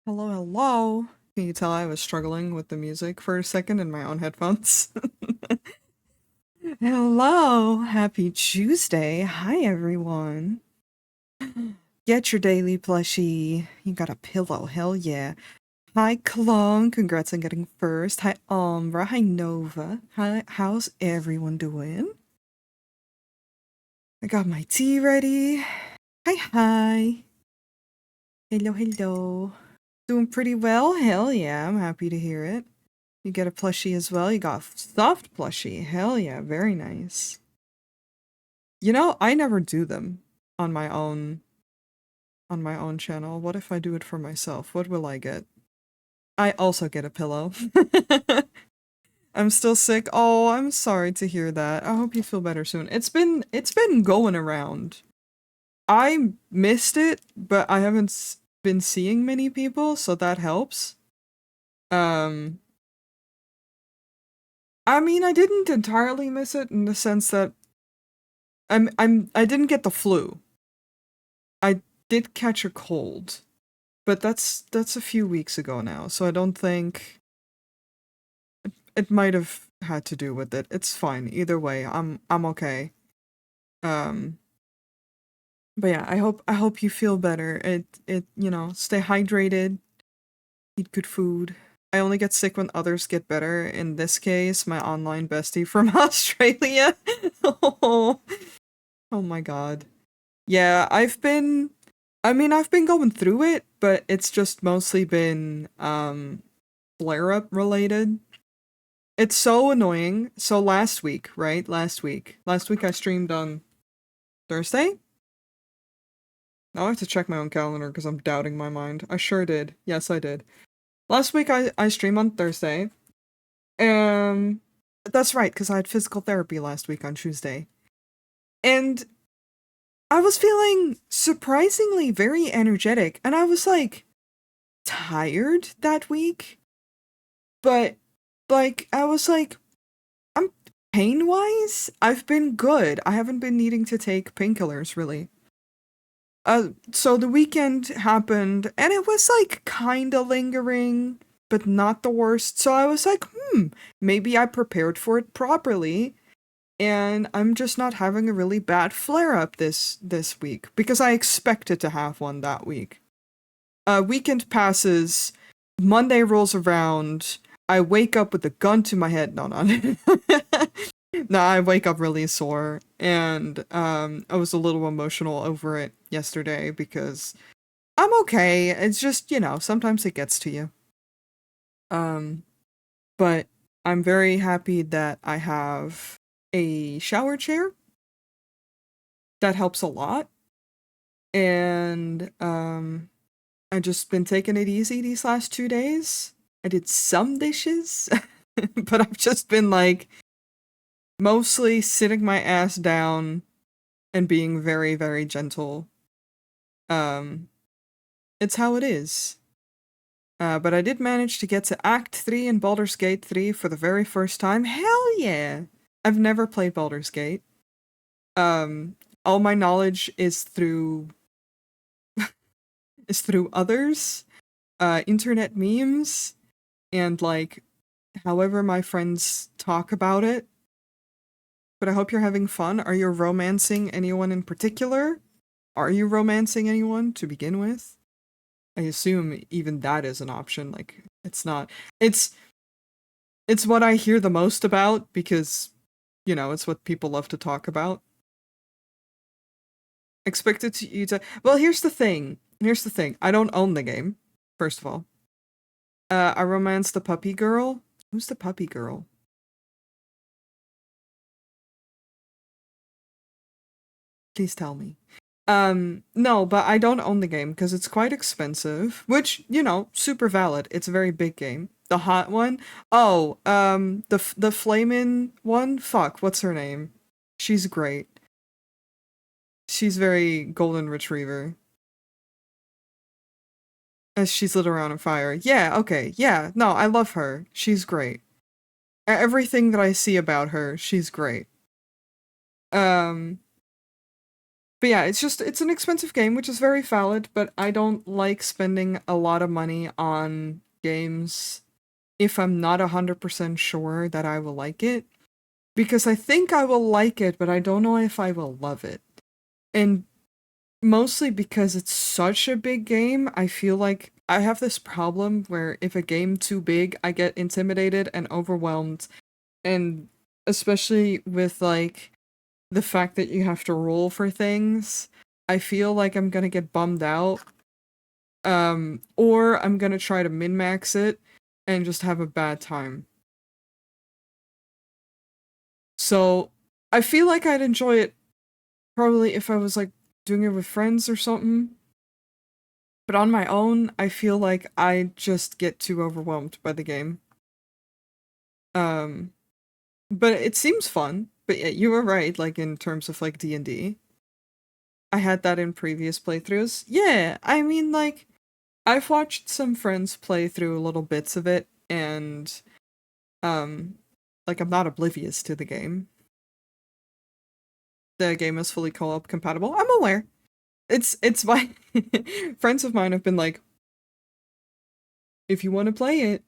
Hello, hello. Can you tell I was struggling with the music for a second in my own headphones? Hello, happy Tuesday. Hi, everyone. Get your daily plushie. You got a pillow, hell yeah. Hi, Clone. Congrats on getting first. Hi, Umbra. Hi, Nova. Hi, how's everyone doing? I got my tea ready. Hi, hi. Hello, hello. Doing pretty well? Hell yeah, I'm happy to hear it. You get a plushie as well? You got a soft plushie. Hell yeah, very nice. You know, I never do them on my own channel. What if I do it for myself? What will I get? I also get a pillow. I'm still sick. Oh, I'm sorry to hear that. I hope you feel better soon. It's been going around. I missed it, but I haven't been seeing many people, so that helps. Um I mean, I didn't entirely miss it in the sense that I didn't get the flu. I did catch a cold, but that's a few weeks ago now, so I don't think it might have had to do with it. It's fine either way. I'm okay. Um, but yeah, I hope you feel better. Stay hydrated, eat good food. I only get sick when others get better. In this case, my online bestie from Australia. Oh, oh my god. Yeah, I've been going through it, but it's just mostly been flare-up related. It's so annoying. So last week, right? Last week I streamed on Thursday? Now I have to check my own calendar because I'm doubting my mind. I sure did. Yes, I did. Last week I streamed on Thursday. Um that's right, because I had physical therapy last week on Tuesday. And I was feeling surprisingly very energetic, and I was like tired that week, but I was like, I'm pain wise, I've been good. I haven't been needing to take painkillers really. So the weekend happened and it was like kinda lingering, but not the worst. So I was like, maybe I prepared for it properly. And I'm just not having a really bad flare up this week because I expected to have one that week. Weekend passes, Monday rolls around, I wake up with a gun to my head. No, no. No, I wake up really sore, and I was a little emotional over it yesterday because I'm okay. It's just, sometimes it gets to you. Um, but I'm very happy that I have a shower chair. That helps a lot. And I just been taking it easy these last 2 days. I did some dishes, but I've just been like mostly sitting my ass down and being very, very gentle. Um, it's how it is. But I did manage to get to Act 3 in Baldur's Gate 3 for the very first time. Hell yeah! I've never played Baldur's Gate. Um, all my knowledge is through others, internet memes, and like however my friends talk about it. But I hope you're having fun. Are you romancing anyone in particular? Are you romancing anyone to begin with? I assume even that is an option. Like it's not. It's what I hear the most about because it's what people love to talk about. Expected to you to. Well, here's the thing. I don't own the game. First of all, I romanced the puppy girl. Who's the puppy girl? Please tell me. No, but I don't own the game because it's quite expensive, which, super valid. It's a very big game. The hot one? Oh, the flamin' one? Fuck, what's her name? She's great. She's very golden retriever. As she's lit around on fire. Yeah, okay. Yeah, no, I love her. She's great. Everything that I see about her, she's great. Um, But yeah, it's an expensive game, which is very valid, but I don't like spending a lot of money on games if I'm not 100% sure that I will like it. Because I think I will like it, but I don't know if I will love it. And mostly because it's such a big game, I feel like I have this problem where if a game too big, I get intimidated and overwhelmed. And especially with like the fact that you have to roll for things, I feel like I'm gonna get bummed out. Or I'm gonna try to min-max it and just have a bad time. So I feel like I'd enjoy it probably if I was like doing it with friends or something. But on my own, I feel like I just get too overwhelmed by the game. Um, but it seems fun. But yeah, you were right, like in terms of like D&D. I had that in previous playthroughs. Yeah, I mean like I've watched some friends play through little bits of it and um like I'm not oblivious to the game. The game is fully co-op compatible. I'm aware. It's my friends of mine have been like, if you want to play it,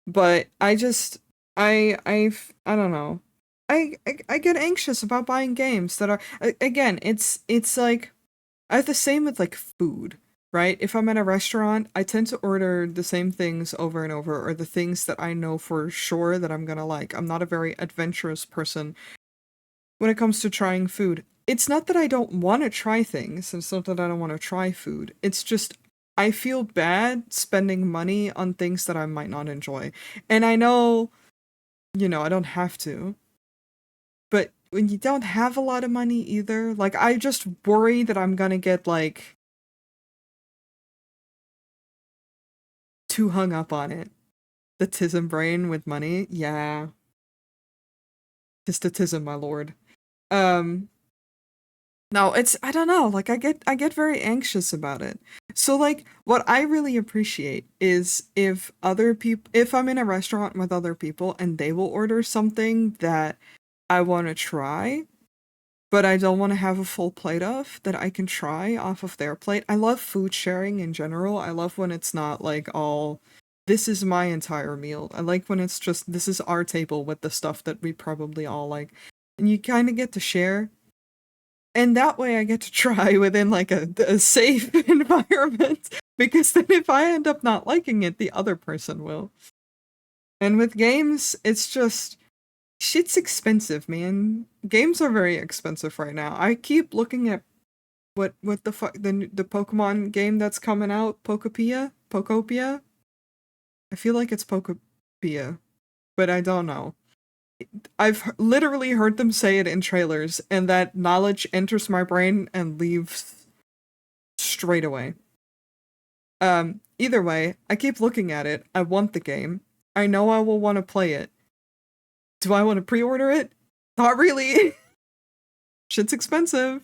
but I just I don't know. I get anxious about buying games that are again, it's like I have the same with like food, right? If I'm at a restaurant, I tend to order the same things over and over or the things that I know for sure that I'm gonna like. I'm not a very adventurous person when it comes to trying food. It's not that I don't want to try things, it's not that I don't want to try food. It's just I feel bad spending money on things that I might not enjoy. And I know, I don't have to. But when you don't have a lot of money either, like I just worry that I'm gonna get like too hung up on it. The tism brain with money, yeah. Tis the tism, my lord. Um No, it's I don't know, like I get very anxious about it. So like what I really appreciate is if I'm in a restaurant with other people and they will order something that I want to try, but I don't want to have a full plate of that I can try off of their plate. I love food sharing in general. I love when it's not like all this is my entire meal. I like when it's just this is our table with the stuff that we probably all like. And you kind of get to share and that way I get to try within like a safe environment because then if I end up not liking it, the other person will. And with games, it's just shit's expensive, man. Games are very expensive right now. I keep looking at what the fuck the Pokemon game that's coming out, Pokopia. I feel like it's Pokopia, but I don't know. I've literally heard them say it in trailers, and that knowledge enters my brain and leaves straight away. Either way, I keep looking at it. I want the game. I know I will want to play it. Do I want to pre-order it? Not really. Shit's expensive.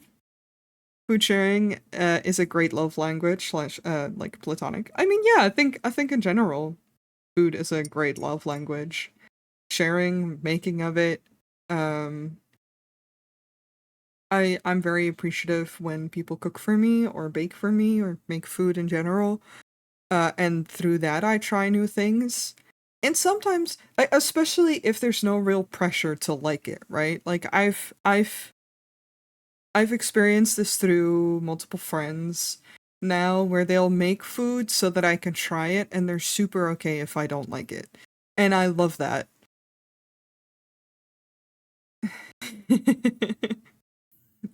Food sharing is a great love language slash like platonic. I mean, yeah, I think in general, food is a great love language. Sharing, making of it. Um, I'm very appreciative when people cook for me or bake for me or make food in general. And through that I try new things. And sometimes, especially if there's no real pressure to like it, right? Like I've experienced this through multiple friends now where they'll make food so that I can try it and they're super okay if I don't like it. And I love that.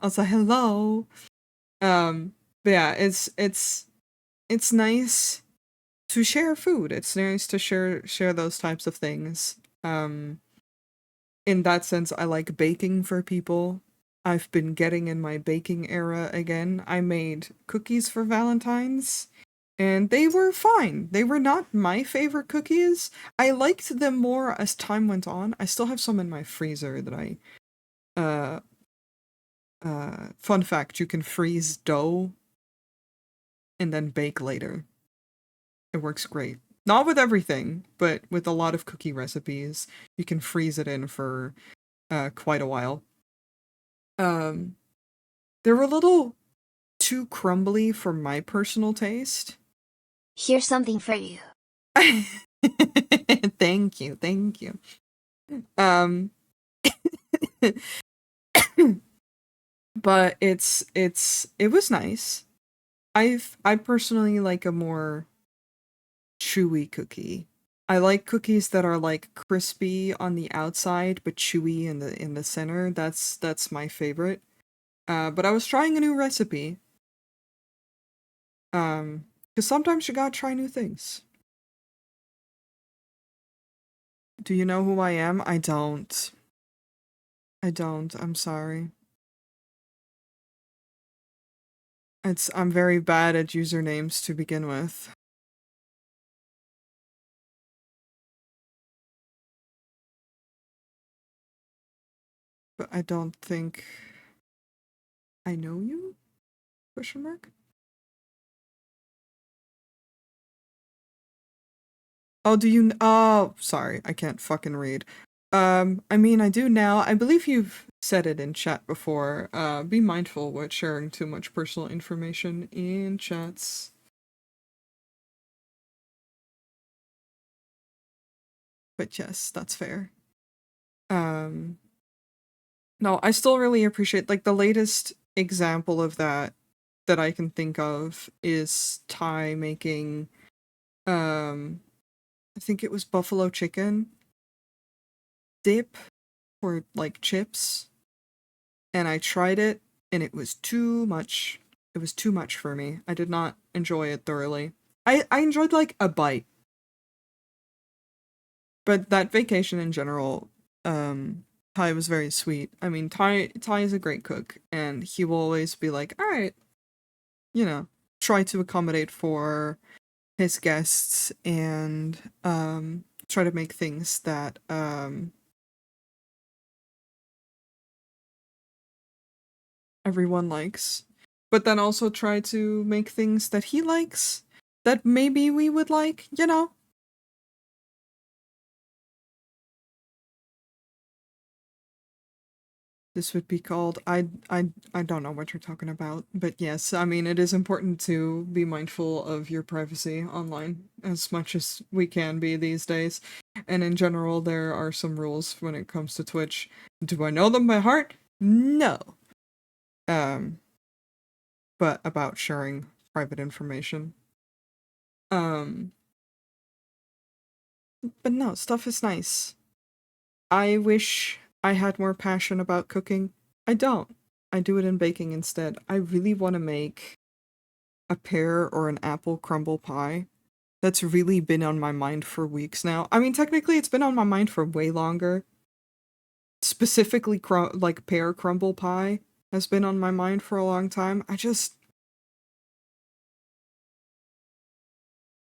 Also, hello. But yeah, it's nice to share food. It's nice to share those types of things. In that sense, I like baking for people. I've been getting in my baking era again. I made cookies for Valentine's, and they were fine. They were not my favorite cookies. I liked them more as time went on. I still have some in my freezer that uh fun fact, you can freeze dough and then bake later. It works great. Not with everything, but with a lot of cookie recipes, you can freeze it in for quite a while. Um, there were little too crumbly for my personal taste. Here's something for you. Thank you, thank you. Um, but it was nice. I personally like a more chewy cookie. I like cookies that are like crispy on the outside but chewy in the center. That's my favorite. But I was trying a new recipe. Because sometimes you gotta try new things. Do you know who I am? I don't. I don't. I'm sorry. I'm very bad at usernames to begin with. But I don't think I know you? Question mark? Oh, do you? Oh, sorry, I can't fucking read. I mean, I do now. I believe you've said it in chat before. Be mindful with sharing too much personal information in chats. But yes, that's fair. Um, no, I still really appreciate, like, the latest example of that I can think of is Ty making, I think it was buffalo chicken dip or like chips, and I tried it and it was too much. It was too much for me. I did not enjoy it thoroughly. I enjoyed like a bite, but that vacation in general, Ty was very sweet. I mean, Ty is a great cook, and he will always be like, "All right, you know, try to accommodate for his guests and try to make things that everyone likes, but then also try to make things that he likes that maybe we would like, you know?" This would be called I don't know what you're talking about, but yes, I mean it is important to be mindful of your privacy online as much as we can be these days. And in general, there are some rules when it comes to Twitch. Do I know them by heart? No. Um, but about sharing private information. Um, but no, stuff is nice. I wish I had more passion about cooking. I don't. I do it in baking instead. I really want to make a pear or an apple crumble pie. That's really been on my mind for weeks now. I mean, technically, it's been on my mind for way longer. Specifically, like pear crumble pie has been on my mind for a long time.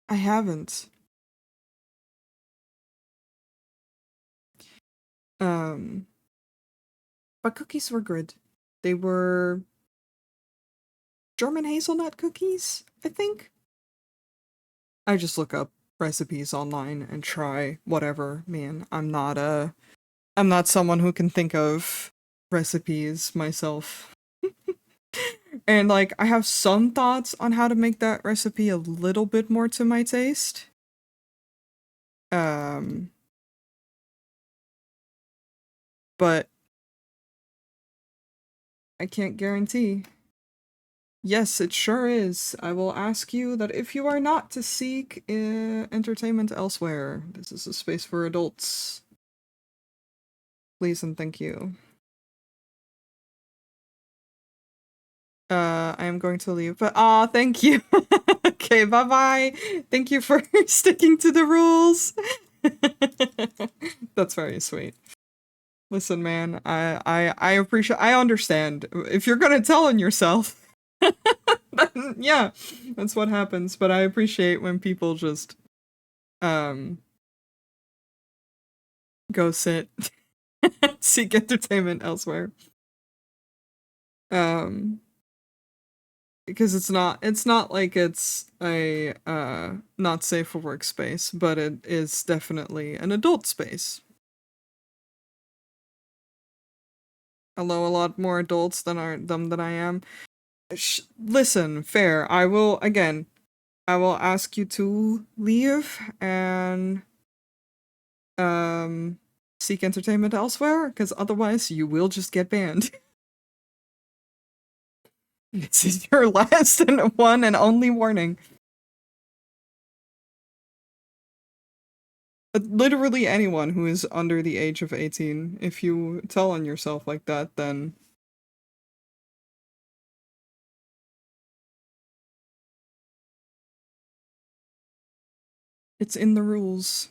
I haven't. Um, but cookies were good. They were German hazelnut cookies, I think. I just look up recipes online and try whatever, man. I'm not someone who can think of recipes myself. And like I have some thoughts on how to make that recipe a little bit more to my taste. Um but I can't guarantee. Yes, it sure is. I will ask you that if you are not to seek entertainment elsewhere, this is a space for adults. Please and thank you. I am going to leave, but thank you. Okay, bye-bye. Thank you for sticking to the rules. That's very sweet. Listen, man, I appreciate, I understand. If you're gonna tell on yourself, then yeah, that's what happens. But I appreciate when people just, um, go sit, seek entertainment elsewhere. Um, because it's not like it's a not safe for work space, but it is definitely an adult space. Although a lot more adults than I am. Listen, fair. I will, again, I will ask you to leave and, seek entertainment elsewhere, because otherwise you will just get banned. This is your last and one and only warning. Literally anyone who is under the age of 18, if you tell on yourself like that, then it's in the rules.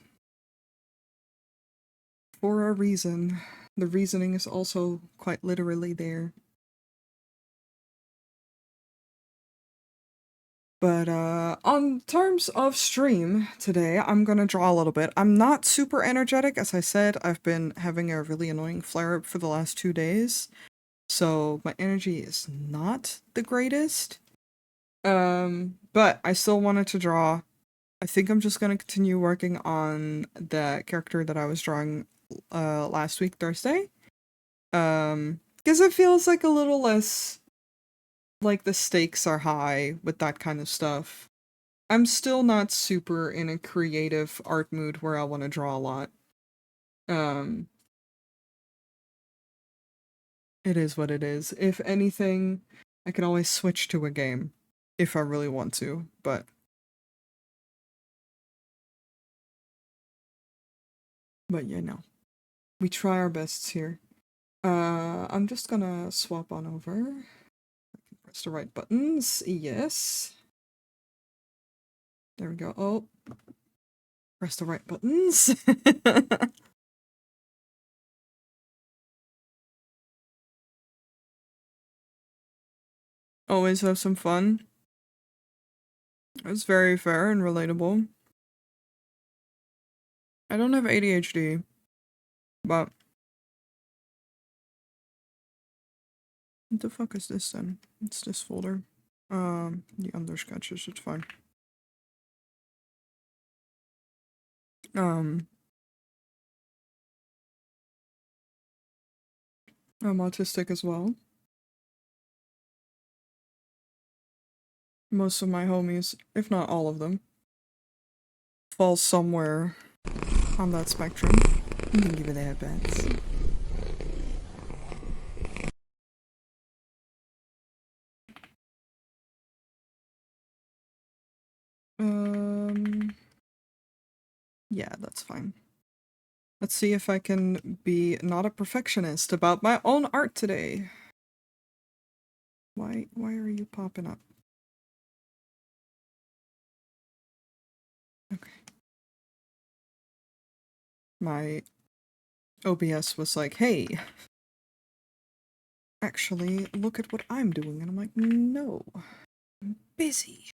For a reason. The reasoning is also quite literally there. But on terms of stream today, I'm gonna draw a little bit. I'm not super energetic, as I said. I've been having a really annoying flare-up for the last 2 days. So my energy is not the greatest. But I still wanted to draw. I think I'm just gonna continue working on the character that I was drawing last week, Thursday. Because it feels like a little less like the stakes are high with that kind of stuff. I'm still not super in a creative art mood where I want to draw a lot. Um, it is what it is. If anything, I can always switch to a game if I really want to, but yeah, no. We try our best here. I'm just gonna swap on over. Press the right buttons. Yes. There we go. Oh. Press the right buttons. Always have some fun. It's very fair and relatable. I don't have ADHD, but what the fuck is this then? It's this folder. The undersketches, it's fine. I'm autistic as well. Most of my homies, if not all of them, fall somewhere on that spectrum. You can give it a headbands. Yeah, that's fine. Let's see if I can be not a perfectionist about my own art today. Why are you popping up? Okay. My OBS was like, hey, actually, look at what I'm doing. And I'm like, no, I'm busy.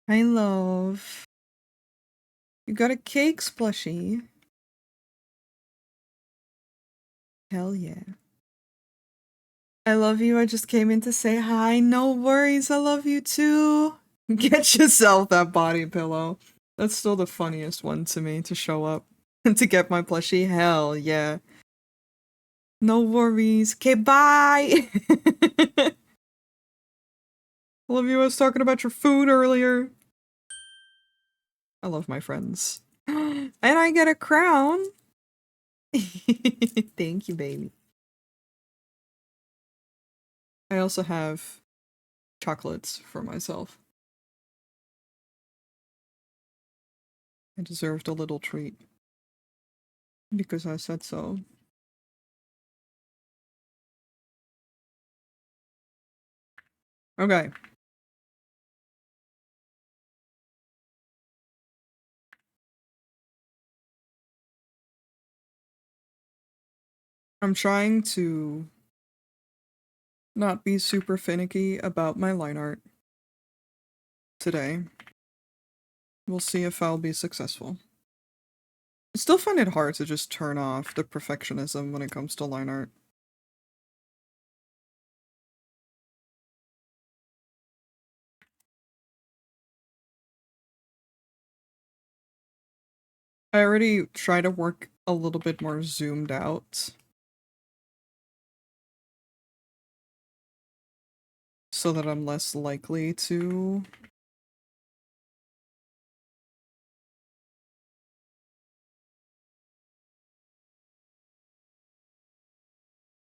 Hi, love. You got a cakes plushie. Hell yeah. I love you. I just came in to say hi. No worries. I love you too. Get yourself that body pillow. That's still the funniest one to me to show up and to get my plushie. Hell yeah. No worries. Okay, bye. Love you. I was talking about your food earlier. I love my friends. And I get a crown. Thank you, baby. I also have chocolates for myself. I deserved a little treat. Because I said so. Okay. I'm trying to not be super finicky about my line art today. We'll see if I'll be successful. I still find it hard to just turn off the perfectionism when it comes to line art. I already try to work a little bit more zoomed out. So that I'm less likely to...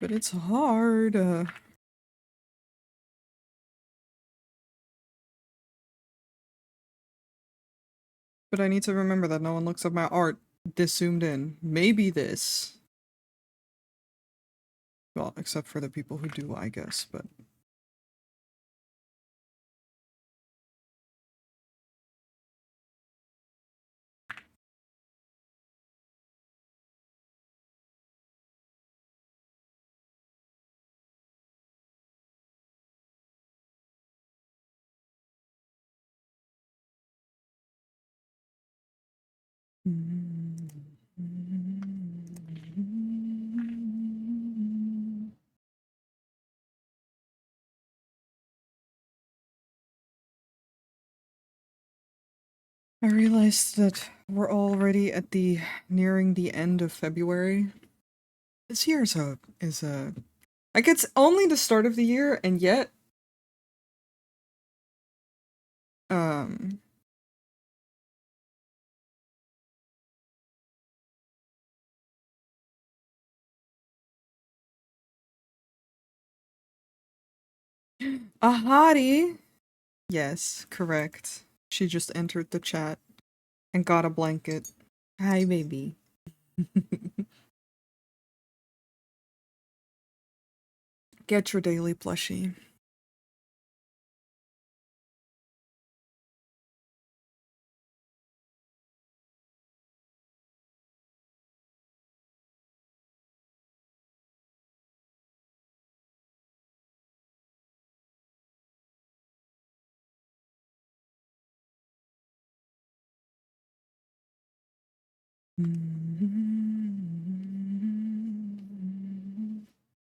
But it's hard. But I need to remember that no one looks at my art this zoomed in. Maybe this. Well, except for the people who do, I guess, but... I realized that we're already at nearing the end of February. This year is like it's only the start of the year, and yet um a hottie. Yes, correct. She just entered the chat and got a blanket. Hi, baby. Get your daily plushie.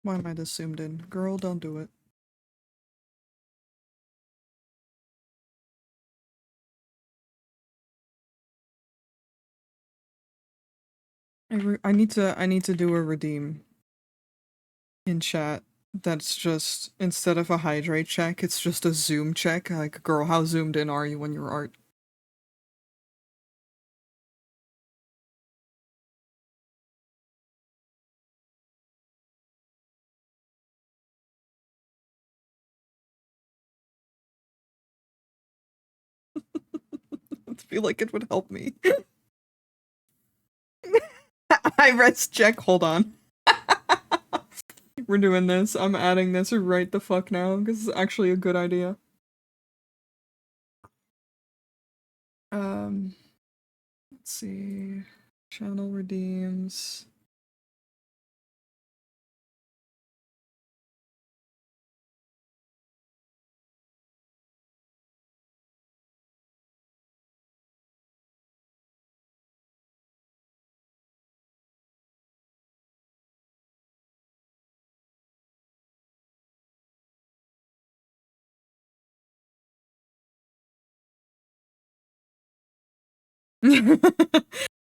Why am I this zoomed in? Girl, don't do it. I need to do a redeem in chat. That's just, instead of a hydrate check, it's just a zoom check. Like, girl, how zoomed in are you when you're art? I feel like it would help me. High res check, hold on. We're doing this. I'm adding this right the fuck now, because it's actually a good idea. Let's see. Channel redeems.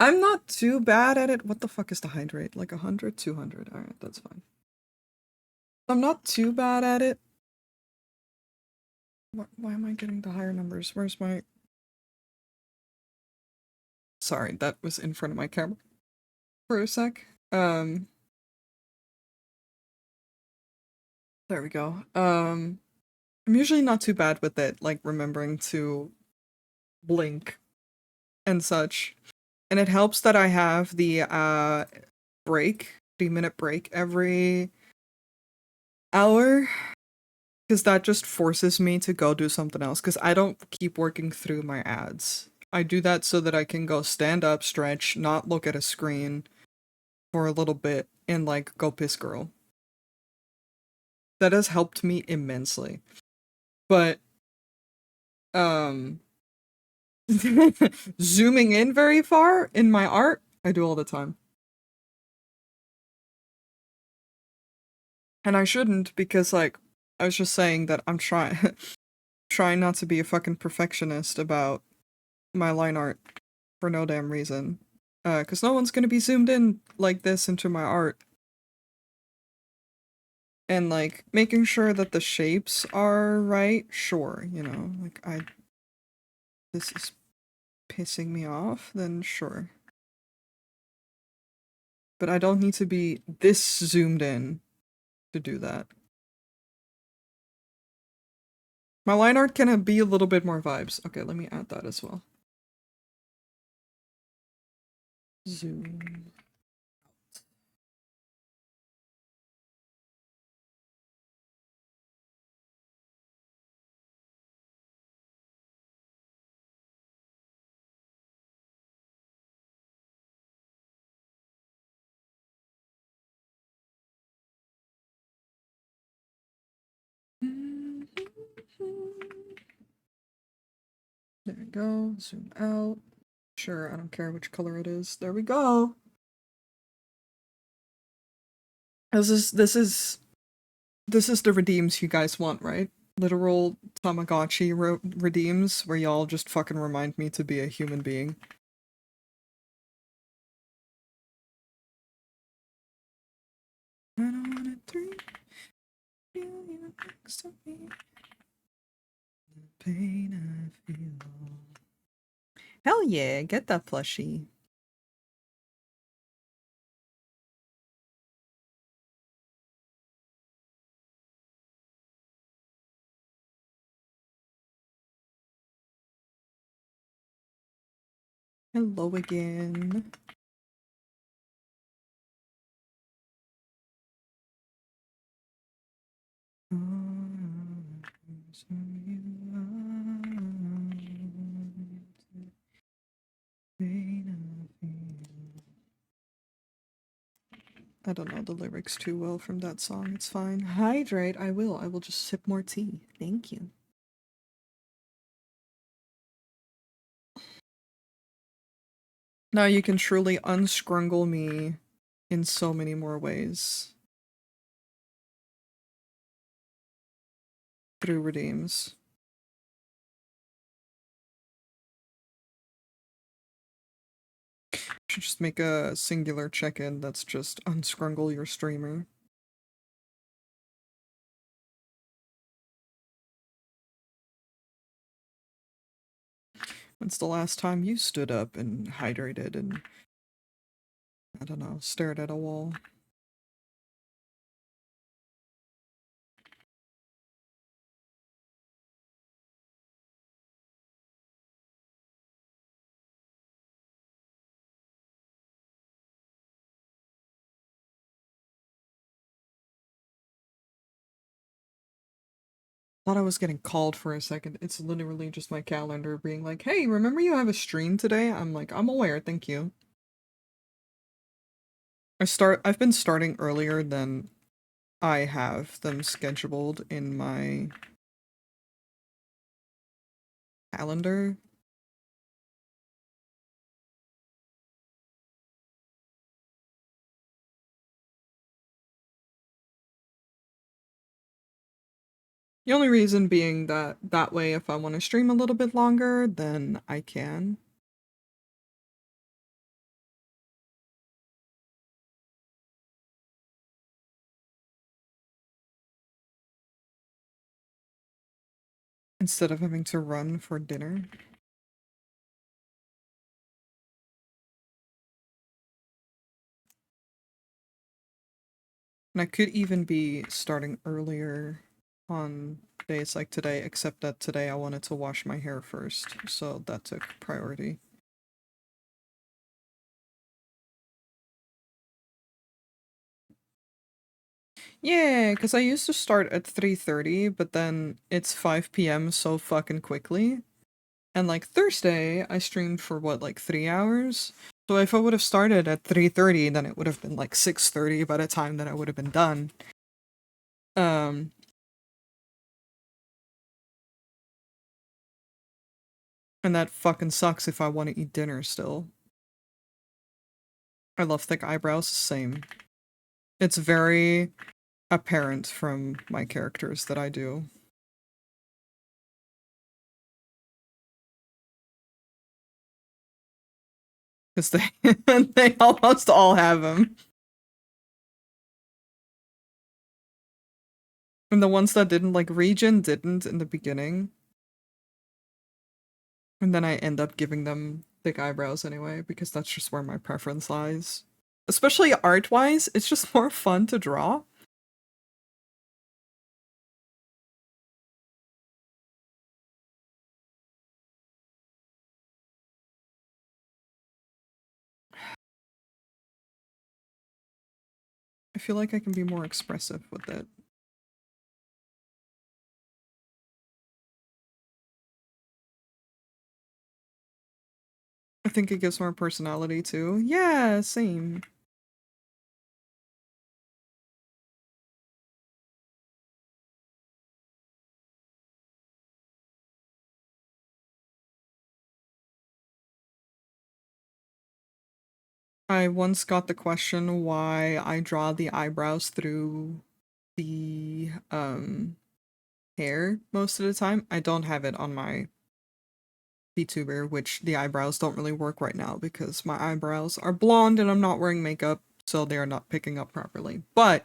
I'm not too bad at it. What the fuck is the hydrate? Like 100, 200. Alright, that's fine. I'm not too bad at it. Why am I getting the higher numbers? Where's my... Sorry, that was in front of my camera for a sec. There we go. I'm usually not too bad with it, like remembering to blink and such. And it helps that I have the break, 3-minute break every hour, because that just forces me to go do something else, because I don't keep working through my ads. I do that so that I can go stand up, stretch, not look at a screen for a little bit, and like go piss girl. That has helped me immensely. But zooming in very far in my art, I do all the time. And I shouldn't, because like I was just saying that I'm trying not to be a fucking perfectionist about my line art for no damn reason. Because no one's gonna be zoomed in like this into my art. And, like, making sure that the shapes are right, sure, you know, like, this is pissing me off, then sure. But I don't need to be this zoomed in to do that. My line art can be a little bit more vibes. Okay, let me add that as well. Zoom. There we go. Zoom out. Sure, I don't care which color it is. There we go. This is the redeems you guys want, right? Literal Tamagotchi redeems where y'all just fucking remind me to be a human being. I don't wanna drink, feel you next to me. The pain I feel. Hell yeah, get that plushie. Hello again. I don't know the lyrics too well from that song. It's fine. Hydrate. I will. I will just sip more tea. Thank you. Now you can truly unscrungle me in so many more ways. Through redeems. Should just make a singular check-in that's just unscrungle your streamer. When's the last time you stood up and hydrated and, I don't know, stared at a wall? Thought I was getting called for a second. It's literally just my calendar being like, hey, remember you have a stream today? I'm like, I'm aware, thank you. I've been starting earlier than I have them scheduled in my calendar. The only reason being that way if I want to stream a little bit longer, then I can. Instead of having to run for dinner. And I could even be starting earlier on days like today, except that today I wanted to wash my hair first, so that took priority. Yeah, because I used to start at 3:30, but then it's 5 p.m. so fucking quickly. And like Thursday, I streamed for what, like 3 hours? So if I would have started at 3:30, then it would have been like 6:30 by the time that I would have been done. And that fucking sucks if I want to eat dinner still. I love thick eyebrows, same. It's very apparent from my characters that I do. Because they almost all have them. And the ones that didn't, like Region didn't in the beginning. And then I end up giving them thick eyebrows anyway, because that's just where my preference lies. Especially art-wise, it's just more fun to draw. I feel like I can be more expressive with it. I think it gives more personality too. Yeah, same. I once got the question why I draw the eyebrows through the hair most of the time. I don't have it on my VTuber, which the eyebrows don't really work right now because my eyebrows are blonde and I'm not wearing makeup, so they are not picking up properly. But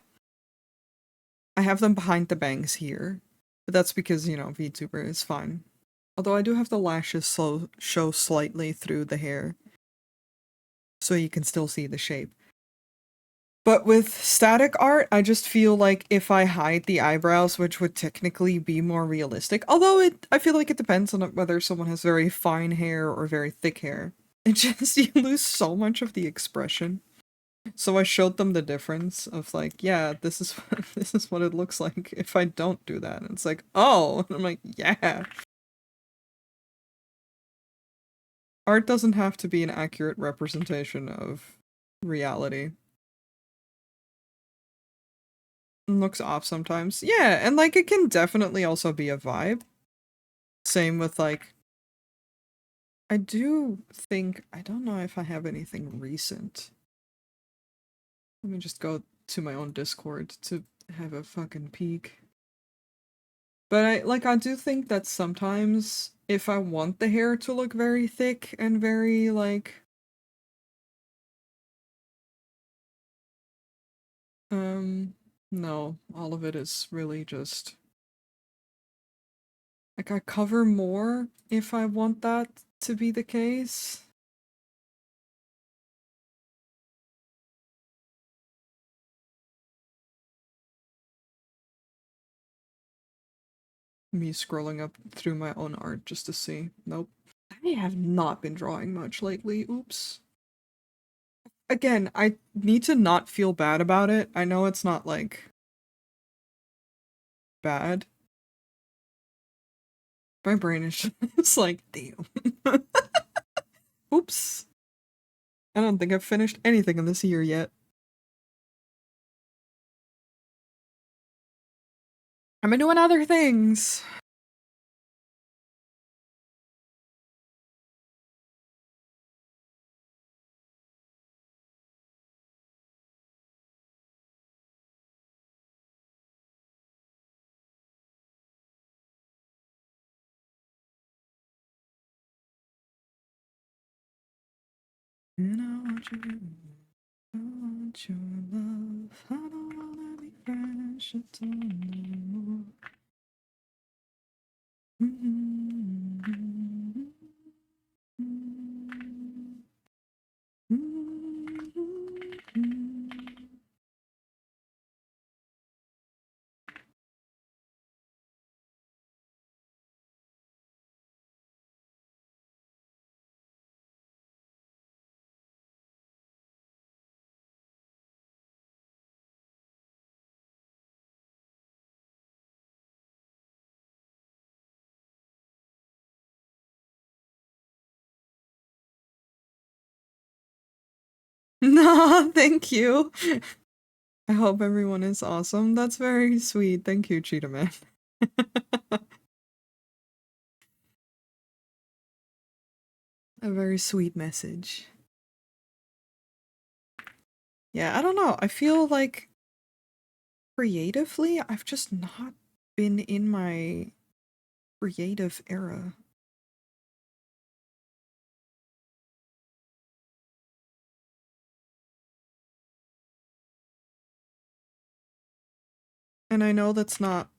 I have them behind the bangs here. But that's because, you know, VTuber is fine. Although I do have the lashes show slightly through the hair, so you can still see the shape. But with static art, I just feel like if I hide the eyebrows, which would technically be more realistic, although I feel like it depends on whether someone has very fine hair or very thick hair. It just, you lose so much of the expression. So I showed them the difference of like, yeah, this is this is what it looks like if I don't do that. And it's like, oh, and I'm like, yeah. Art doesn't have to be an accurate representation of reality. Looks off sometimes. Yeah, and like it can definitely also be a vibe. Same with like I do think I don't know if I have anything recent. Let me just go to my own Discord to have a fucking peek. But I do think that sometimes if I want the hair to look very thick and very like no, all of it is really just like I cover more if I want that to be the case. Me scrolling up through my own art just to see. Nope. I have not been drawing much lately. Oops. Again, I need to not feel bad about it. I know it's not like bad. My brain is just like, damn. Oops. I don't think I've finished anything in this year yet. I've been doing other things. And I want you. I want your love. I don't wanna be fresh at all anymore. No, thank you. I hope everyone is awesome. That's very sweet. Thank you, Cheetah Man. A very sweet message. Yeah, I don't know. I feel like creatively, I've just not been in my creative era. And I know that's not,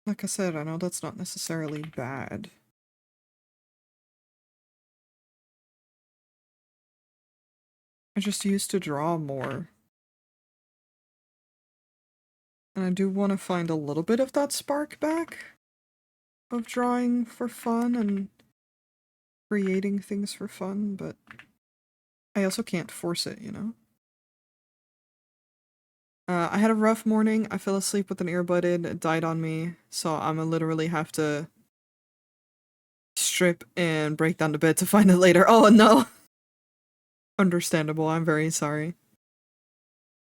like I said, I know that's not necessarily bad. I just used to draw more. And I do want to find a little bit of that spark back of drawing for fun and creating things for fun, but I also can't force it, you know? I had a rough morning. I fell asleep with an earbud in. It died on me, so I'm gonna literally have to strip and break down the bed to find it later. Oh no! Understandable, I'm very sorry.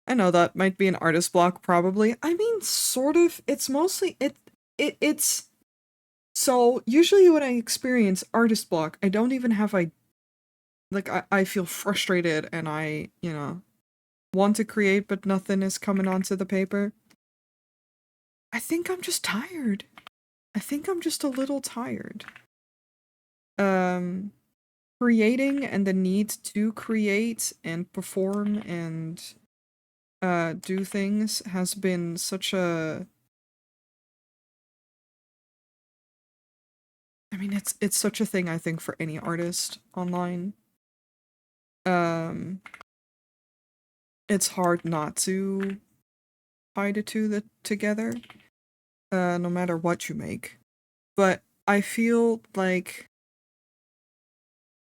I know that might be an artist block, probably. I mean, sort of. It's mostly, it's... So, usually when I experience artist block, I don't even have, I feel frustrated and I, you know, want to create, but nothing is coming onto the paper. I think I'm just tired. I think I'm just a little tired. Creating and the need to create and perform and do things has been such a... I mean, it's such a thing, I think, for any artist online. It's hard not to tie the two together, no matter what you make. But I feel like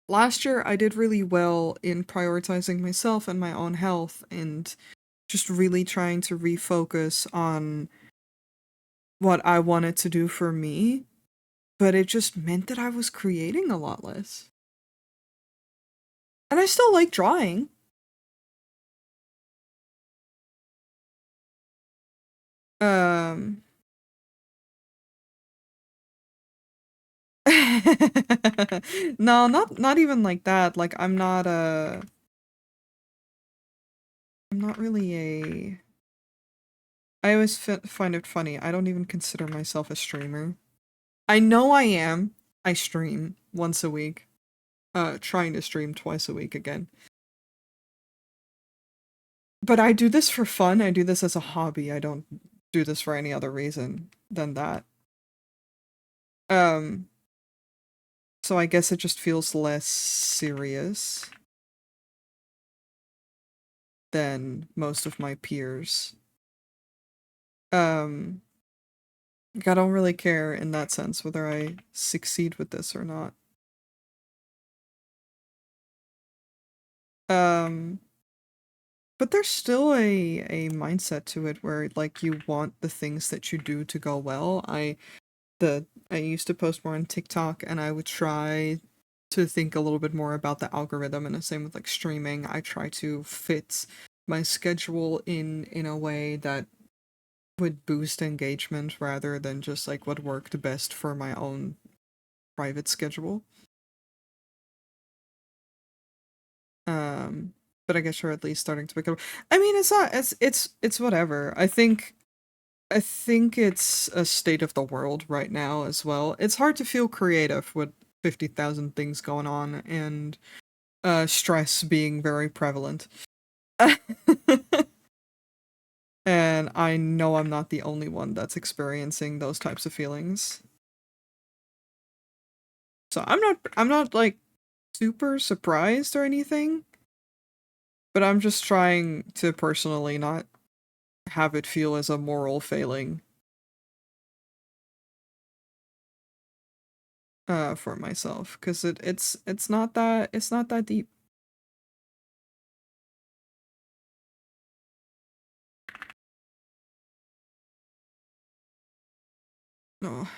last year I did really well in prioritizing myself and my own health and just really trying to refocus on what I wanted to do for me, but it just meant that I was creating a lot less. And I still like drawing. Um No, not even like that. Like I'm not really a... I always find it funny. I don't even consider myself a streamer. I know I am. I stream once a week. Trying to stream twice a week again. But I do this for fun. I do this as a hobby. I don't do this for any other reason than that. Um, so I guess it just feels less serious than most of my peers. Like, I don't really care in that sense whether I succeed with this or not. Um, but there's still a mindset to it where like you want the things that you do to go well. I used to post more on TikTok and I would try to think a little bit more about the algorithm, and the same with like streaming. I try to fit my schedule in a way that would boost engagement rather than just like what worked best for my own private schedule. Um, but I guess you're at least starting to pick up. I mean, it's not, it's whatever. I think it's a state of the world right now as well. It's hard to feel creative with 50,000 things going on and stress being very prevalent. And I know I'm not the only one that's experiencing those types of feelings. So I'm not like super surprised or anything, but I'm just trying to personally not have it feel as a moral failing for myself, cuz it's not that deep. No.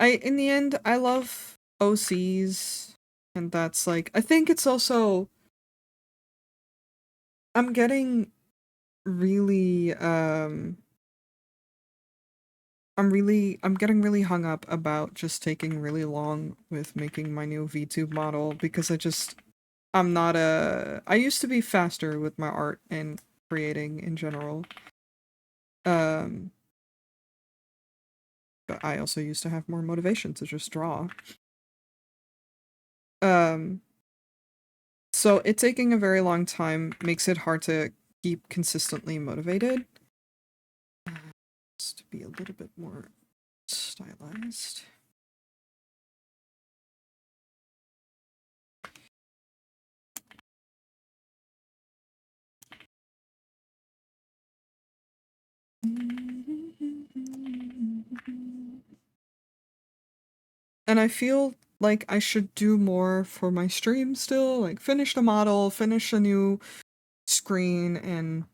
In the end I love OCs, and that's like, I think it's also, I'm getting really I'm getting really hung up about just taking really long with making my new VTube model, because I'm not I used to be faster with my art and creating in general. Um, but I also used to have more motivation to just draw. Um, so it taking a very long time makes it hard to keep consistently motivated. be a little bit more stylized. And I feel like I should do more for my stream still, like finish the model, finish a new screen, and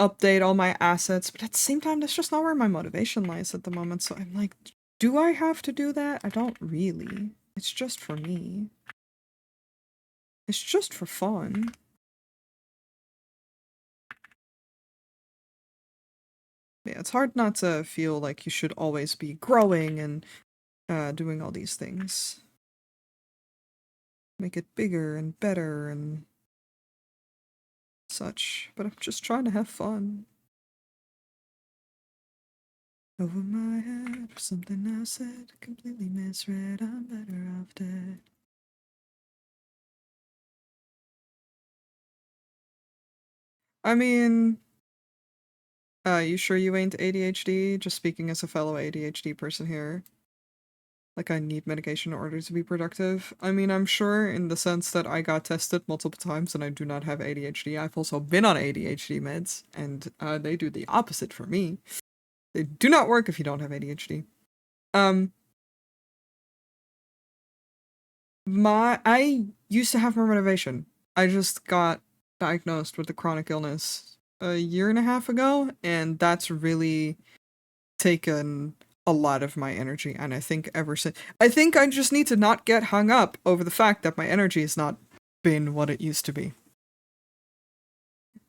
update all my assets, but at the same time, that's just not where my motivation lies at the moment, so I'm like, do I have to do that? I don't really. It's just for me. It's just for fun. Yeah, it's hard not to feel like you should always be growing and doing all these things. Make it bigger and better and such, but I'm just trying to have fun. Over my head for something I said, completely misread, I'm better off dead. I mean, you sure you ain't ADHD? Just speaking as a fellow ADHD person here. Like, I need medication in order to be productive. I mean, I'm sure in the sense that I got tested multiple times and I do not have ADHD. I've also been on ADHD meds, and they do the opposite for me. They do not work if you don't have ADHD. I used to have more motivation. I just got diagnosed with a chronic illness a year and a half ago, and that's really taken a lot of my energy. And I think ever since, I think I just need to not get hung up over the fact that my energy has not been what it used to be.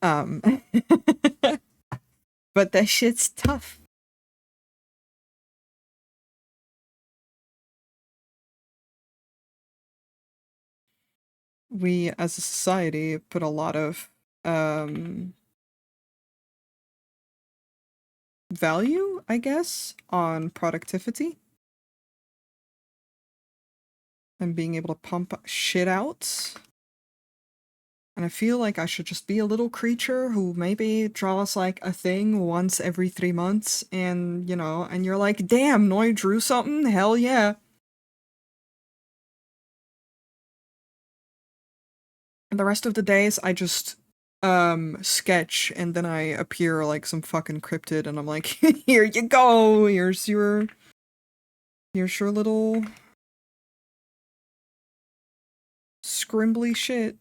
But that shit's tough. We as a society put a lot of value, I guess, on productivity and being able to pump shit out. And I feel like I should just be a little creature who maybe draws like a thing once every 3 months, and, you know, and you're like, damn, Noi drew something? Hell yeah. And the rest of the days, I just, sketch, and then I appear like some fucking cryptid, and I'm like, here you go, here's your little scrimbly shit.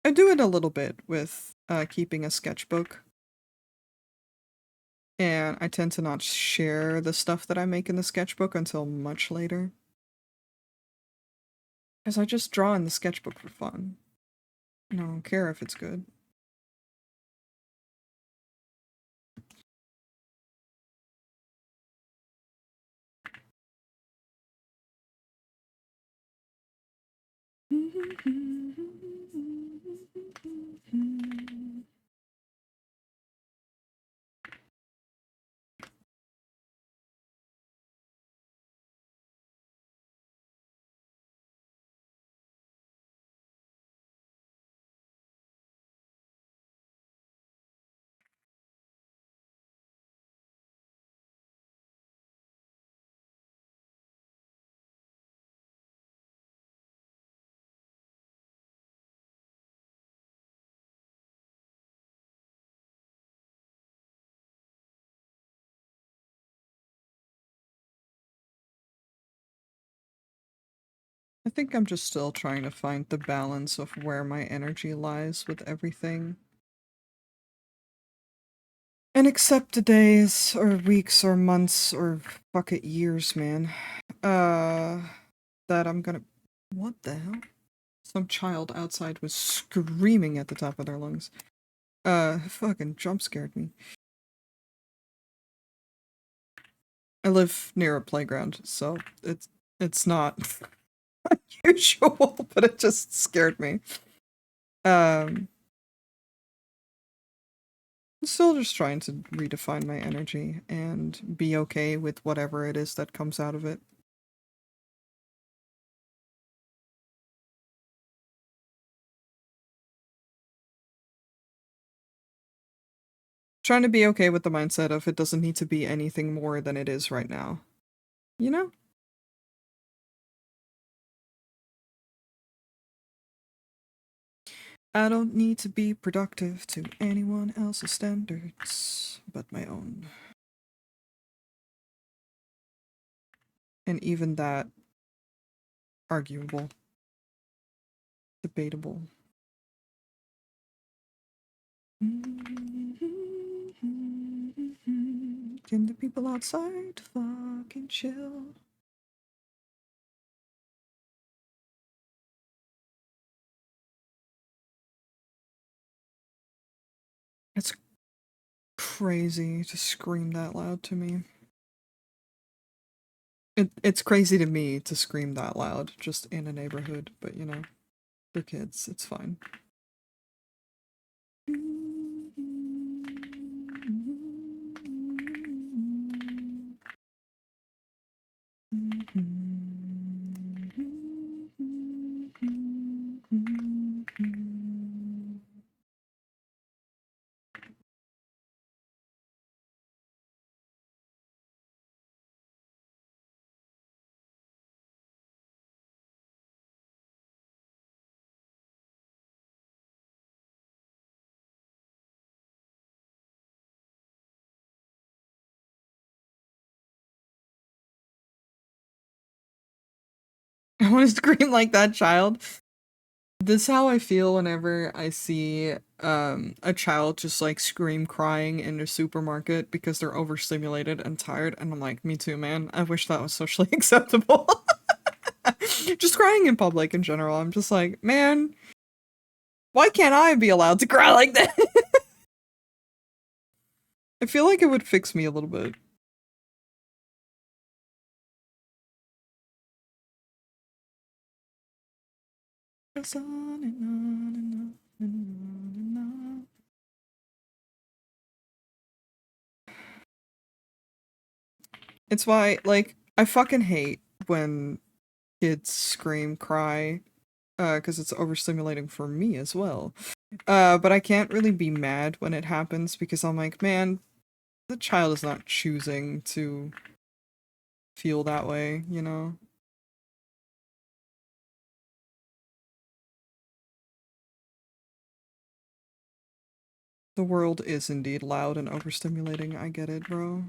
I do it a little bit with, keeping a sketchbook. And I tend to not share the stuff that I make in the sketchbook until much later. Because I just draw in the sketchbook for fun. I don't care if it's good. I think I'm just still trying to find the balance of where my energy lies with everything. And accept the days, or weeks, or months, or fuck it, years, man. That I'm gonna... What the hell? Some child outside was screaming at the top of their lungs. Fucking jump scared me. I live near a playground, so it's not unusual, but it just scared me. Still just trying to redefine my energy and be okay with whatever it is that comes out of it. Trying to be okay with the mindset of it doesn't need to be anything more than it is right now. You know? I don't need to be productive to anyone else's standards but my own. And even that, arguable. Debatable. Can the people outside fucking chill? It's crazy to scream that loud to me. It's crazy to me to scream that loud just in a neighborhood, but you know, for kids, it's fine. I want to scream like that child. This is how I feel whenever I see a child just like scream crying in a supermarket because they're overstimulated and tired, and I'm like, me too, man. I wish that was socially acceptable. Just crying in public in general. I'm just like, man, why can't I be allowed to cry like that? I feel like it would fix me a little bit. Goes on and on and on and on and on. It's why, like, I fucking hate when kids scream, cry, because it's overstimulating for me as well. But I can't really be mad when it happens because I'm like, man, the child is not choosing to feel that way, you know? The world is indeed loud and overstimulating. I get it, bro.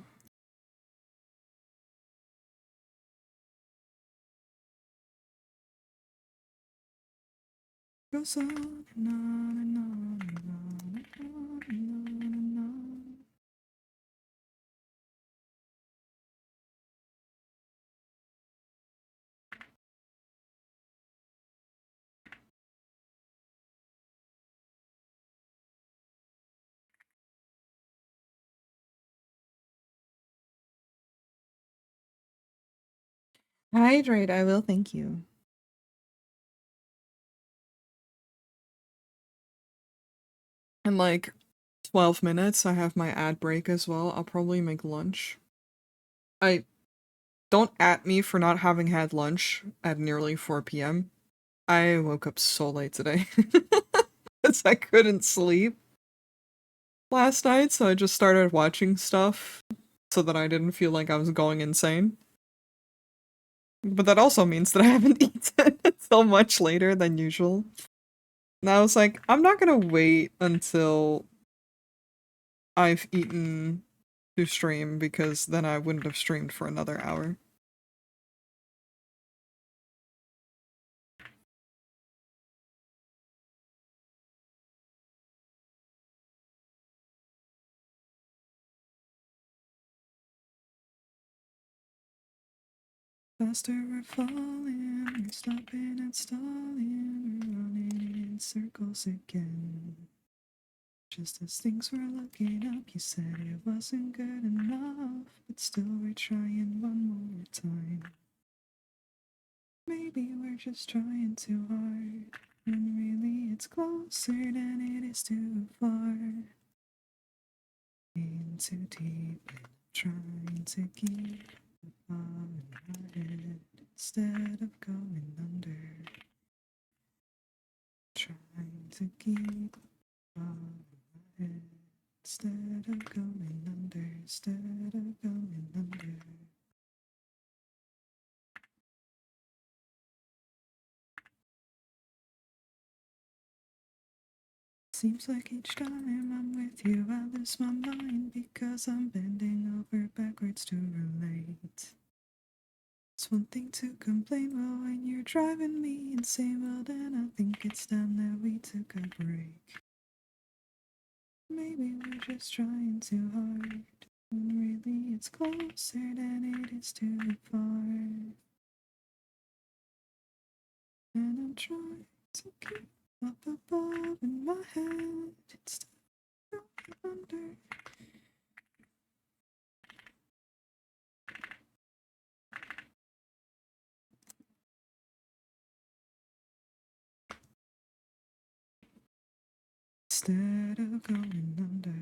Goes on and on and on and on and on and on and on. Hydrate, I will, thank you. In like 12 minutes, I have my ad break as well. I'll probably make lunch. I don't at me for not having had lunch at nearly 4 p.m. I woke up so late today because I couldn't sleep last night, so I just started watching stuff so that I didn't feel like I was going insane. But that also means that I haven't eaten until much later than usual. And I was like, I'm not gonna wait until I've eaten to stream because then I wouldn't have streamed for another hour. Faster we're falling, we're stopping and stalling, we're running in circles again. Just as things were looking up, you said it wasn't good enough, but still we're trying one more time. Maybe we're just trying too hard, and really it's closer than it is too far. in too deep and I'm trying to keep the fire in my head instead of going under. Trying to keep the fire in my head instead of going under, instead of going under. Seems like each time I'm with you, I lose my mind because I'm bending over backwards to relate. It's one thing to complain, well, when you're driving me insane, well, then I think it's time that we took a break. Maybe we're just trying too hard, when really it's closer than it is too far. And I'm trying to keep up above in my head instead of going under. Instead of going under.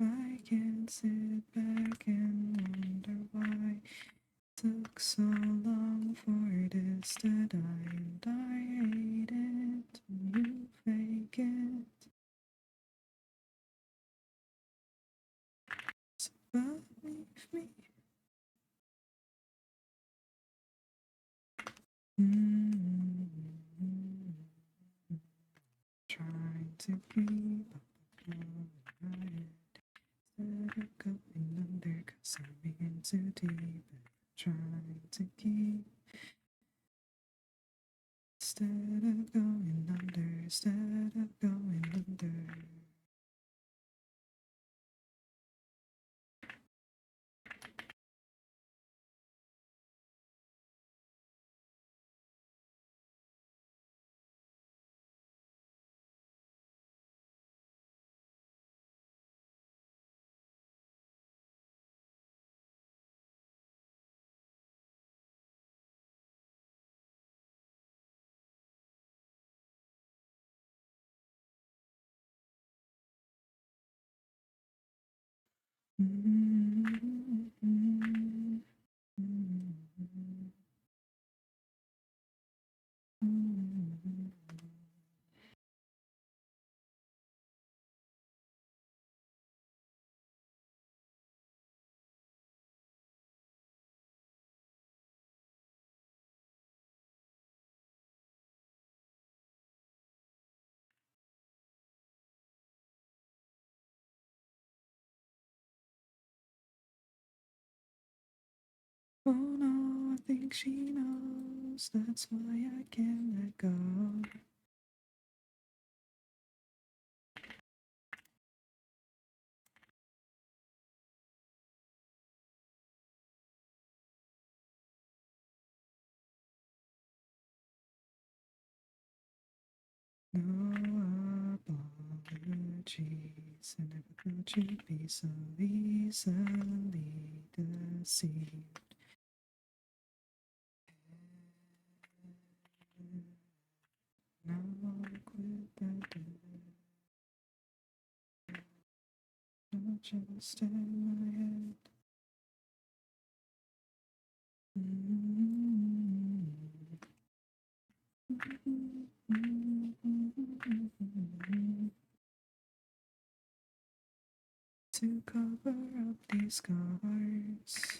I can't sit back and wonder why it took so long for this to die, and I hate it when you fake it. So believe me. Trying to keep up above my head instead of going under, 'cause I'm in too deep and trying to keep instead of going under, instead of going under. Oh no, I think she knows, that's why I can't let go. No apologies, I never thought you'd be so easily deceived. Now I quit that day, not just in my head. To cover up these scars.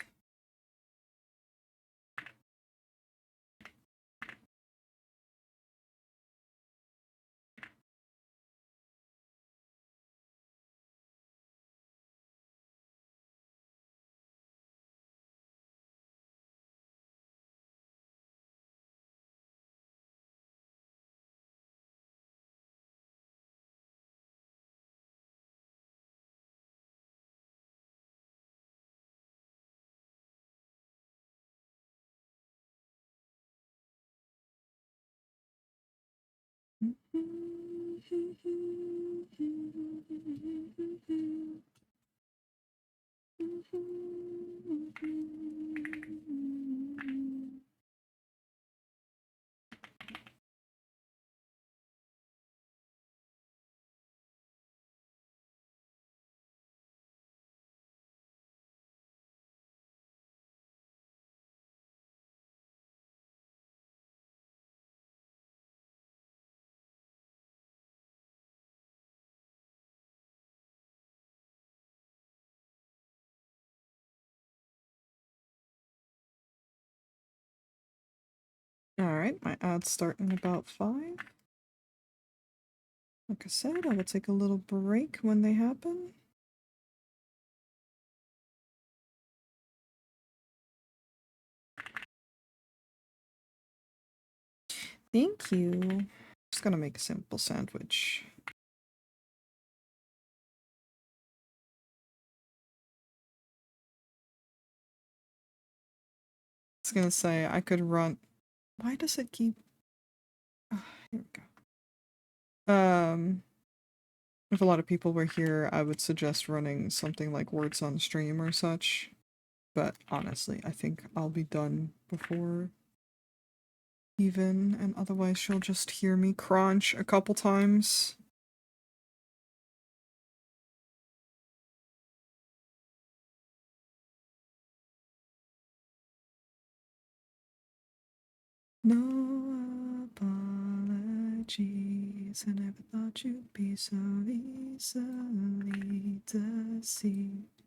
Alright, my ads start in about 5. Like I said, I will take a little break when they happen. Thank you. Just gonna make a simple sandwich. I was gonna say I could run. Why does it keep? Here we go. If a lot of people were here, I would suggest running something like words on stream or such. But honestly, I think I'll be done before even, and otherwise she'll just hear me crunch a couple times. No apologies, I never thought you'd be so easily deceived.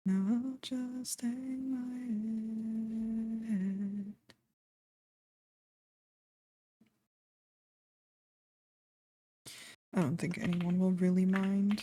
Now I'll just hang my head. I don't think anyone will really mind.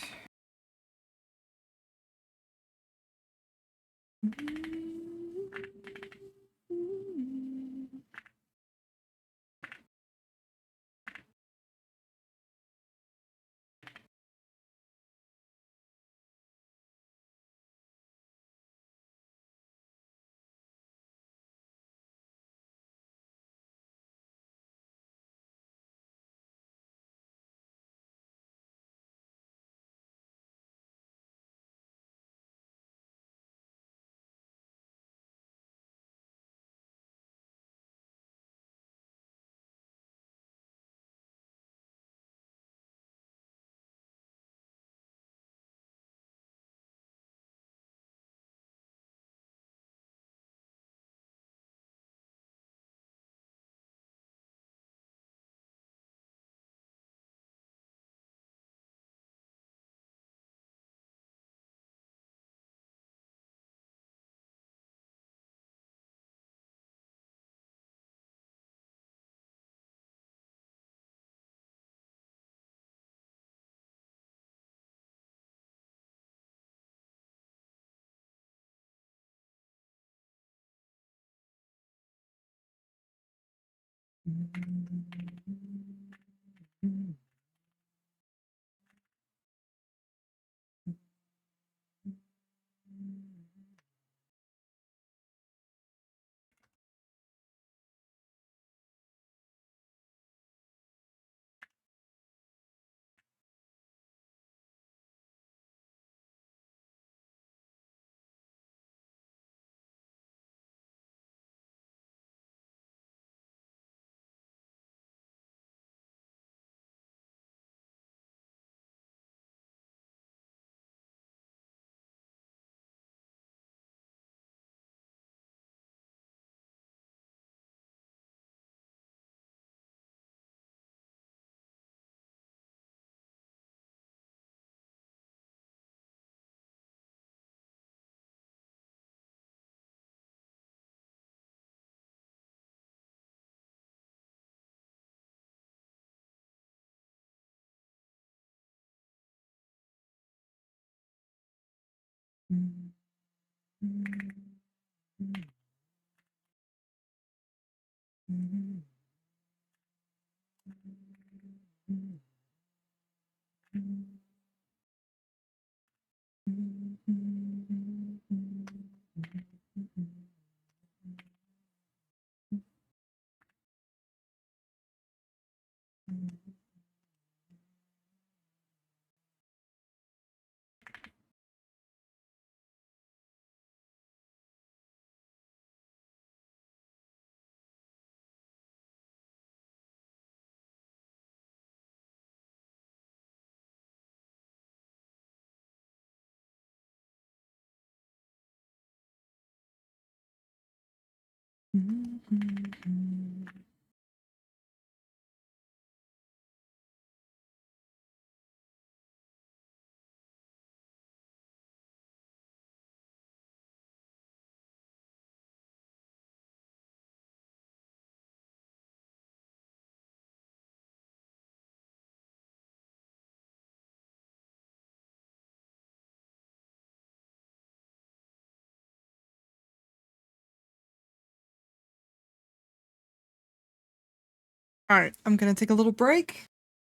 Alright, I'm gonna take a little break,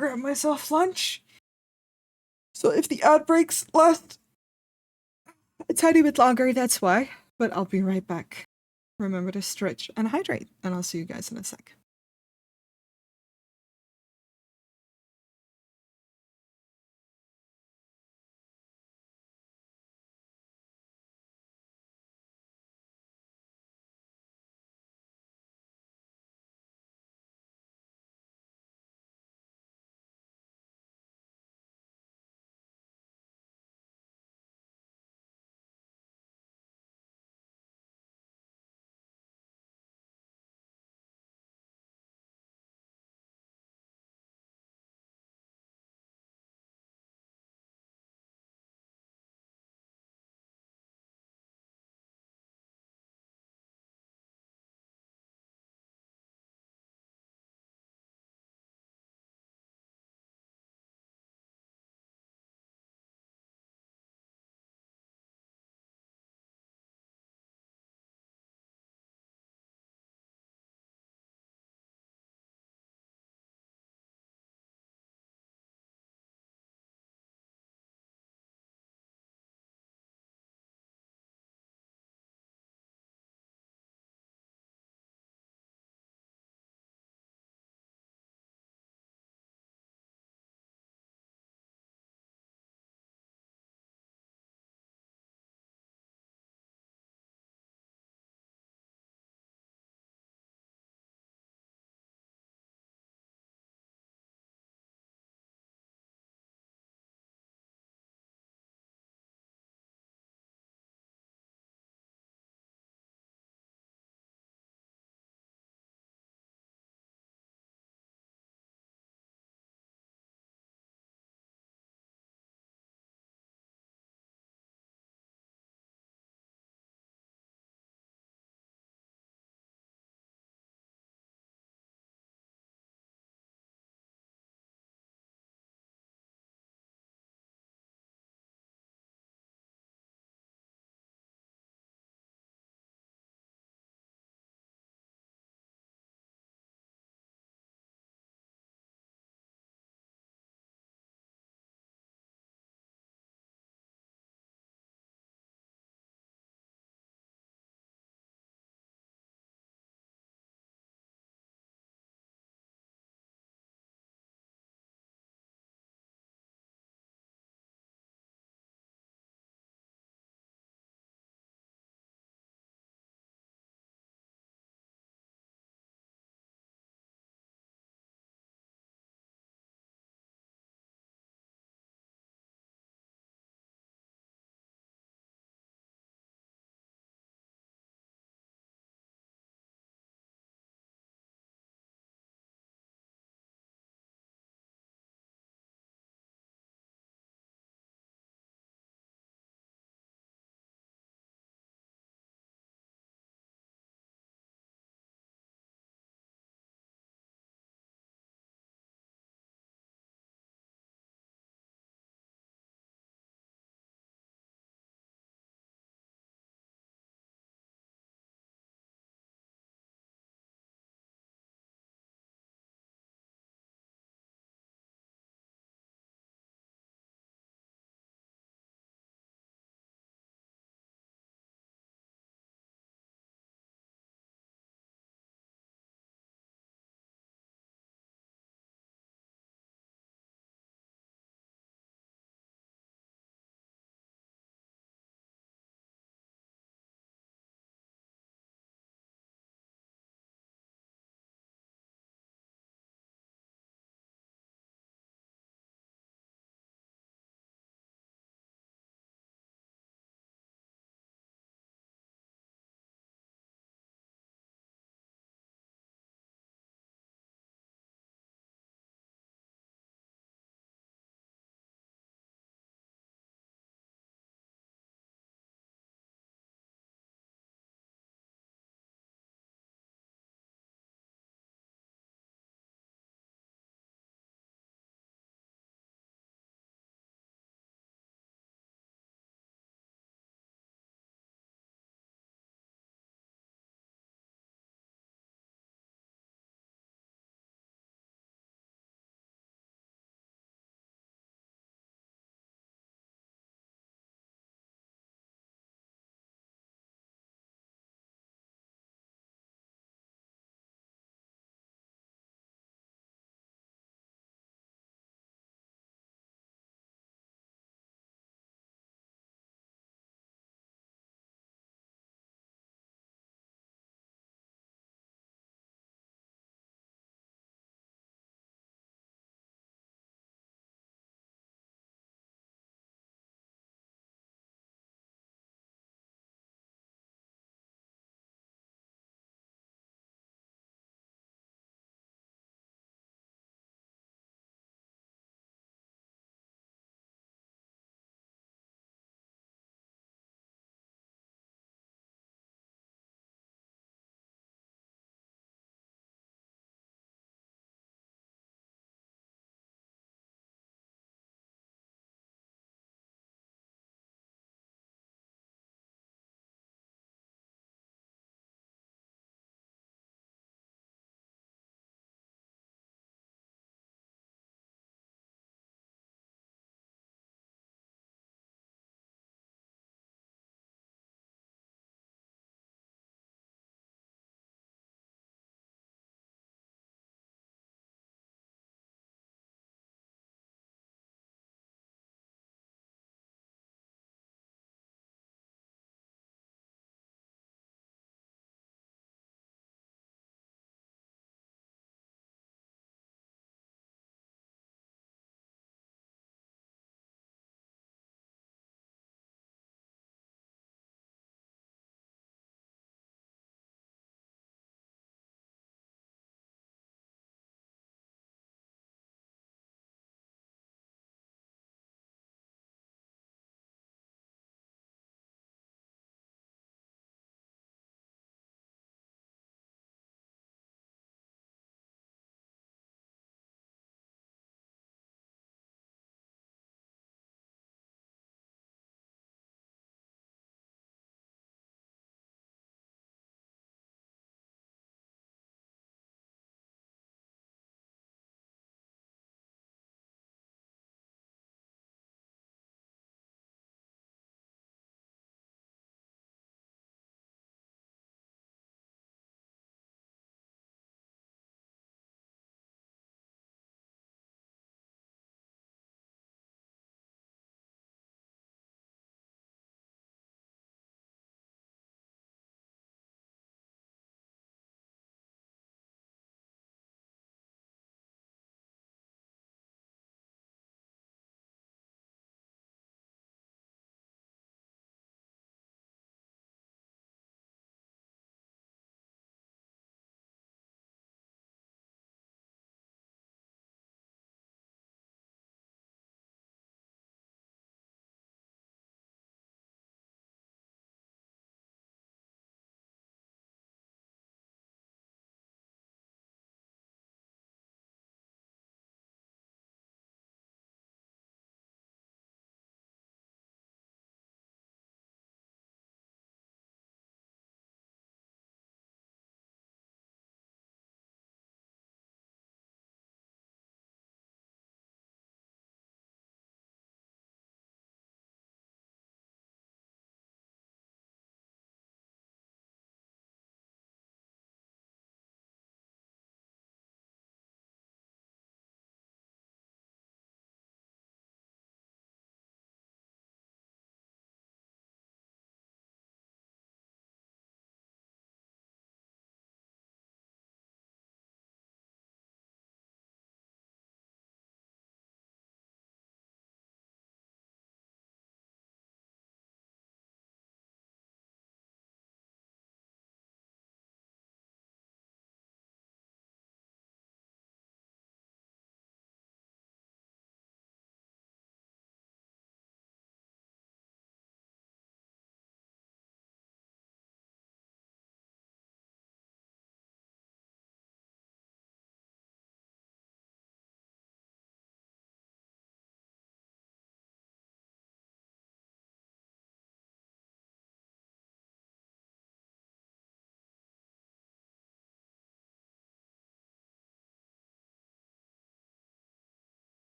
grab myself lunch. So if the ad breaks last a tiny bit longer, that's why. But I'll be right back. Remember to stretch and hydrate, and I'll see you guys in a sec.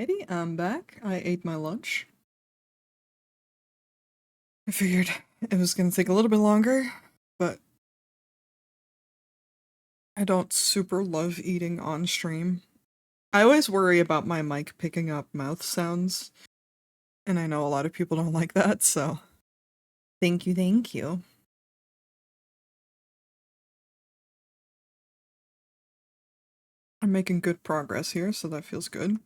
Alrighty, I'm back. I ate my lunch. I figured it was gonna take a little bit longer, but I don't super love eating on stream. I always worry about my mic picking up mouth sounds, and I know a lot of people don't like that, so thank you, thank you. I'm making good progress here, so that feels good.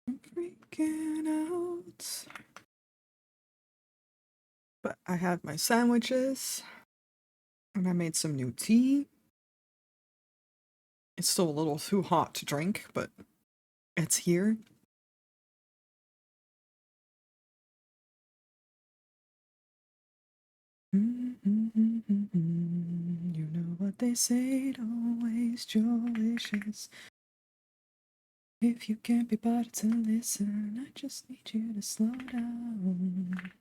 I'm freaking out. But I have my sandwiches, and I made some new tea. It's still a little too hot to drink, but it's here. You know what they say, don't waste your wishes. If you can't be bothered to listen, I just need you to slow down.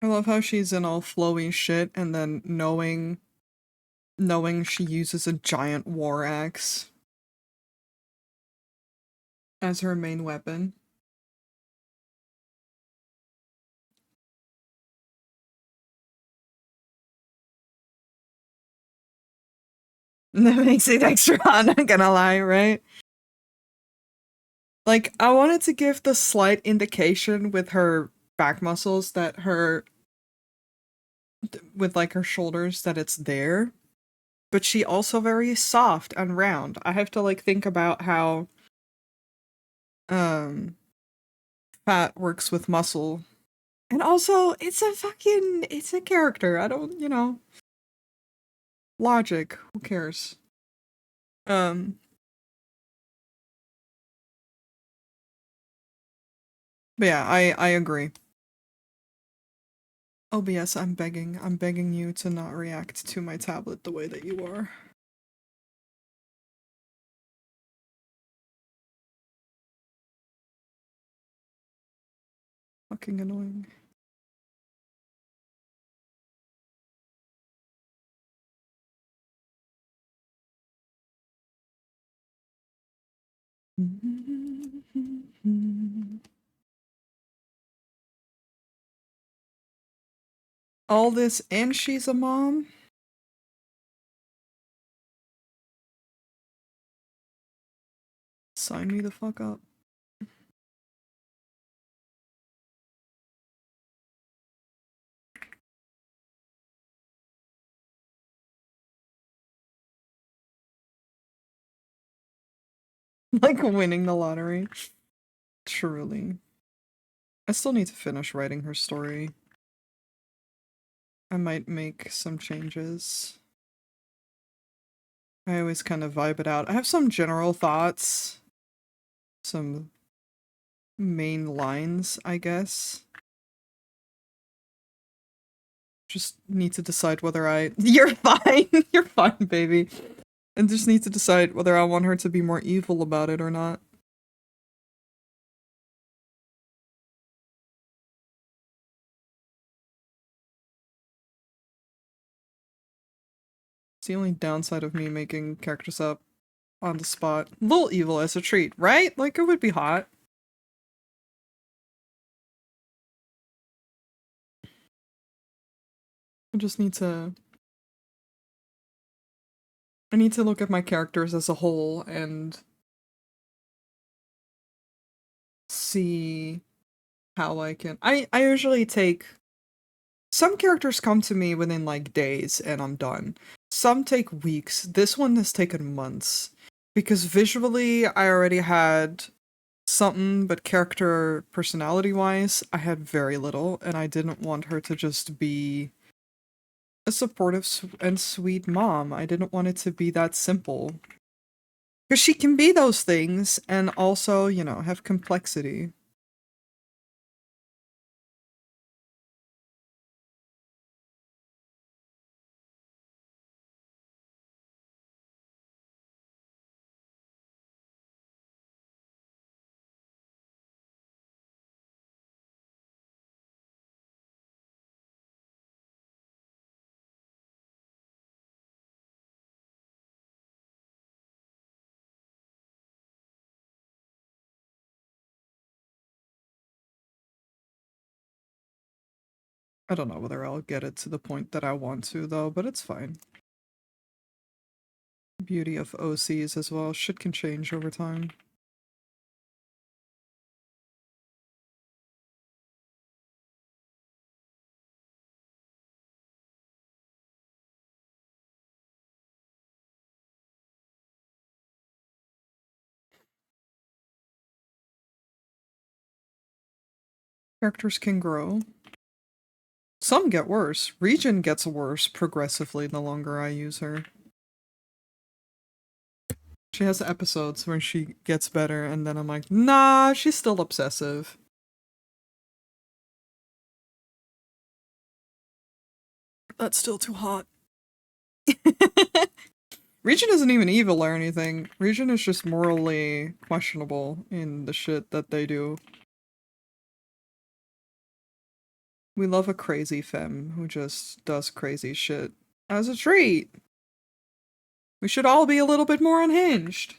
I love how she's in all flowy shit and then knowing she uses a giant war axe as her main weapon. That makes it extra hot, not gonna lie, right? Like, I wanted to give the slight indication with her back muscles that with like her shoulders that it's there. But she also very soft and round. I have to like think about how um fat works with muscle. And also, it's a character. I don't, logic. Who cares? Um, but yeah, I agree. OBS, I'm begging you to not react to my tablet the way that you are. Fucking annoying. All this and she's a mom? Sign me the fuck up. Like winning the lottery. Truly. I still need to finish writing her story. I might make some changes. I always kind of vibe it out. I have some general thoughts. Some main lines, I guess. Just need to decide whether I- You're fine! You're fine, baby. And just need to decide whether I want her to be more evil about it or not. It's the only downside of me making characters up on the spot. A little evil as a treat, right? Like, it would be hot. I just need to... I need to look at my characters as a whole and see how I can... I usually take... Some characters come to me within, like, days and I'm done. Some take weeks. This one has taken months. Because visually, I already had something, but character personality wise, I had very little, and I didn't want her to just be a supportive and sweet mom. I didn't want it to be that simple. Because she can be those things and also, have complexity. I don't know whether I'll get it to the point that I want to, though, but it's fine. Beauty of OCs as well. Shit can change over time. Characters can grow. Some get worse. Region gets worse progressively the longer I use her. She has episodes where she gets better, and then I'm like, nah, she's still obsessive. That's still too hot. Region isn't even evil or anything. Region is just morally questionable in the shit that they do. We love a crazy femme who just does crazy shit. As a treat! We should all be a little bit more unhinged.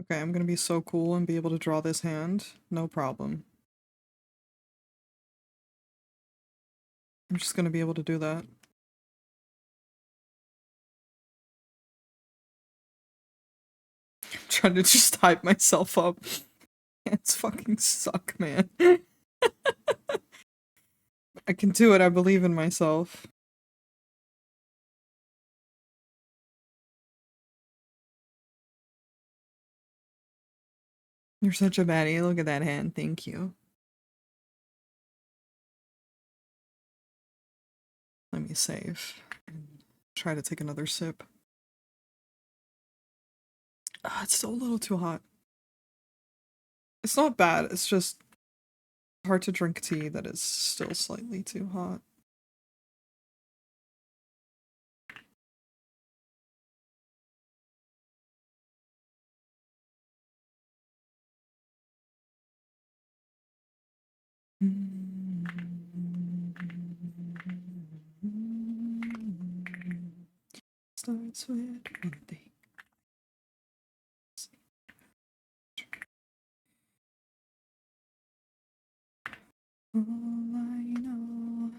Okay, I'm gonna be so cool and be able to draw this hand. No problem. I'm just gonna be able to do that. I'm trying to just hype myself up. Hands fucking suck, man. I can do it, I believe in myself. You're such a baddie. Look at that hand. Thank you. Let me save. And try to take another sip. It's still a little too hot. It's not bad, it's just hard to drink tea that is still slightly too hot. Starts with one thing. All I know.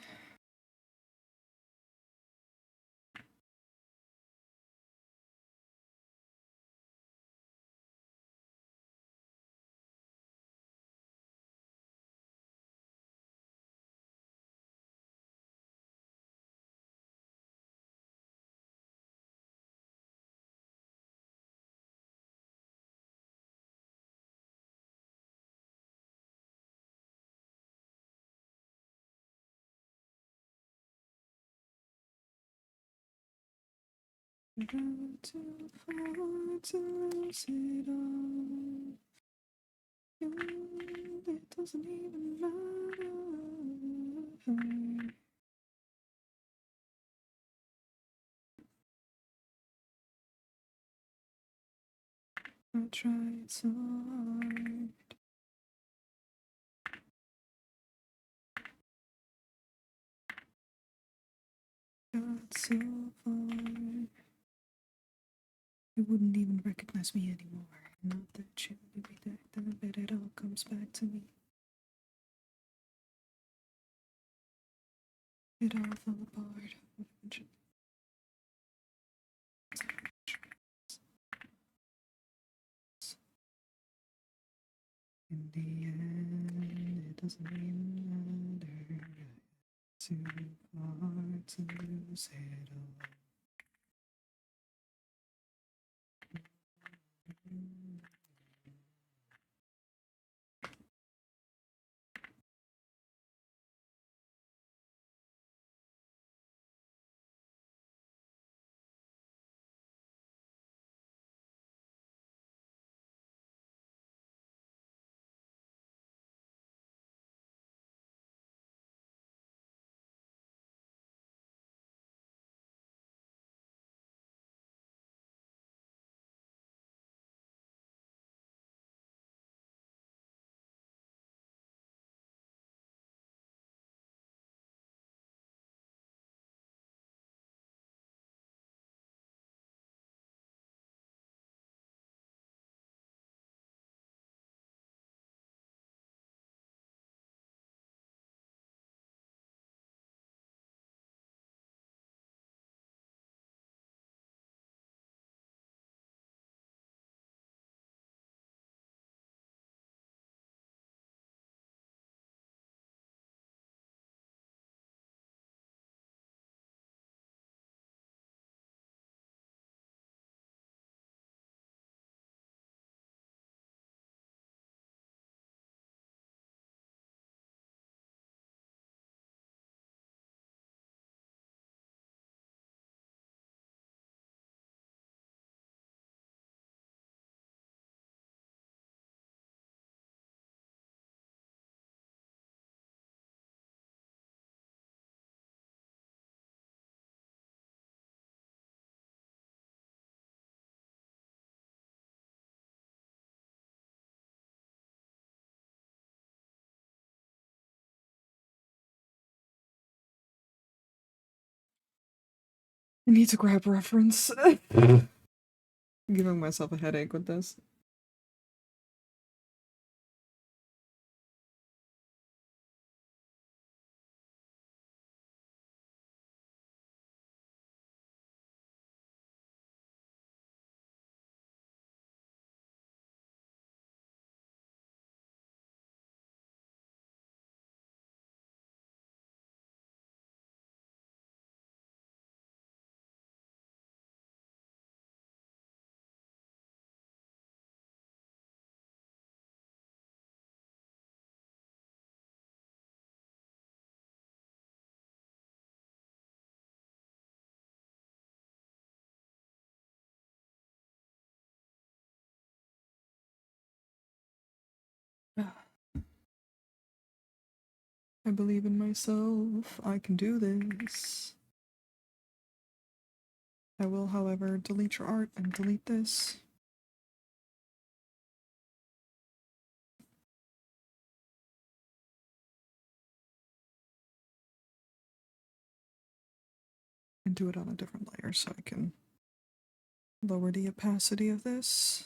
Too far to lose it all. It doesn't even matter. I tried so hard. Got so far. You wouldn't even recognize me anymore. Not that you would be that, but it all comes back to me. It all fell apart. In the end, it doesn't even matter. Too far to lose it all. I need to grab reference. I'm giving myself a headache with this. I believe in myself. I can do this. I will, however, delete your art and delete this. And do it on a different layer so I can lower the opacity of this.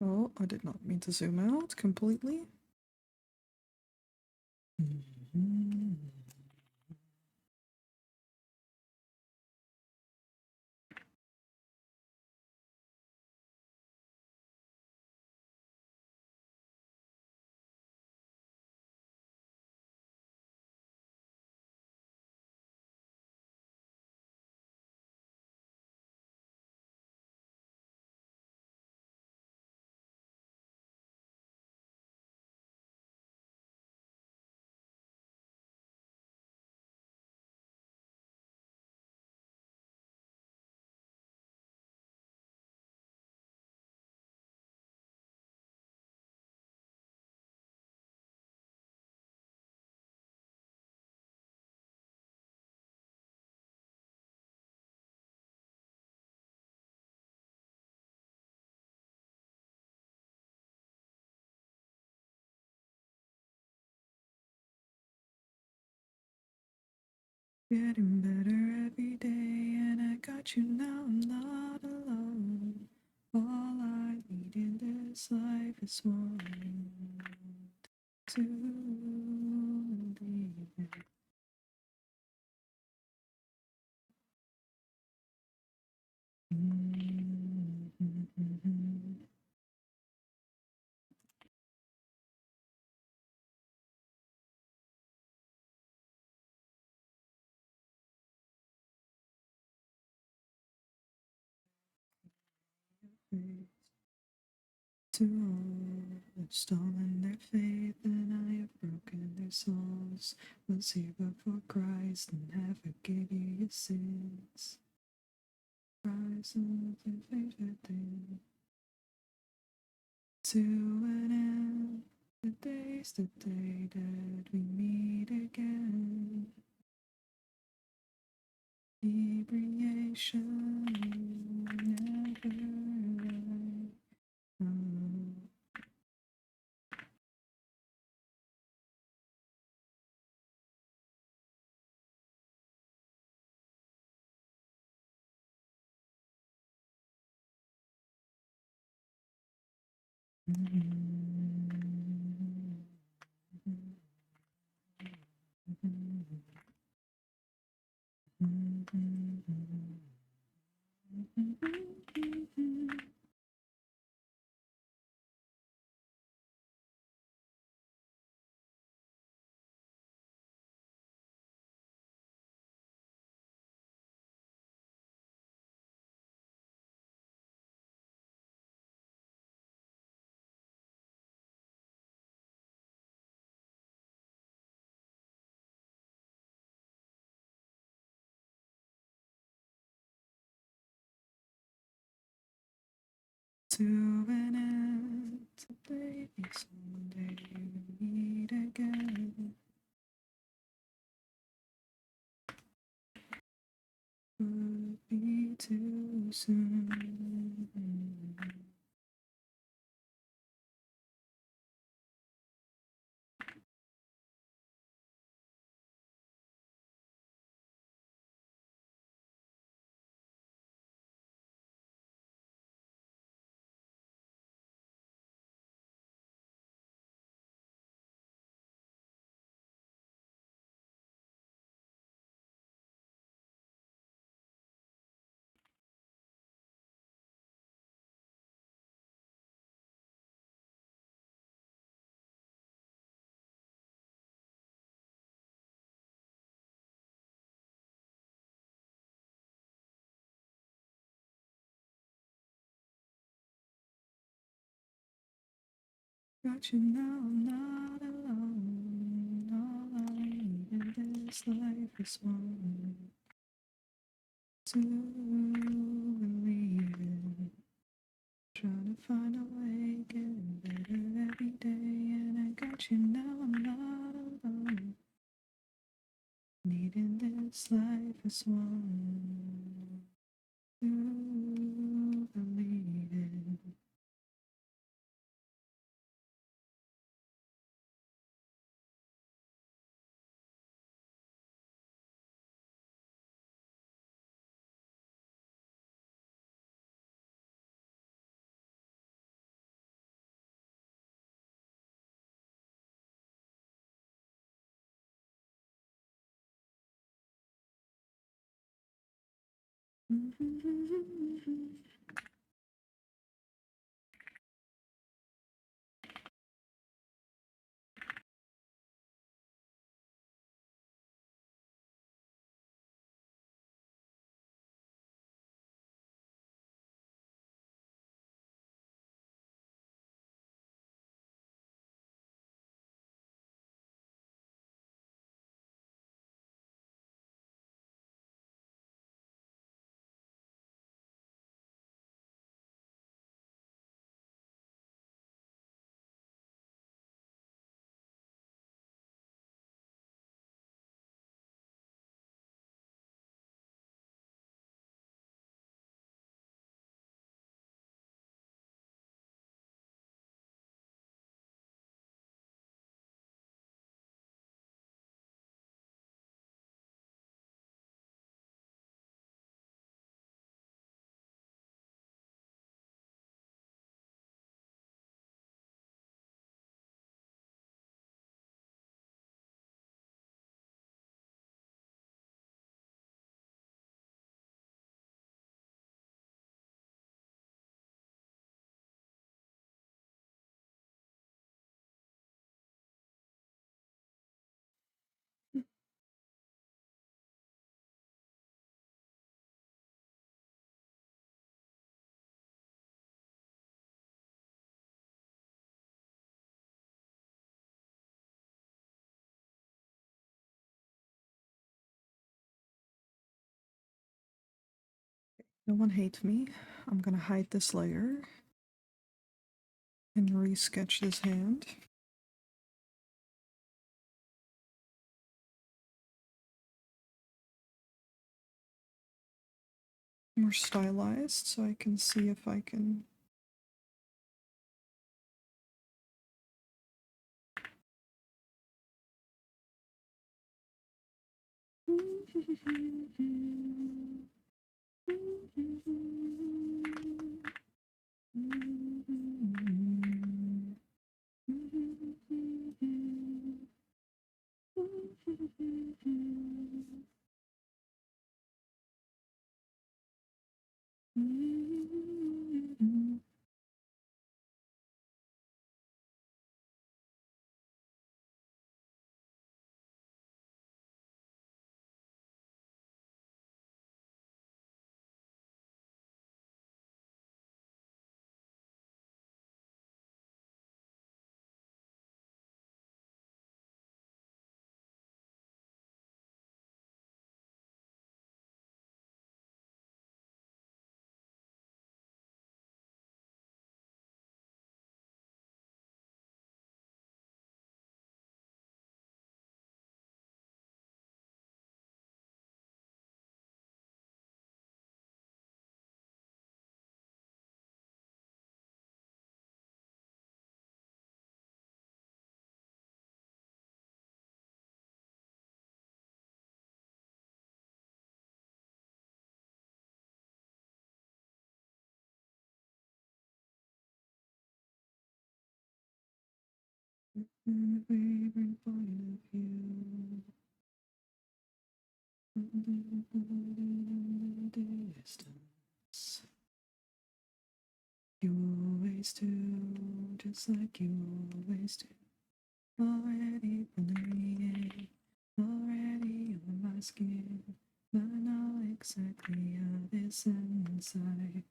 Oh, I did not mean to zoom out completely. Mhm. Getting better every day, and I got you now. I'm not alone. All I need in this life is one to believe in. To all have stolen their faith, and I have broken their souls. Was here before Christ, and have forgiven your sins. Rise of your favorite day. To an end, the day's the day that we meet again. Inebriation, never right. To an end, today be someday we meet again. Could be too soon. Got you now, I'm not alone. All I need in this life is one to believe in. Trying to find a way, getting better every day, and I got you now, I'm not alone. Needing this life is one to believe in. No one hates me. I'm gonna hide this layer and re-sketch this hand. More stylized so I can see if I can favorite point of view. Distance. You always do, just like you always do. Already believing, already on my skin. I know exactly how this inside.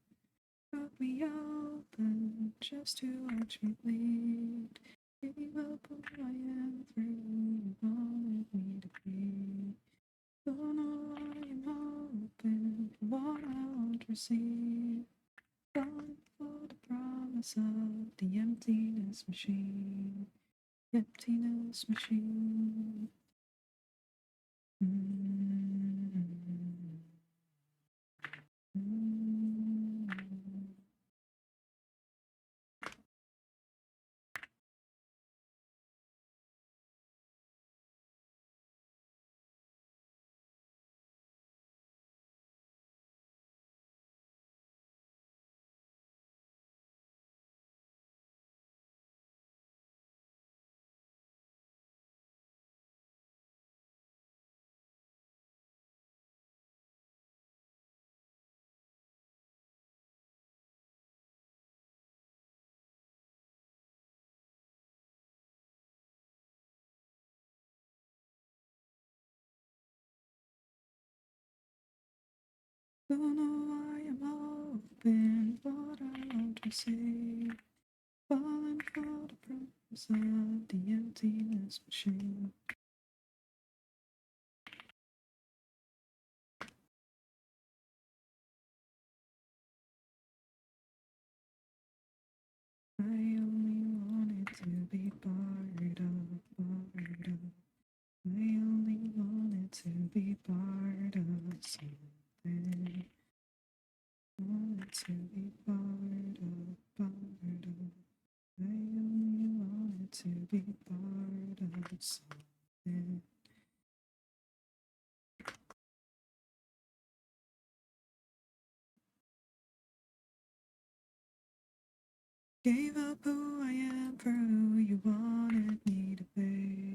Broke me open just to watch me bleed. Gave up on who I am through who you wanted me to be. Don't know why I'm hoping for what I won't receive. Falling for the promise of the emptiness machine. Emptiness machine. Don't know why I'm open, what I want to say. Falling for the promise of the emptiness machine. I only wanted to be part of. I only wanted to be part of something. Wanted to be part of. I only wanted to be part of something. Gave up who I am for who you wanted me to be.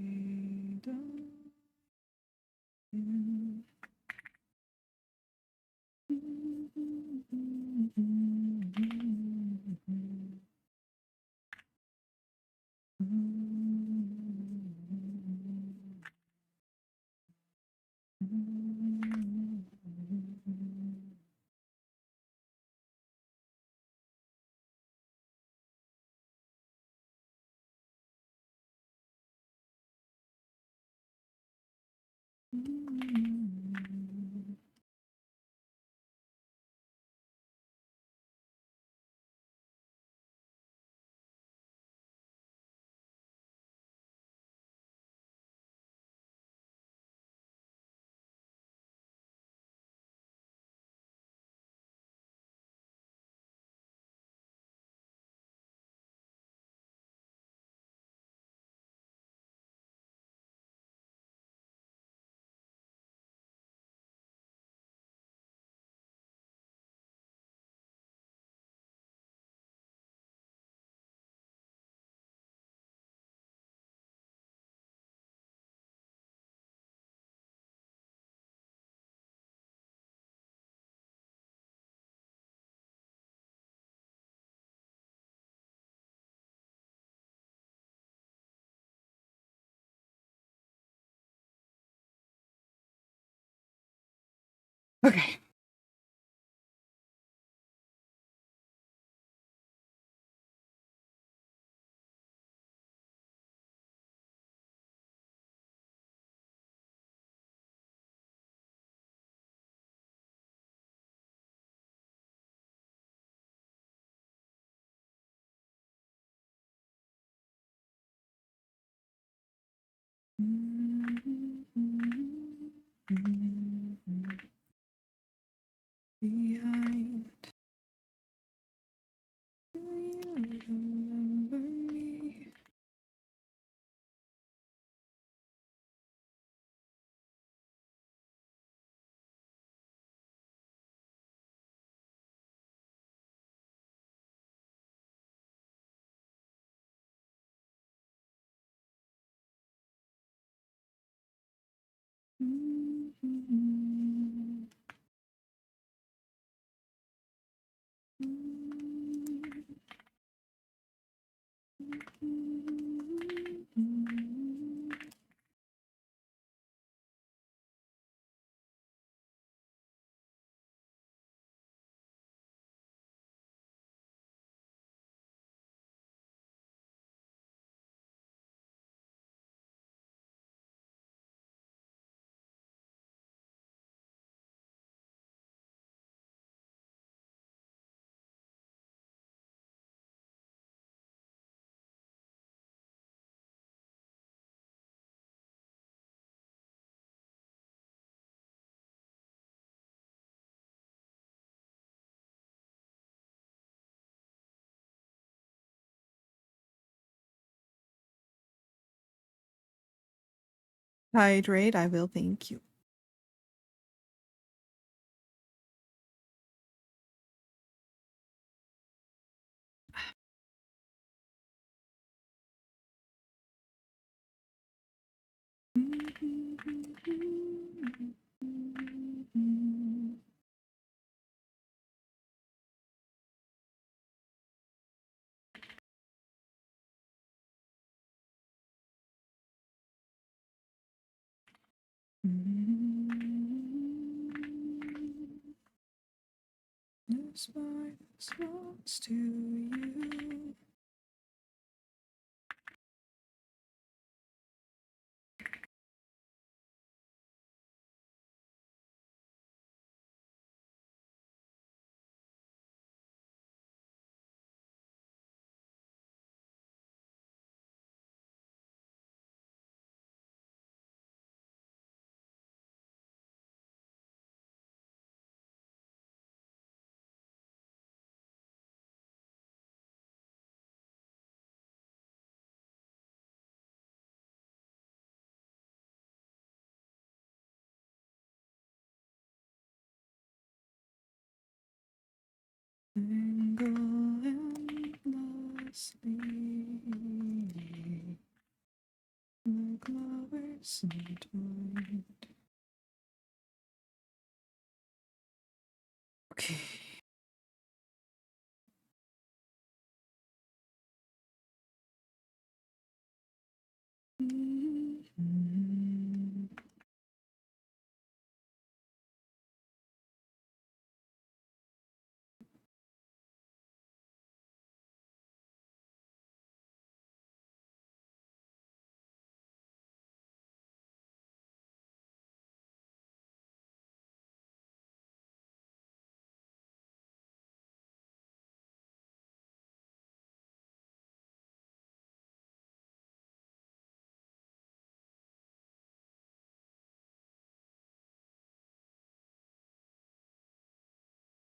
Okay. Behind. Do you remember me? Hydrate, I will, thank you. Close by this lost to you. Tangle endlessly like lovers entwined. Okay.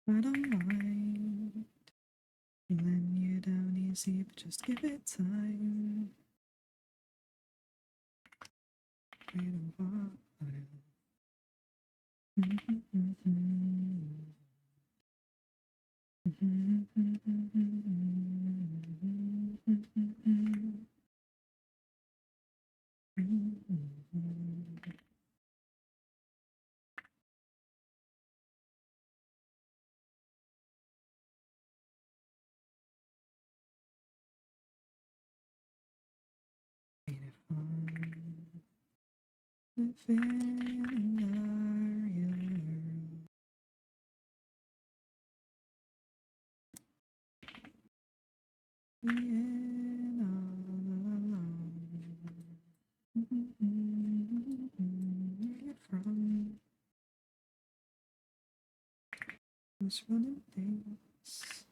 I don't mind letting you down easy, but just give it time. Wait a while. From those running things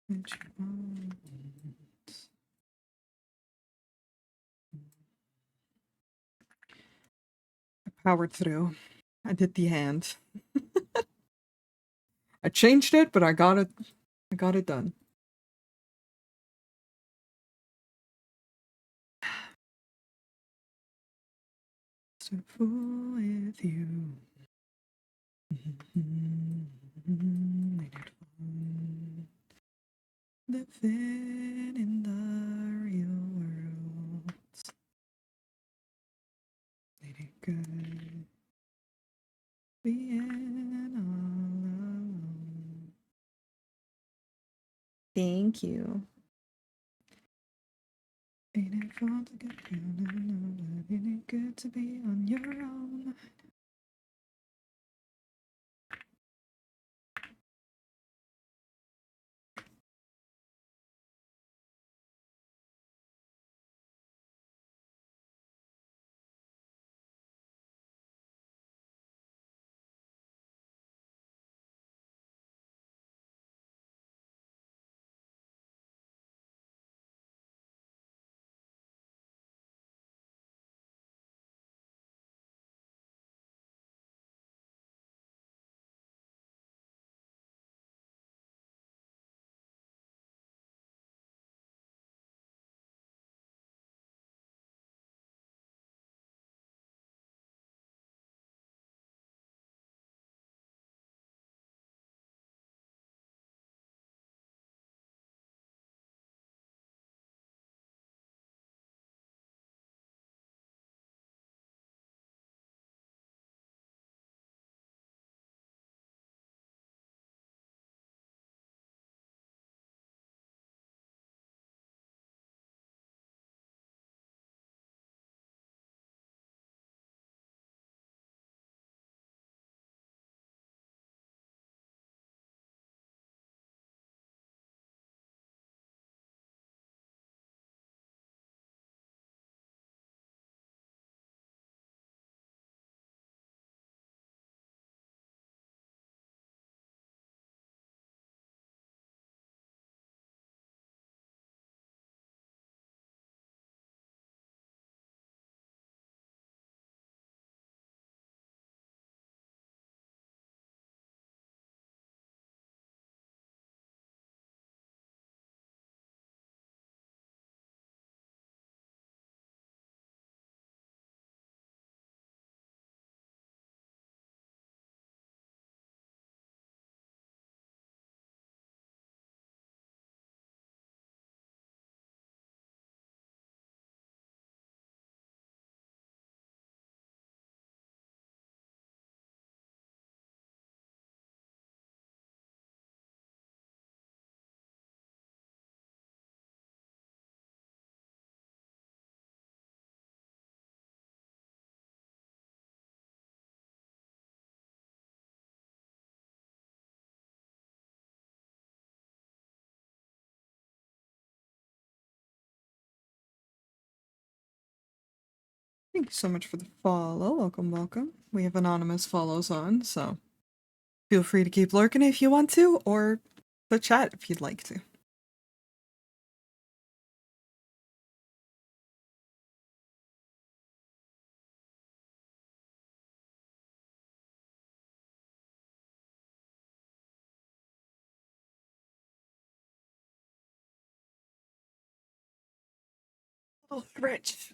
that you want. I powered through. I did the hand. I changed it, but I got it. I got it done. So full with you. Living in the real world. Made it good. Being all alone. Thank you. Ain't it fun to get down? Ain't it good to be on your own? Thank you so much for the follow. Welcome, welcome. We have anonymous follows on, so feel free to keep lurking if you want to, or the chat if you'd like to. Oh, rich.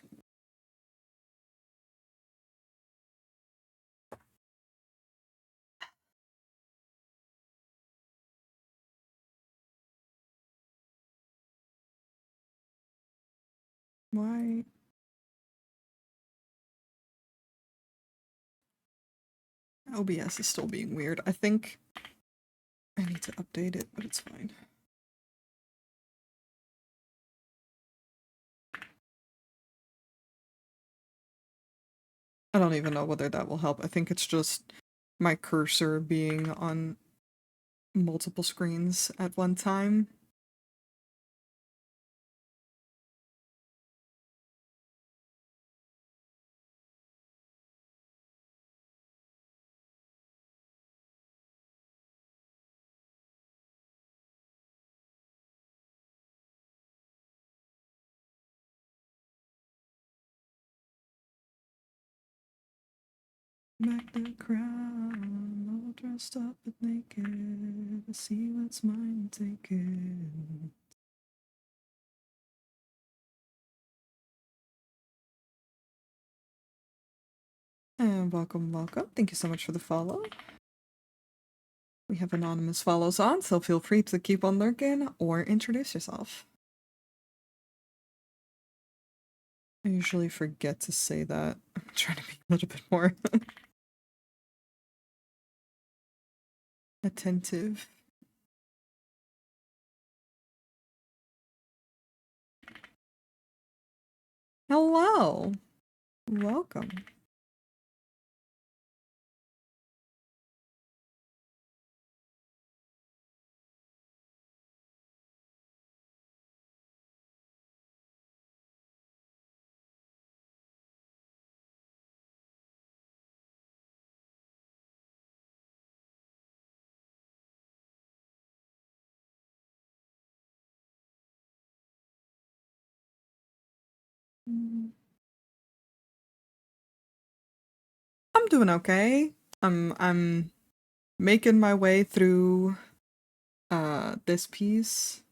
Why? OBS is still being weird. I think I need to update it, but it's fine. I don't even know whether that will help. I think it's just my cursor being on multiple screens at one time. Back the crown, all dressed up and naked. See what's mine, take it. And welcome, welcome. Thank you so much for the follow. We have anonymous follows on, so feel free to keep on lurking or introduce yourself. I usually forget to say that. I'm trying to be a little bit more attentive. Hello. Welcome. I'm doing okay. I'm making my way through this piece.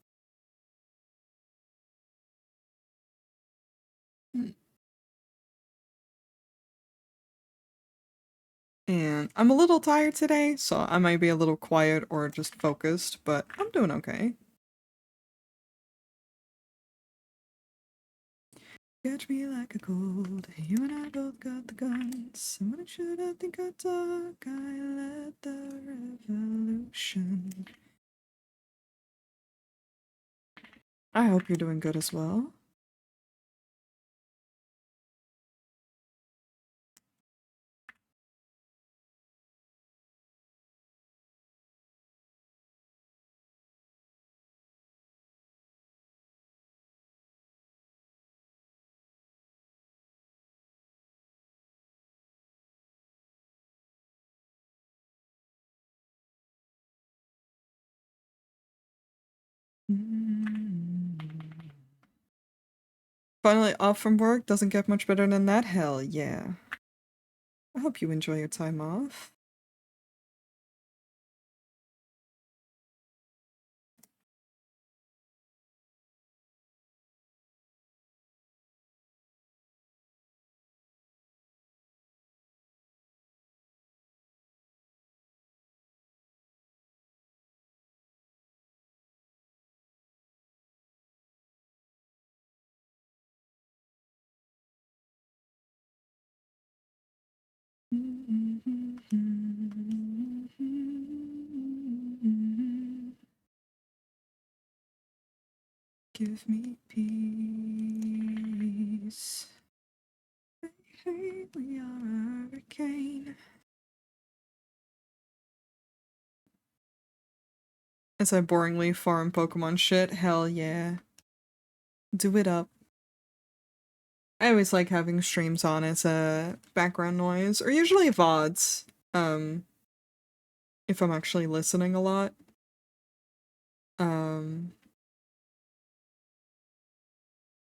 And I'm a little tired today, so I might be a little quiet or just focused, but I'm doing okay. Catch me like a cold. You and I both got the guns. And when I should I think I talk, I led the revolution. I hope you're doing good as well. Finally off from work, doesn't get much better than that. Hell yeah. I hope you enjoy your time off. Give me peace. Hey, we are a hurricane. As I boringly farm Pokemon shit, hell yeah. Do it up. I always like having streams on as a background noise, or usually VODs, if I'm actually listening a lot. Um,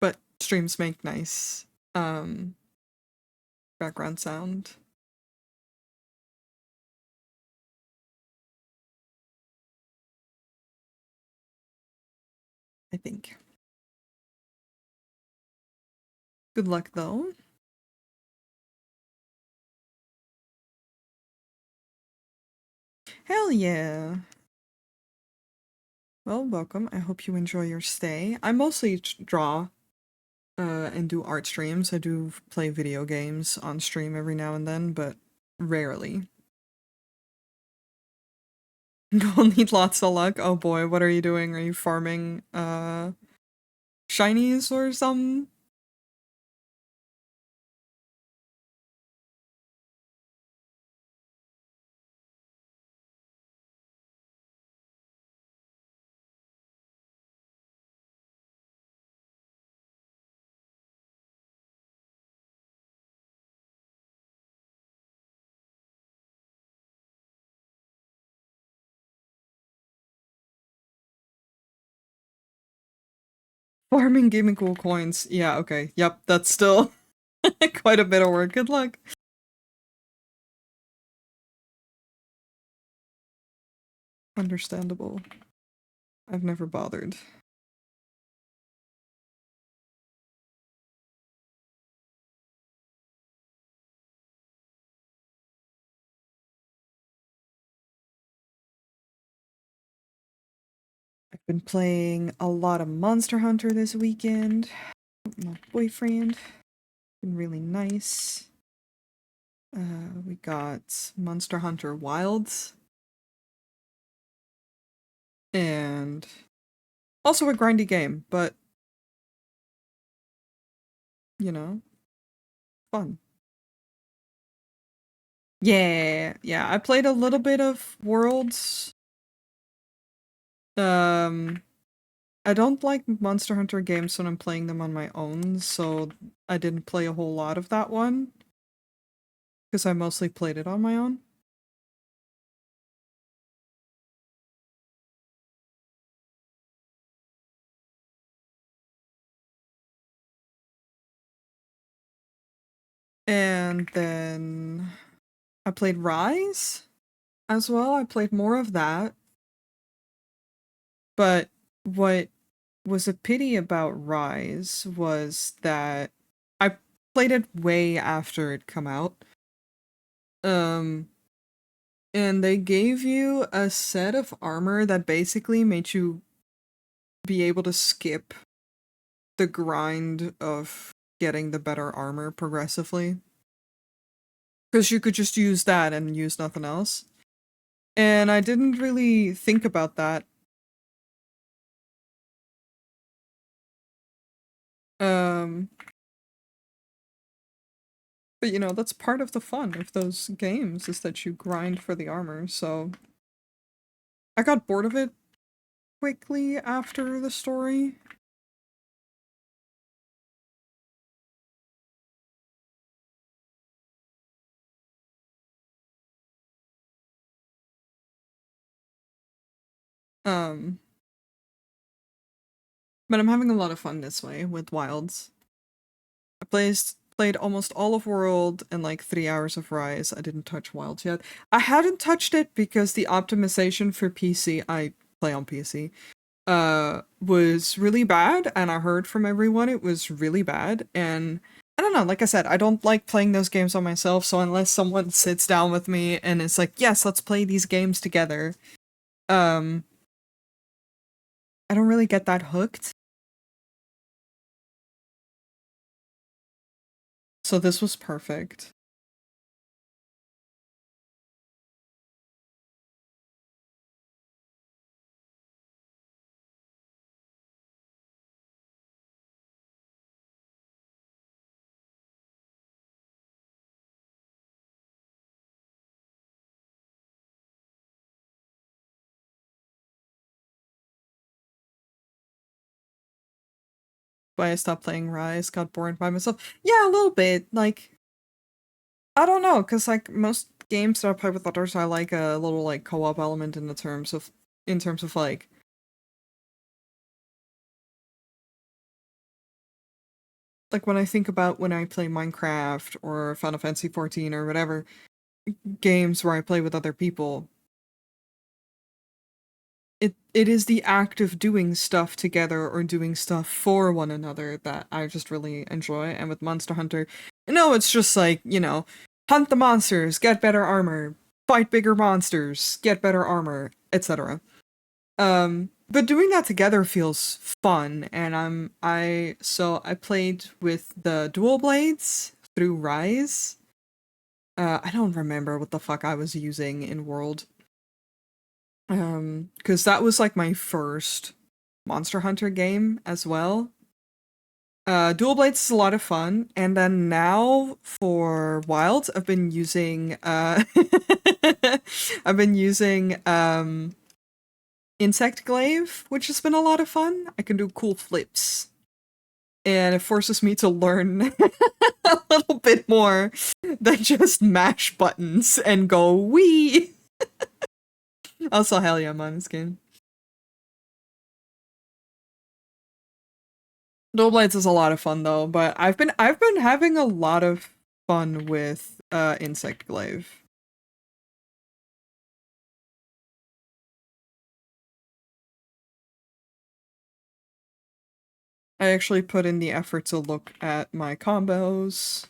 but streams make nice, background sound. I think. Good luck, though. Hell yeah. Well, welcome. I hope you enjoy your stay. I mostly draw and do art streams. I do play video games on stream every now and then, but rarely. Gonna need lots of luck. Oh boy, what are you doing? Are you farming shinies or something? Farming gaming cool coins. Yeah, okay. Yep, that's still quite a bit of work. Good luck. Understandable. I've never bothered. I've been playing a lot of Monster Hunter this weekend. My boyfriend. Been really nice. We got Monster Hunter Wilds. And also a grindy game, but you know, fun. Yeah, I played a little bit of Worlds. Um, I don't like Monster Hunter games when I'm playing them on my own, so I didn't play a whole lot of that one. Because I mostly played it on my own. And then I played Rise as well. I played more of that. But what was a pity about Rise was that I played it way after it come out. Um, and they gave you a set of armor that basically made you be able to skip the grind of getting the better armor progressively. Because you could just use that and use nothing else. And I didn't really think about that. Um, but you know, that's part of the fun of those games is that you grind for the armor, so I got bored of it quickly after the story. Um, but I'm having a lot of fun this way with Wilds. I played almost all of World and like 3 hours of Rise. I didn't touch Wilds yet. I hadn't touched it because the optimization for PC, I play on PC, was really bad, and I heard from everyone it was really bad, and I don't know, like I said, I don't like playing those games on myself, so unless someone sits down with me and it's like, yes, let's play these games together, um, I don't really get that hooked. So this was perfect. why I stopped playing Rise, got bored by myself. Yeah, a little bit. Like, I don't know, because like most games that I play with others, I like a little like co-op element in terms of like when I think about when I play Minecraft or Final Fantasy 14 or whatever games where I play with other people, it is the act of doing stuff together or doing stuff for one another that I just really enjoy. And with Monster Hunter, no, it's just like, hunt the monsters, get better armor, fight bigger monsters, get better armor, etc. But doing that together feels fun, and I played with the dual blades through Rise. I don't remember what the fuck I was using in World. Because that was like my first Monster Hunter game as well. Dual Blades is a lot of fun, and then now for Wild, I've been using I've been using Insect Glaive, which has been a lot of fun. I can do cool flips, and it forces me to learn a little bit more than just mash buttons and go wee. Also, hell yeah, Måneskin. Dual Blades is a lot of fun though, but I've been having a lot of fun with Insect Glaive. I actually put in the effort to look at my combos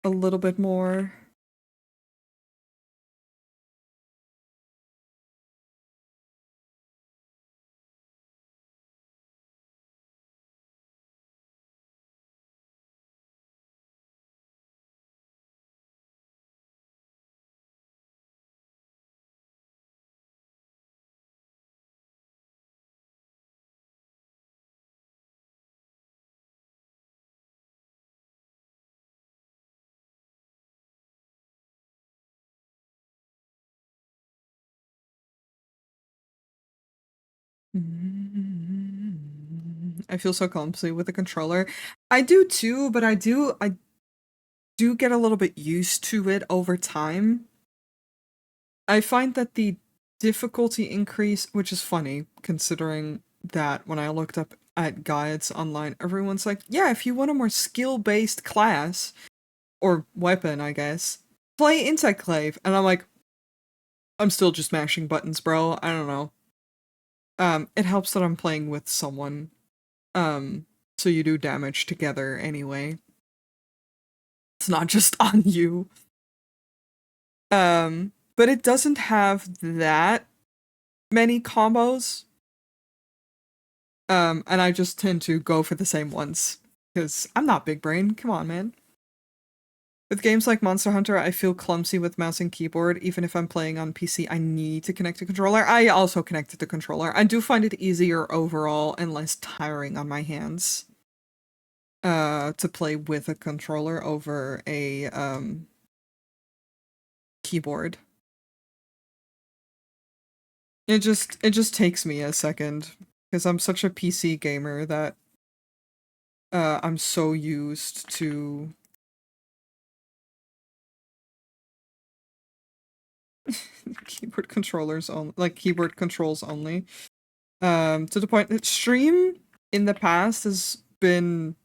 a little bit more. I feel so clumsy with the controller. I do too, but I do get a little bit used to it over time. I find that the difficulty increase, which is funny considering that when I looked up at guides online, everyone's like, yeah, if you want a more skill-based class or weapon, I guess, play Insect Glaive. And I'm like, I'm still just mashing buttons, bro. I don't know. It helps that I'm playing with someone. So you do damage together anyway. It's not just on you. But it doesn't have that many combos. And I just tend to go for the same ones. Because I'm not big brain. Come on, man. With games like Monster Hunter, I feel clumsy with mouse and keyboard. Even if I'm playing on PC, I need to connect a controller. I also connected the controller. I do find it easier overall and less tiring on my hands. To play with a controller over a, keyboard. It just takes me a second. Because I'm such a PC gamer that, I'm so used to keyboard controllers on like keyboard controls only. To the point that stream in the past has been,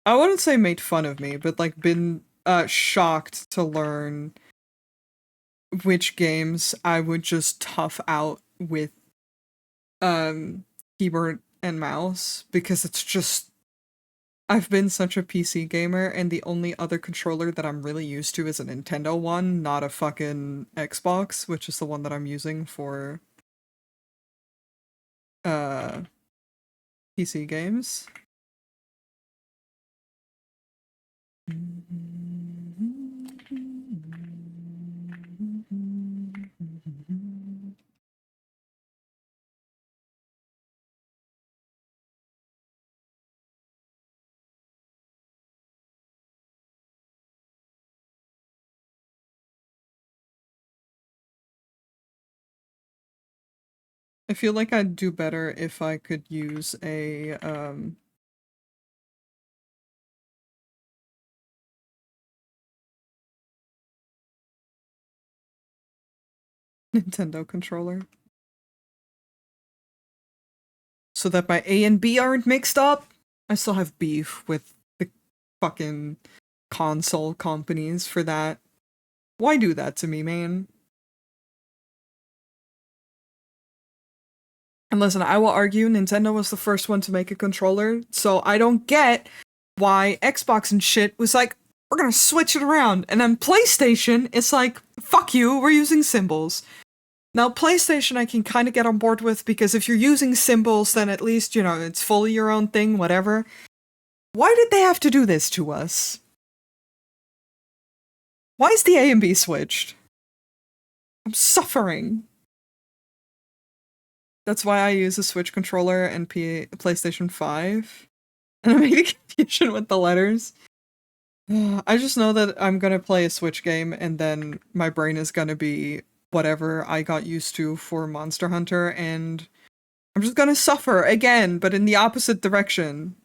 I wouldn't say made fun of me, but like been shocked to learn which games I would just tough out with keyboard and mouse because it's just I've been such a PC gamer and the only other controller that I'm really used to is a Nintendo one, not a fucking Xbox, which is the one that I'm using for uh PC games. I feel like I'd do better if I could use a Nintendo controller. So that my A and B aren't mixed up. I still have beef with the fucking console companies for that. Why do that to me, man? And listen, I will argue Nintendo was the first one to make a controller, so I don't get why Xbox and shit was like, we're gonna switch it around. And then PlayStation, it's like, fuck you, we're using symbols. Now, PlayStation I can kind of get on board with, because if you're using symbols, then at least, you know, it's fully your own thing, whatever. Why did they have to do this to us? Why is the A and B switched? I'm suffering. That's why I use a Switch controller and PlayStation 5. And I'm making confusion with the letters. I just know that I'm gonna play a Switch game and then my brain is gonna be whatever I got used to for Monster Hunter, and I'm just gonna suffer again, but in the opposite direction.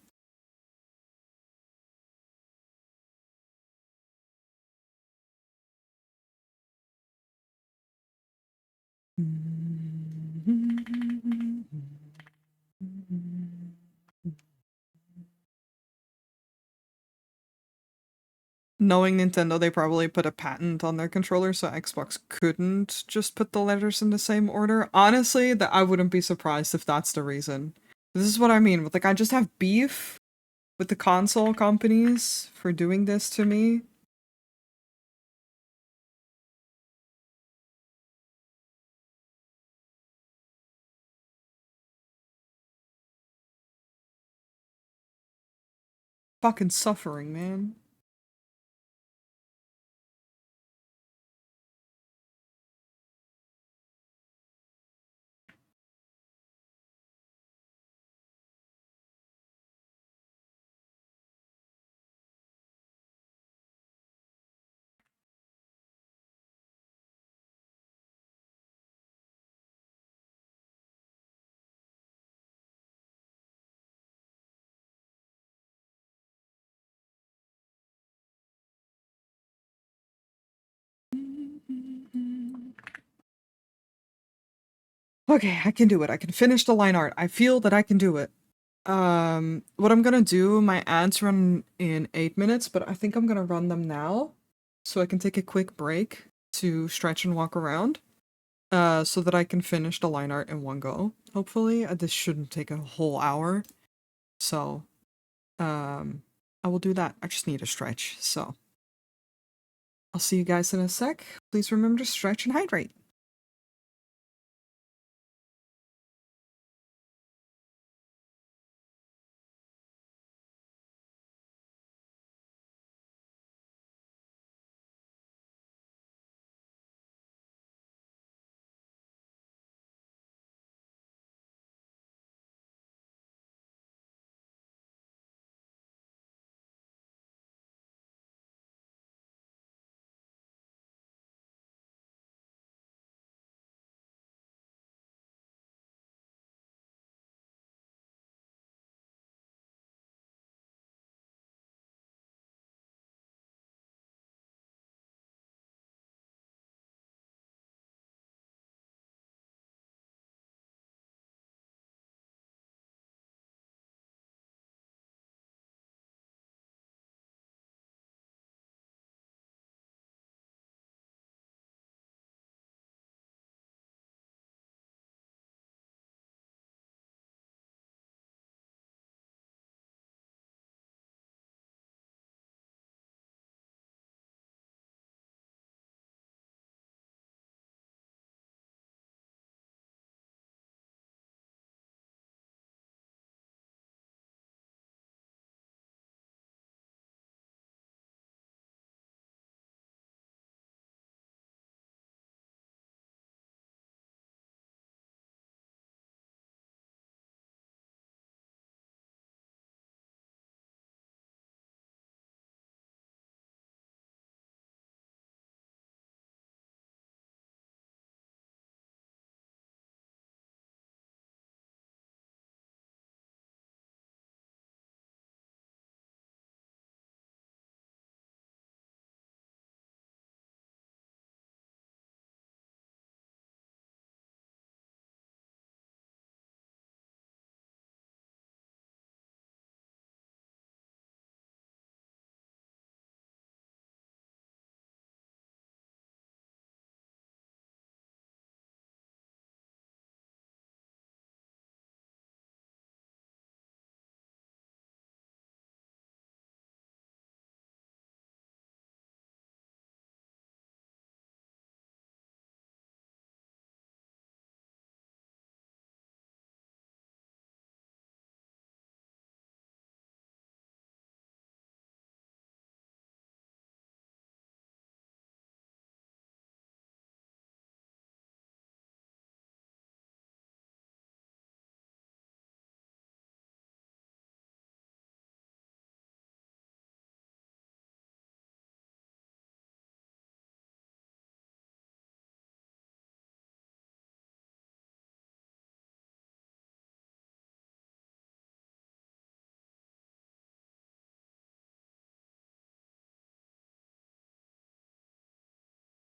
Knowing Nintendo, they probably put a patent on their controller so Xbox couldn't just put the letters in the same order. Honestly, that I wouldn't be surprised if that's the reason. This is what I mean with, like, I just have beef with the console companies for doing this to me. Fucking suffering, man. Okay, I can do it. I can finish the line art. I feel that I can do it. What I'm gonna do, my ads run in 8 minutes, but I think I'm gonna run them now so I can take a quick break to stretch and walk around, so that I can finish the line art in one go. Hopefully, this shouldn't take a whole hour. So, I will do that. I just need a stretch, so I'll see you guys in a sec. Please remember to stretch and hydrate.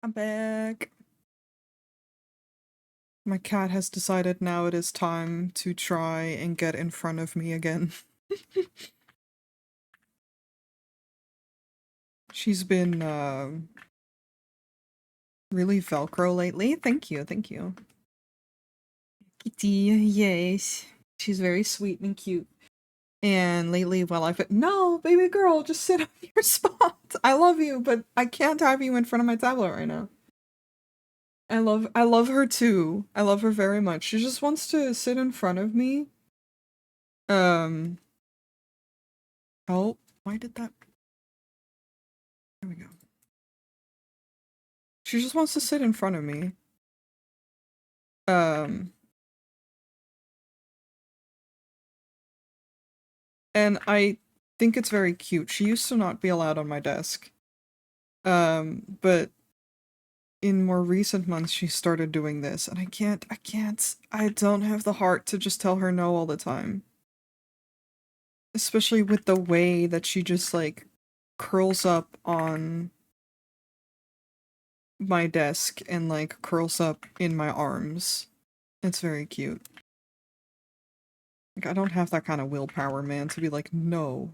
I'm back. My cat has decided now it is time to try and get in front of me again. She's been, really Velcro lately. Thank you, thank you. Kitty, yes. She's very sweet and cute. And lately, while I've been, no, baby girl, just sit on your spot. I love you, but I can't have you in front of my tablet right now. I love her too. I love her very much. She just wants to sit in front of me. Um, oh, why did that? There we go. She just wants to sit in front of me. Um, and I think it's very cute. She used to not be allowed on my desk. But in more recent months she started doing this, and I don't have the heart to just tell her no all the time. Especially with the way that she just, like, curls up on my desk and, like, curls up in my arms. It's very cute. Like, I don't have that kind of willpower, man, to be like, no.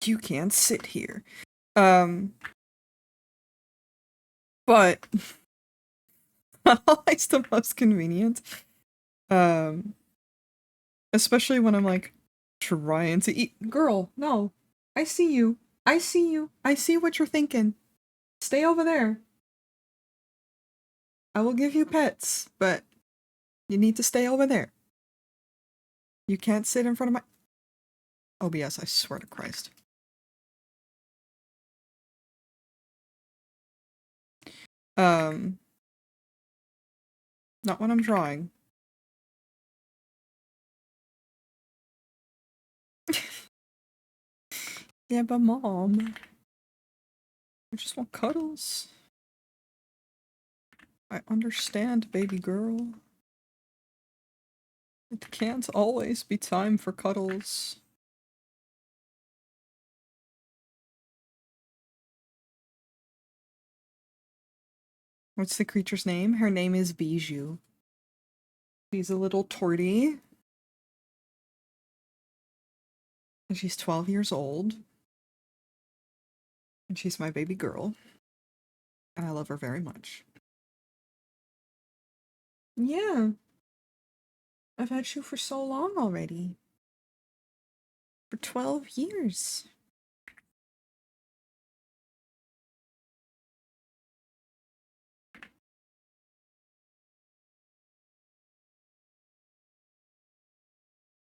You can't sit here. But not always the most convenient. Um, Especially when I'm, like, trying to eat. Girl, no. I see you. I see you. I see what you're thinking. Stay over there. I will give you pets, but you need to stay over there. You can't sit in front of my OBS, I swear to Christ. Um, Not when I'm drawing. Yeah, but mom, I just want cuddles. I understand, baby girl. It can't always be time for cuddles. What's the creature's name? Her name is Bijou. She's a little tortie. And she's 12 years old. And she's my baby girl. And I love her very much. Yeah. I've had you for so long already. For 12 years.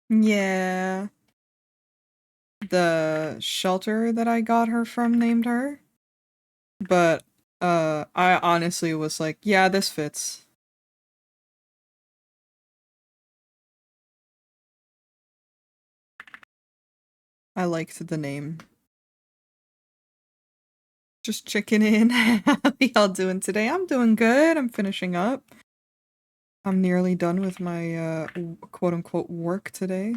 Yeah. The shelter that I got her from named her. But, I honestly was like, yeah, this fits. I liked the name. Just checking in. How y'all doing today? I'm doing good. I'm finishing up. I'm nearly done with my, quote-unquote work today.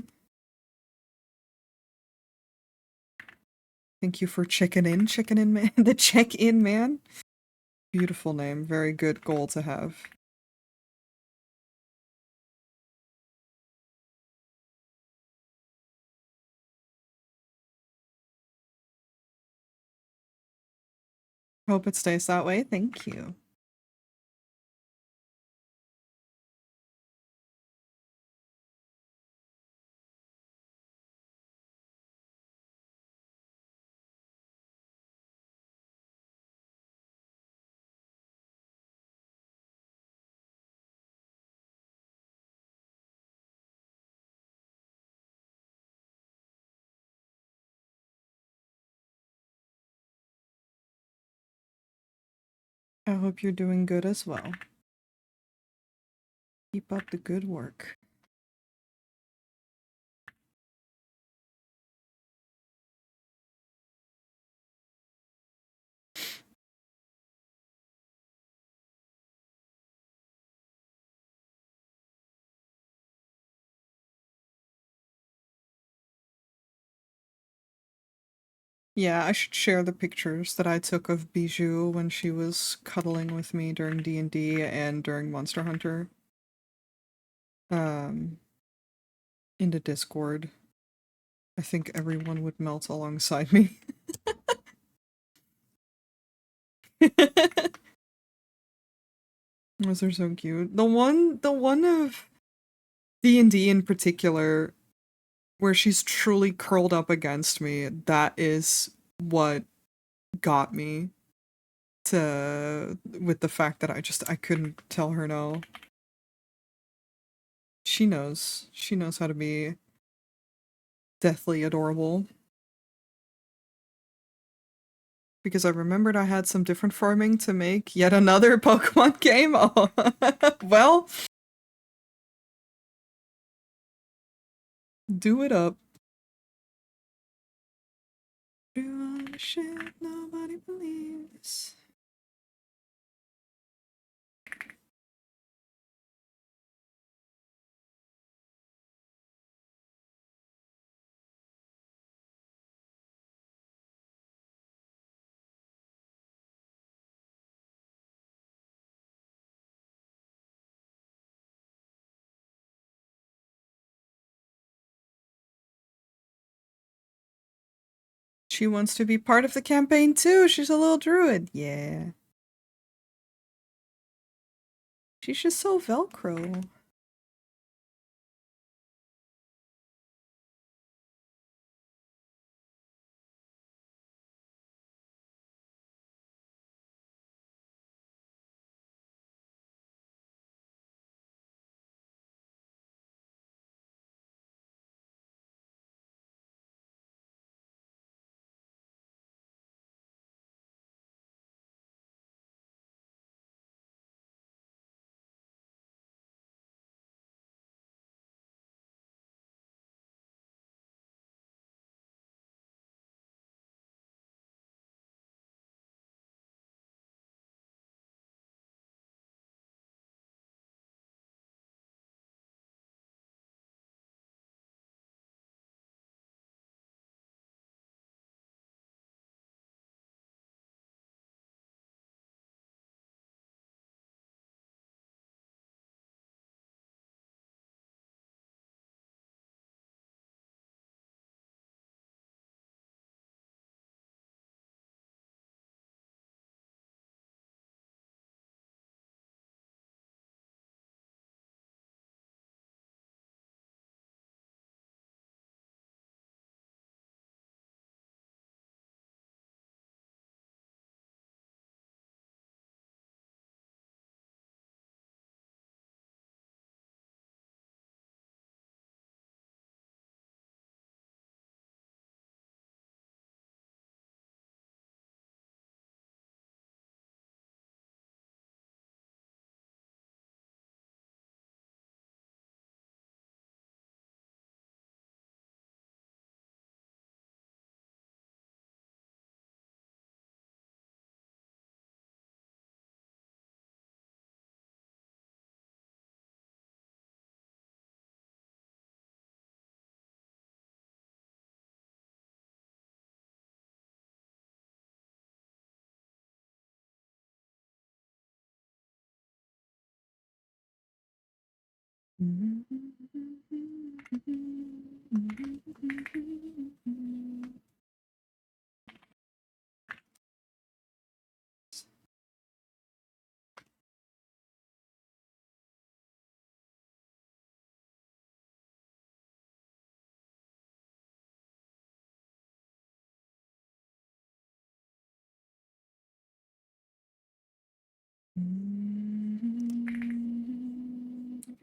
Thank you for checking in, man. The check-in man. Beautiful name. Very good goal to have. Hope it stays that way. Thank you. I hope you're doing good as well. Keep up the good work. Yeah, I should share the pictures that I took of Bijou when she was cuddling with me during D&D and during Monster Hunter. Um, into Discord. I think everyone would melt alongside me. Those are so cute. The one of D&D in particular, where she's truly curled up against me, that is what got me to with the fact that I couldn't tell her no. She knows. She knows how to be deathly adorable. Because I remembered I had some different farming to make yet another Pokemon game. Oh, well, do it up. Do all the shit nobody believes. She wants to be part of the campaign too. She's a little druid. Yeah. She's just so Velcro.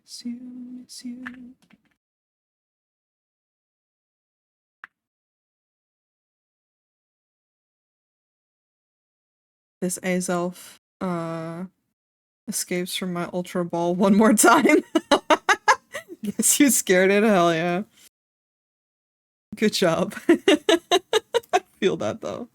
Miss you, miss you. This Azelf escapes from my Ultra Ball one more time. Guess you scared it, hell yeah. Good job. I feel that though.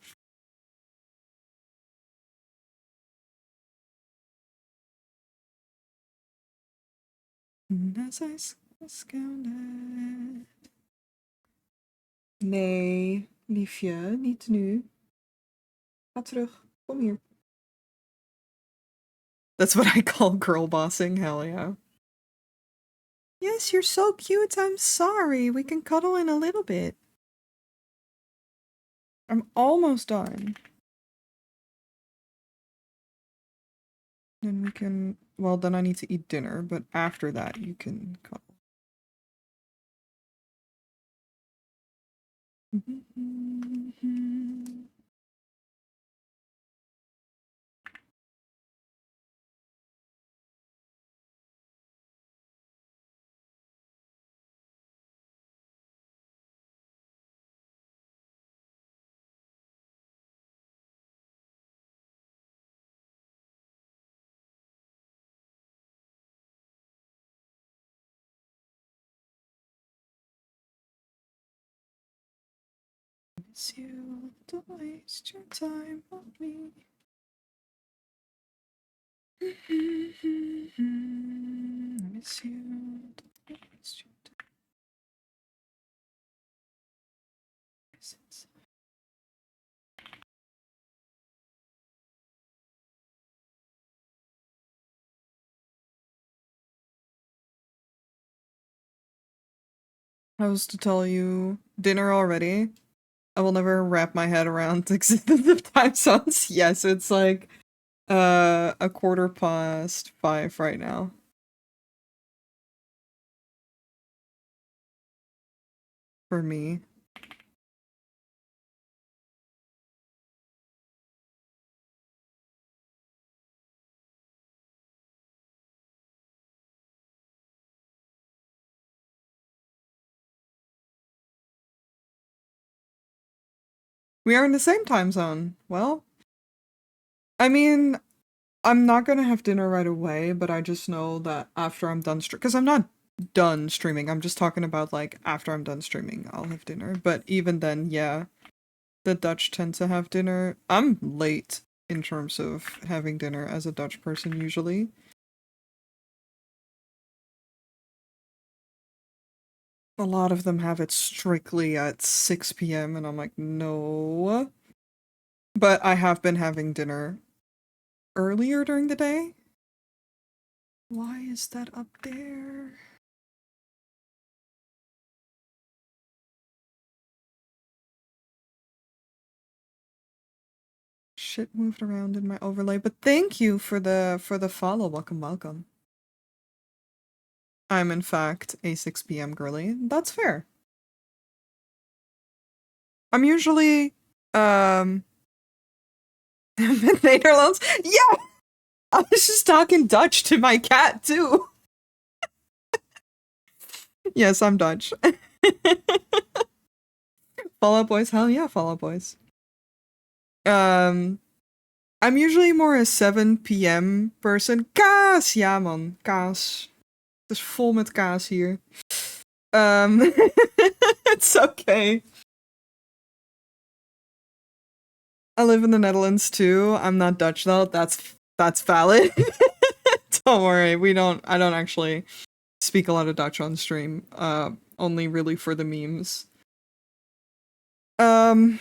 As I scounded. Nay. Liefje, niet nu. Ga terug. Kom hier. That's what I call girl bossing, hell yeah. Yes, you're so cute, I'm sorry. We can cuddle in a little bit. I'm almost done. Then we can... Well, then I need to eat dinner, but after that you can cuddle. Miss you, don't waste your time on me. I miss you, don't waste your time. I was to tell you dinner already. I will never wrap my head around the time zones. Yes, it's like a 5:15 right now. For me. We are in the same time zone. Well, I mean, I'm not gonna have dinner right away, but I just know that after I'm done because I'm not done streaming. I'm just talking about like after I'm done streaming, I'll have dinner. But even then, yeah, the Dutch tend to have dinner. I'm late in terms of having dinner as a Dutch person usually. A lot of them have it strictly at 6 p.m. and I'm like, no. But I have been having dinner earlier during the day. Why is that up there? Shit moved around in my overlay, but thank you for the follow. Welcome. I'm in fact a 6 p.m. girly. That's fair. I'm usually Netherlands. Yeah, I was just talking Dutch to my cat too. Yes, I'm Dutch. Fall Out Boys, hell yeah, Fall Out Boys. I'm usually more a 7 p.m. person. Kaas! Ja man, kaas. Het is vol met kaas hier. It's okay. I live in the Netherlands too. I'm not Dutch though. That's valid. Don't worry. I don't actually speak a lot of Dutch on stream. Only really for the memes. I'm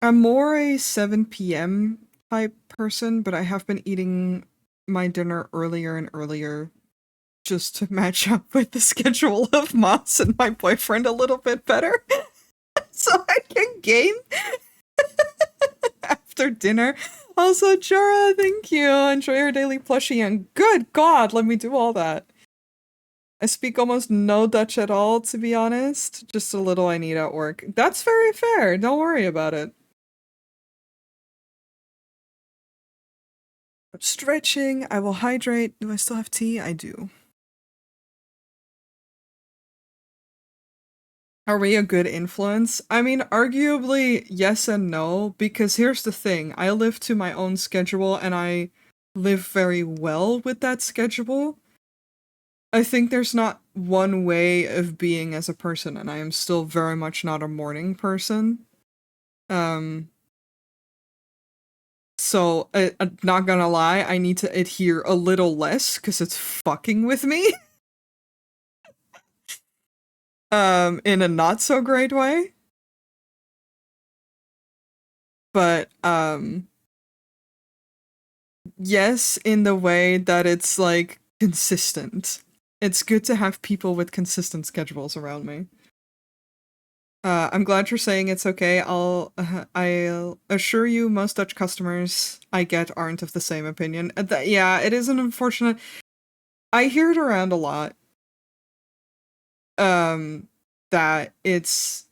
more a 7 p.m. type person, but I have been eating my dinner earlier and earlier just to match up with the schedule of Moss and my boyfriend a little bit better. So I can game after dinner. Also, Jara, thank you. Enjoy your daily plushie and good God, let me do all that. I speak almost no Dutch at all, to be honest. Just a little I need at work. That's very fair. Don't worry about it. I'm stretching. I will hydrate. Do I still have tea? I do. Are we a good influence? I mean, arguably yes and no, because here's the thing. I live to my own schedule and I live very well with that schedule. I think there's not one way of being as a person, and I am still very much not a morning person. So, I'm not gonna lie, I need to adhere a little less, because it's fucking with me. In a not so great way. but yes, in the way that it's like consistent. It's good to have people with consistent schedules around me. I'm glad you're saying it's okay. I'll assure you, most Dutch customers I get aren't of the same opinion. Yeah, it is an unfortunate. I hear it around a lot. That it's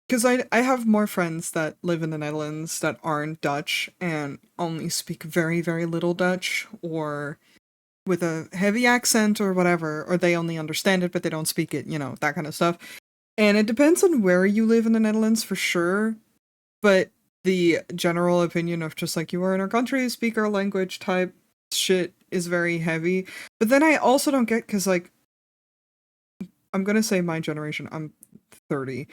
because I have more friends that live in the Netherlands that aren't Dutch and only speak very, very little Dutch, or with a heavy accent or whatever, or they only understand it but they don't speak it, that kind of stuff. And it depends on where you live in the Netherlands for sure, but the general opinion of just like, you are in our country, speak our language type shit is very heavy. But then I also don't get, because like, I'm gonna say my generation, I'm 30.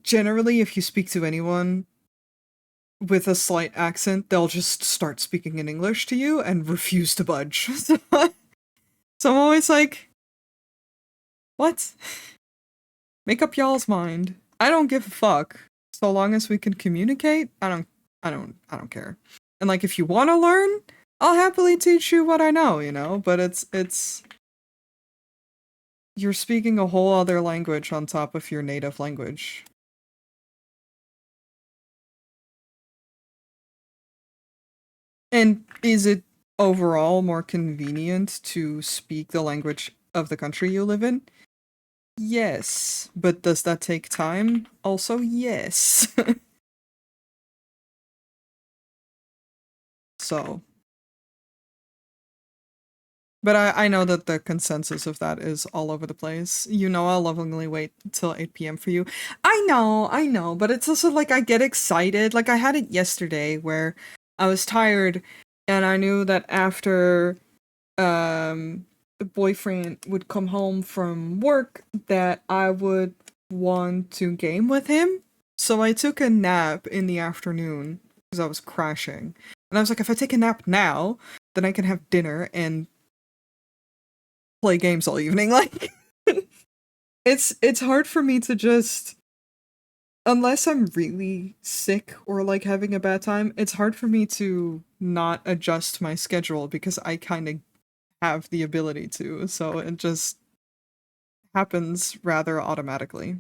Generally, if you speak to anyone with a slight accent, they'll just start speaking in English to you and refuse to budge. So I'm always like, what? Make up y'all's mind. I don't give a fuck. So long as we can communicate, I don't care. And like, if you want to learn, I'll happily teach you what I know, but it's you're speaking a whole other language on top of your native language. And is it overall more convenient to speak the language of the country you live in? Yes. But does that take time? Also, yes. So. But I know that the consensus of that is all over the place. I'll lovingly wait till 8 p.m. for you. I know, but it's also like I get excited. Like I had it yesterday where I was tired and I knew that after the boyfriend would come home from work that I would want to game with him. So I took a nap in the afternoon because I was crashing. And I was like, if I take a nap now, then I can have dinner and play games all evening. Like it's hard for me to just, unless I'm really sick or like having a bad time, it's hard for me to not adjust my schedule because I kind of have the ability to. So it just happens rather automatically.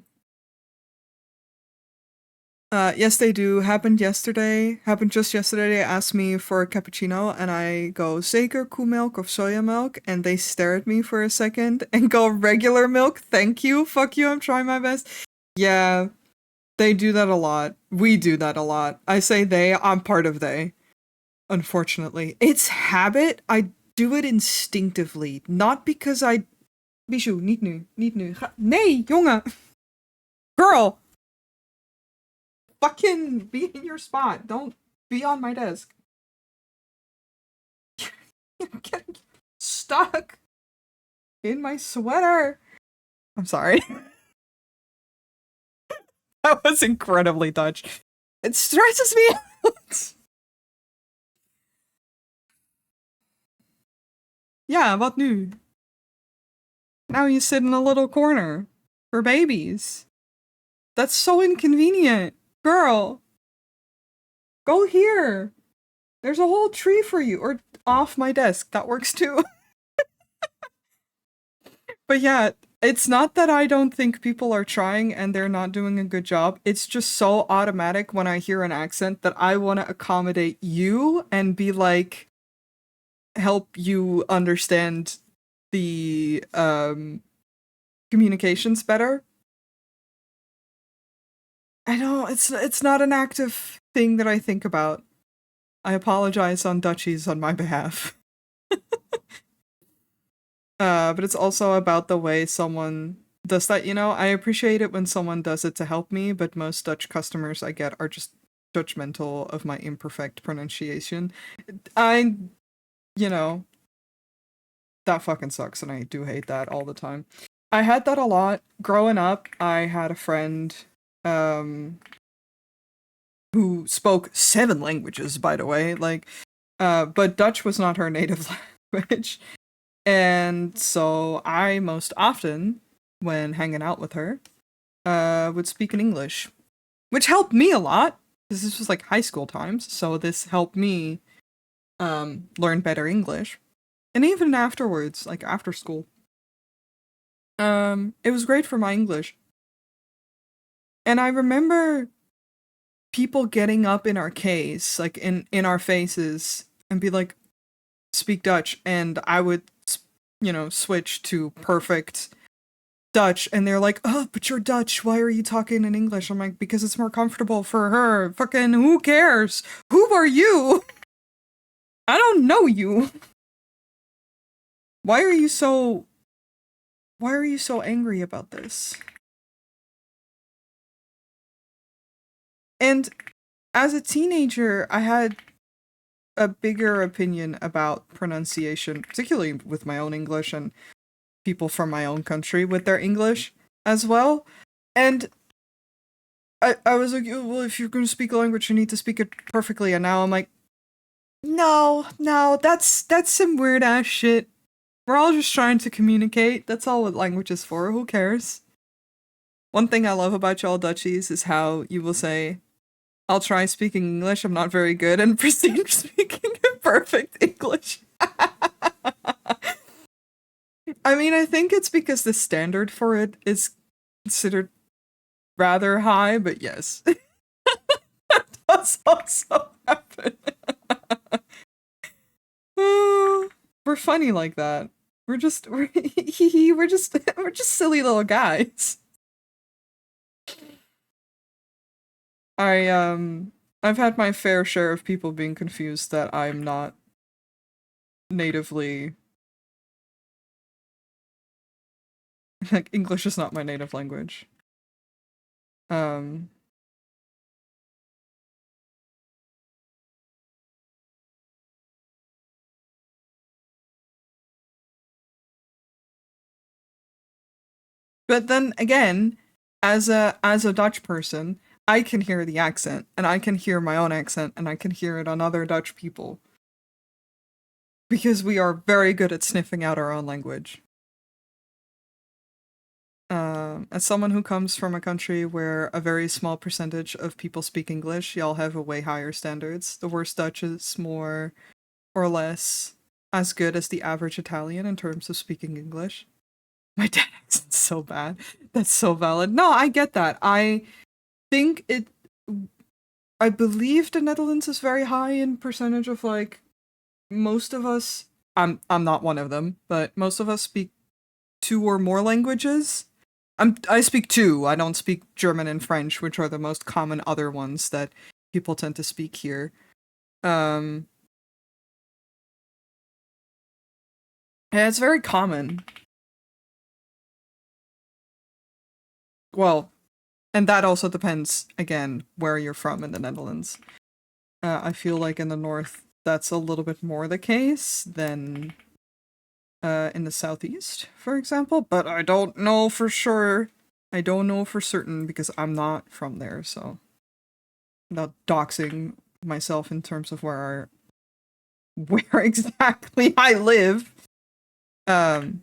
Yes, they do. Happened yesterday. Happened just yesterday. They asked me for a cappuccino, and I go, zeker koemilk of soya milk, and they stare at me for a second and go, regular milk, thank you, fuck you, I'm trying my best. Yeah, they do that a lot. We do that a lot. I say they, I'm part of they. Unfortunately. It's habit. I do it instinctively. Not because I... Bijou, niet nu. Niet nu. Nee, jongen! Girl! Fucking be in your spot. Don't be on my desk. You're getting stuck in my sweater. I'm sorry. That was incredibly Dutch. It stresses me out. Yeah, wat nu? Now you sit in a little corner for babies. That's so inconvenient. Girl, go here. There's a whole tree for you. Or off my desk. That works too. But yeah, it's not that I don't think people are trying and they're not doing a good job. It's just so automatic when I hear an accent that I want to accommodate you and be like, help you understand the communications better. I know it's not an active thing that I think about. I apologize on Dutchies on my behalf. But it's also about the way someone does that, I appreciate it when someone does it to help me, but most Dutch customers I get are just judgmental of my imperfect pronunciation. I, that fucking sucks, and I do hate that all the time. I had that a lot. Growing up, I had a friend, who spoke 7 languages, by the way, but Dutch was not her native language. And so I most often when hanging out with her would speak in English, which helped me a lot because this was like high school times. So this helped me learn better English, and even afterwards, like after school, it was great for my English. And I remember people getting up in our case, like in our faces, and be like, "Speak Dutch," and I would, switch to perfect Dutch, and they're like, "Oh, but you're Dutch. Why are you talking in English?" I'm like, "Because it's more comfortable for her. Fucking who cares? Who are you? I don't know you. Why are you so angry about this?" And as a teenager, I had a bigger opinion about pronunciation, particularly with my own English and people from my own country with their English as well. And I was like, "Oh, well, if you're going to speak a language, you need to speak it perfectly." And now I'm like, no, that's some weird ass shit. We're all just trying to communicate. That's all what language is for. Who cares? One thing I love about y'all Dutchies is how you will say, "I'll try speaking English, I'm not very good," and proceed speaking perfect English. I mean, I think it's because the standard for it is considered rather high, but yes. That does also happen. We're funny like that. We're just we're we're just silly little guys. I I've had my fair share of people being confused that I'm not natively, like, English is not my native language. Um but then again, as a Dutch person, I can hear the accent, and I can hear my own accent, and I can hear it on other Dutch people because we are very good at sniffing out our own language. As someone who comes from a country where a very small percentage of people speak English, y'all have a way higher standards. The worst Dutch is more or less as good as the average Italian in terms of speaking English. My dad accent's so bad. That's so valid. No, I get that. Think it. I believe the Netherlands is very high in percentage of, like, most of us. I'm not one of them, but most of us speak two or more languages. I speak two. I don't speak German and French, which are the most common other ones that people tend to speak here. Yeah, it's very common. Well, and that also depends, again, where you're from in the Netherlands. I feel like in the north, that's a little bit more the case than in the southeast, for example, but I don't know for sure. I don't know for certain because I'm not from there, so I'm not doxing myself in terms of where exactly I live. Um,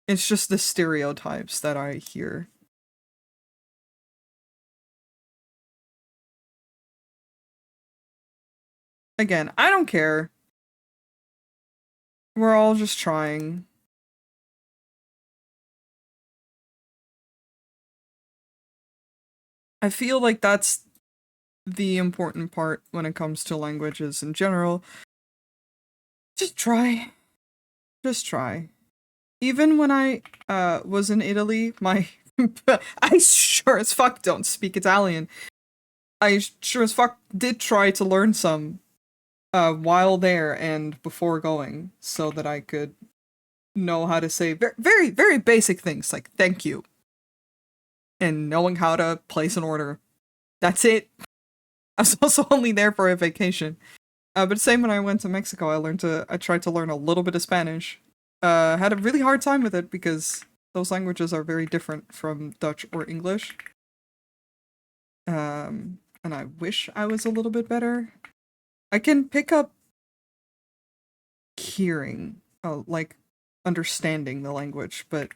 it's just the stereotypes that I hear. Again, I don't care. We're all just trying. I feel like that's the important part when it comes to languages in general. Just try. Just try. Even when I was in Italy, my I sure as fuck don't speak Italian. I sure as fuck did try to learn some while there and before going so that I could know how to say very, very basic things like thank you and knowing how to place an order. That's it. I was also only there for a vacation. But same when I went to Mexico, I tried to learn a little bit of Spanish. Had a really hard time with it because those languages are very different from Dutch or English. And I wish I was a little bit better. I can pick up hearing, like understanding the language, but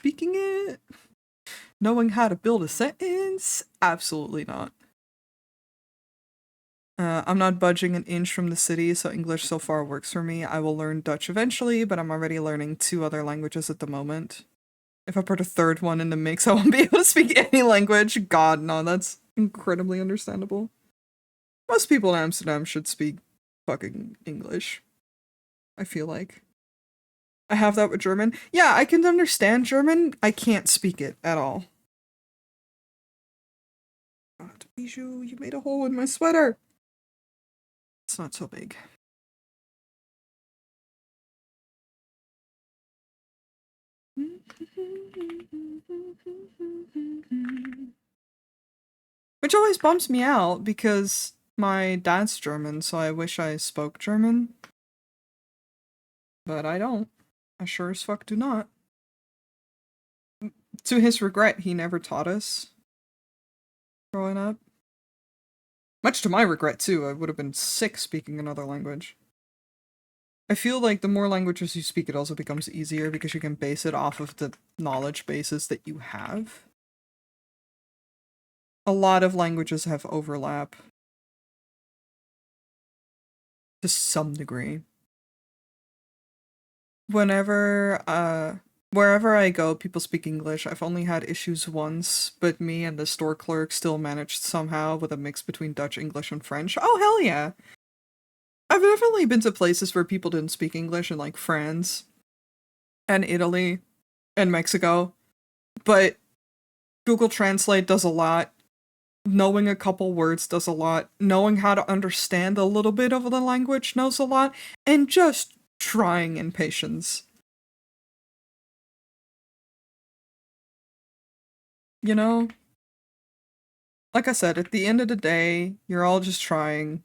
speaking it? Knowing how to build a sentence? Absolutely not. I'm not budging an inch from the city, so English so far works for me. I will learn Dutch eventually, but I'm already learning 2 other languages at the moment. If I put a third one in the mix, I won't be able to speak any language. God, no, that's incredibly understandable. Most people in Amsterdam should speak fucking English, I feel like. I have that with German. Yeah, I can understand German. I can't speak it at all. God, Bijou, you made a hole in my sweater. It's not so big. Which always bumps me out because my dad's German, so I wish I spoke German. But I don't. I sure as fuck do not. To his regret, he never taught us growing up. Much to my regret, too. I would have been sick speaking another language. I feel like the more languages you speak, it also becomes easier because you can base it off of the knowledge bases that you have. A lot of languages have overlap. To some degree. Wherever I go, people speak English. I've only had issues once, but me and the store clerk still managed somehow with a mix between Dutch, English, and French. Oh, hell yeah! I've definitely been to places where people didn't speak English, in like France, and Italy, and Mexico, but Google Translate does a lot. Knowing a couple words does a lot. Knowing how to understand a little bit of the language knows a lot. And just trying in patience. You know? Like I said, at the end of the day, you're all just trying.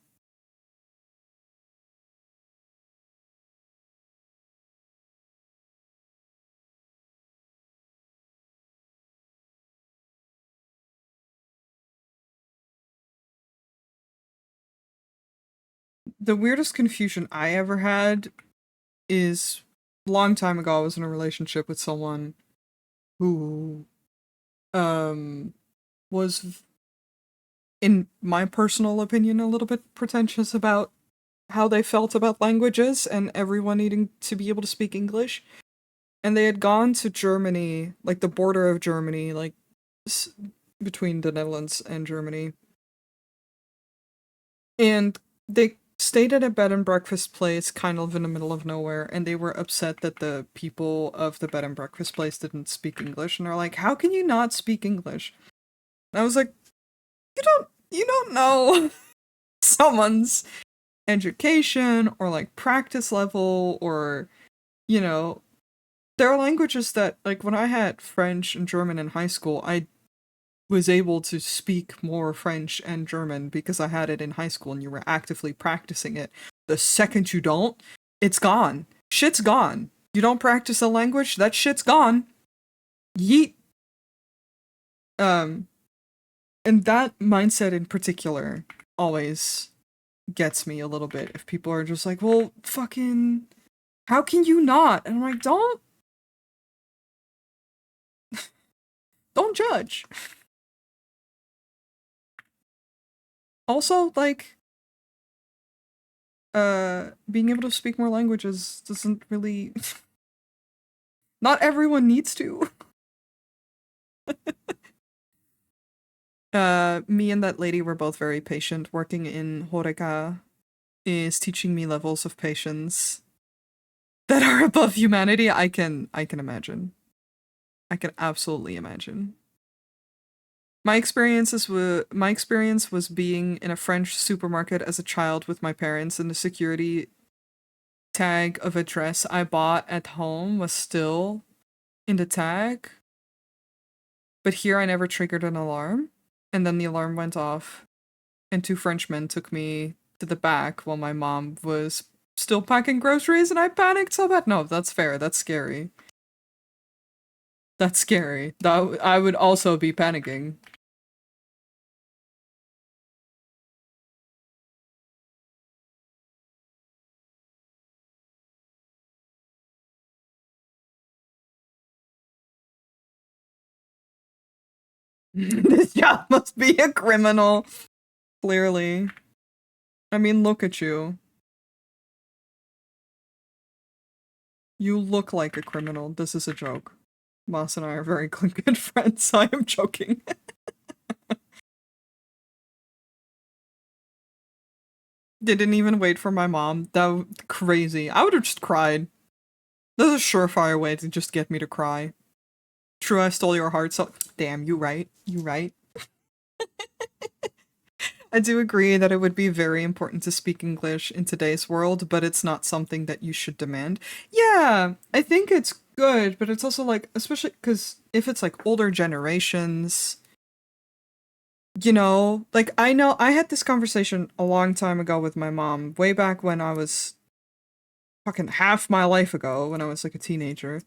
The weirdest confusion I ever had is a long time ago I was in a relationship with someone who was, in my personal opinion, a little bit pretentious about how they felt about languages and everyone needing to be able to speak English. And they had gone to Germany, like the border of Germany, like between the Netherlands and Germany. And they stayed at a bed and breakfast place kind of in the middle of nowhere, and they were upset that the people of the bed and breakfast place didn't speak English. And they're like, "How can you not speak English?" And I was like, you don't know someone's education or like practice level, or you know, there are languages that, like, when I had French and German in high school, I was able to speak more French and German because I had it in high school and you were actively practicing it. The second you don't, it's gone. Shit's gone. You don't practice a language, that shit's gone. Yeet. And that mindset in particular always gets me a little bit. If people are just like, well, fucking, how can you not? And I'm like, don't judge. Also, like, being able to speak more languages doesn't really not everyone needs to. Me and that lady were both very patient. Working in Horeca is teaching me levels of patience that are above humanity. I can imagine. I can absolutely imagine. My experience was being in a French supermarket as a child with my parents, and the security tag of a dress I bought at home was still in the tag. But here I never triggered an alarm, and then the alarm went off, and 2 Frenchmen took me to the back while my mom was still packing groceries, and I panicked so bad. No, that's fair. That's scary. That's scary. I would also be panicking. This job must be a criminal. Clearly. I mean, look at you. You look like a criminal. This is a joke. Moss and I are very good friends. I am joking. Didn't even wait for my mom. That was crazy. I would have just cried. That's a surefire way to just get me to cry. True, I stole your heart, so damn, you right. You right. I do agree that it would be very important to speak English in today's world, but it's not something that you should demand. Yeah, I think it's good, but it's also like, especially because if it's like older generations, you know, like I know I had this conversation a long time ago with my mom, way back when I was fucking half my life ago, when I was like a teenager.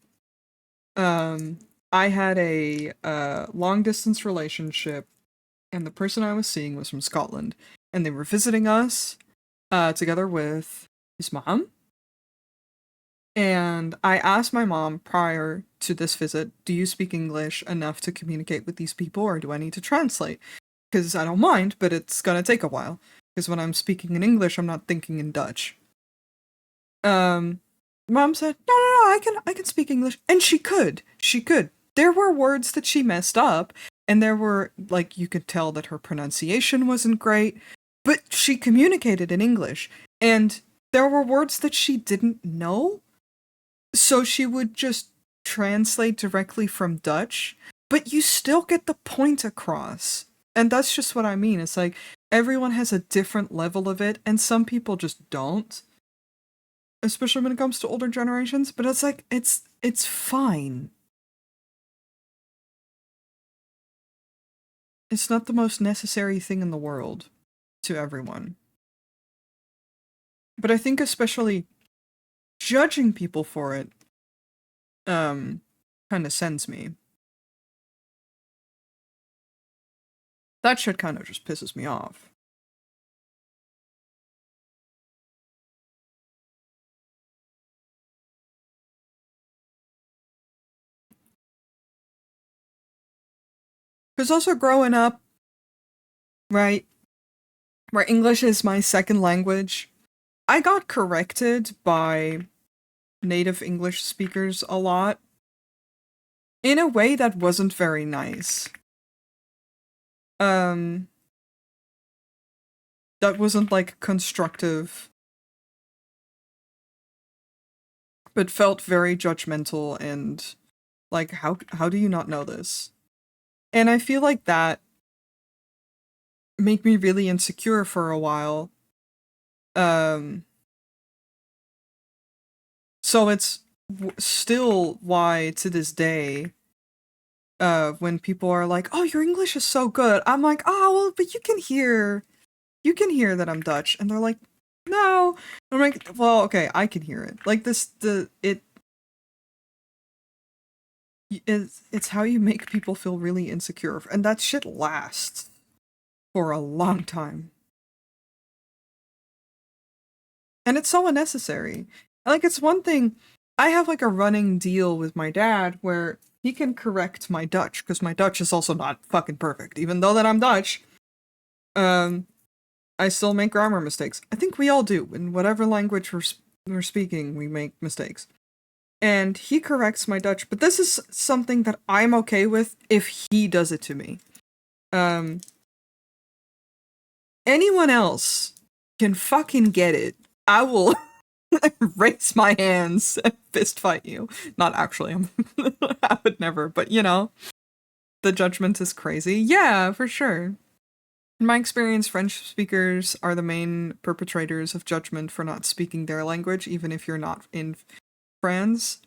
Um, I had a long distance relationship, and the person I was seeing was from Scotland, and they were visiting us together with his mom. And I asked my mom prior to this visit, do you speak English enough to communicate with these people, or do I need to translate? Because I don't mind, but it's gonna take a while. Because when I'm speaking in English, I'm not thinking in Dutch. Um, Mom said, no, I can speak English. And she could. She could. There were words that she messed up, and there were, like, you could tell that her pronunciation wasn't great, but she communicated in English. And there were words that she didn't know, so she would just translate directly from Dutch, but you still get the point across. And that's just what I mean. It's like everyone has a different level of it, and some people just don't. Especially when it comes to older generations, but it's like it's fine. It's not the most necessary thing in the world to everyone. But I think especially judging people for it kind of sends me. That shit kind of just pisses me off. Because also growing up, right, where English is my second language, I got corrected by native English speakers a lot in a way that wasn't very nice. Um, that wasn't like constructive, but felt very judgmental and like how do you not know this? And I feel like that made me really insecure for a while. Um so it's still why to this day when people are like, "Oh, your English is so good." I'm like, "Oh, well, but you can hear that I'm Dutch." And they're like, "No." I'm like, "Well, okay, I can hear it." Like this the it it's how you make people feel really insecure, and that shit lasts for a long time. And it's so unnecessary. Like, it's one thing, I have like a running deal with my dad where he can correct my Dutch, because my Dutch is also not fucking perfect. Even though that I'm Dutch, um, I still make grammar mistakes. I think we all do. In whatever language we're speaking, we make mistakes. And he corrects my Dutch, but this is something that I'm okay with if he does it to me. Um, anyone else can fucking get it. I will raise my hands and fist fight you. Not actually, I would never, but you know, the judgment is crazy. Yeah, for sure. In my experience, French speakers are the main perpetrators of judgment for not speaking their language, even if you're not in France.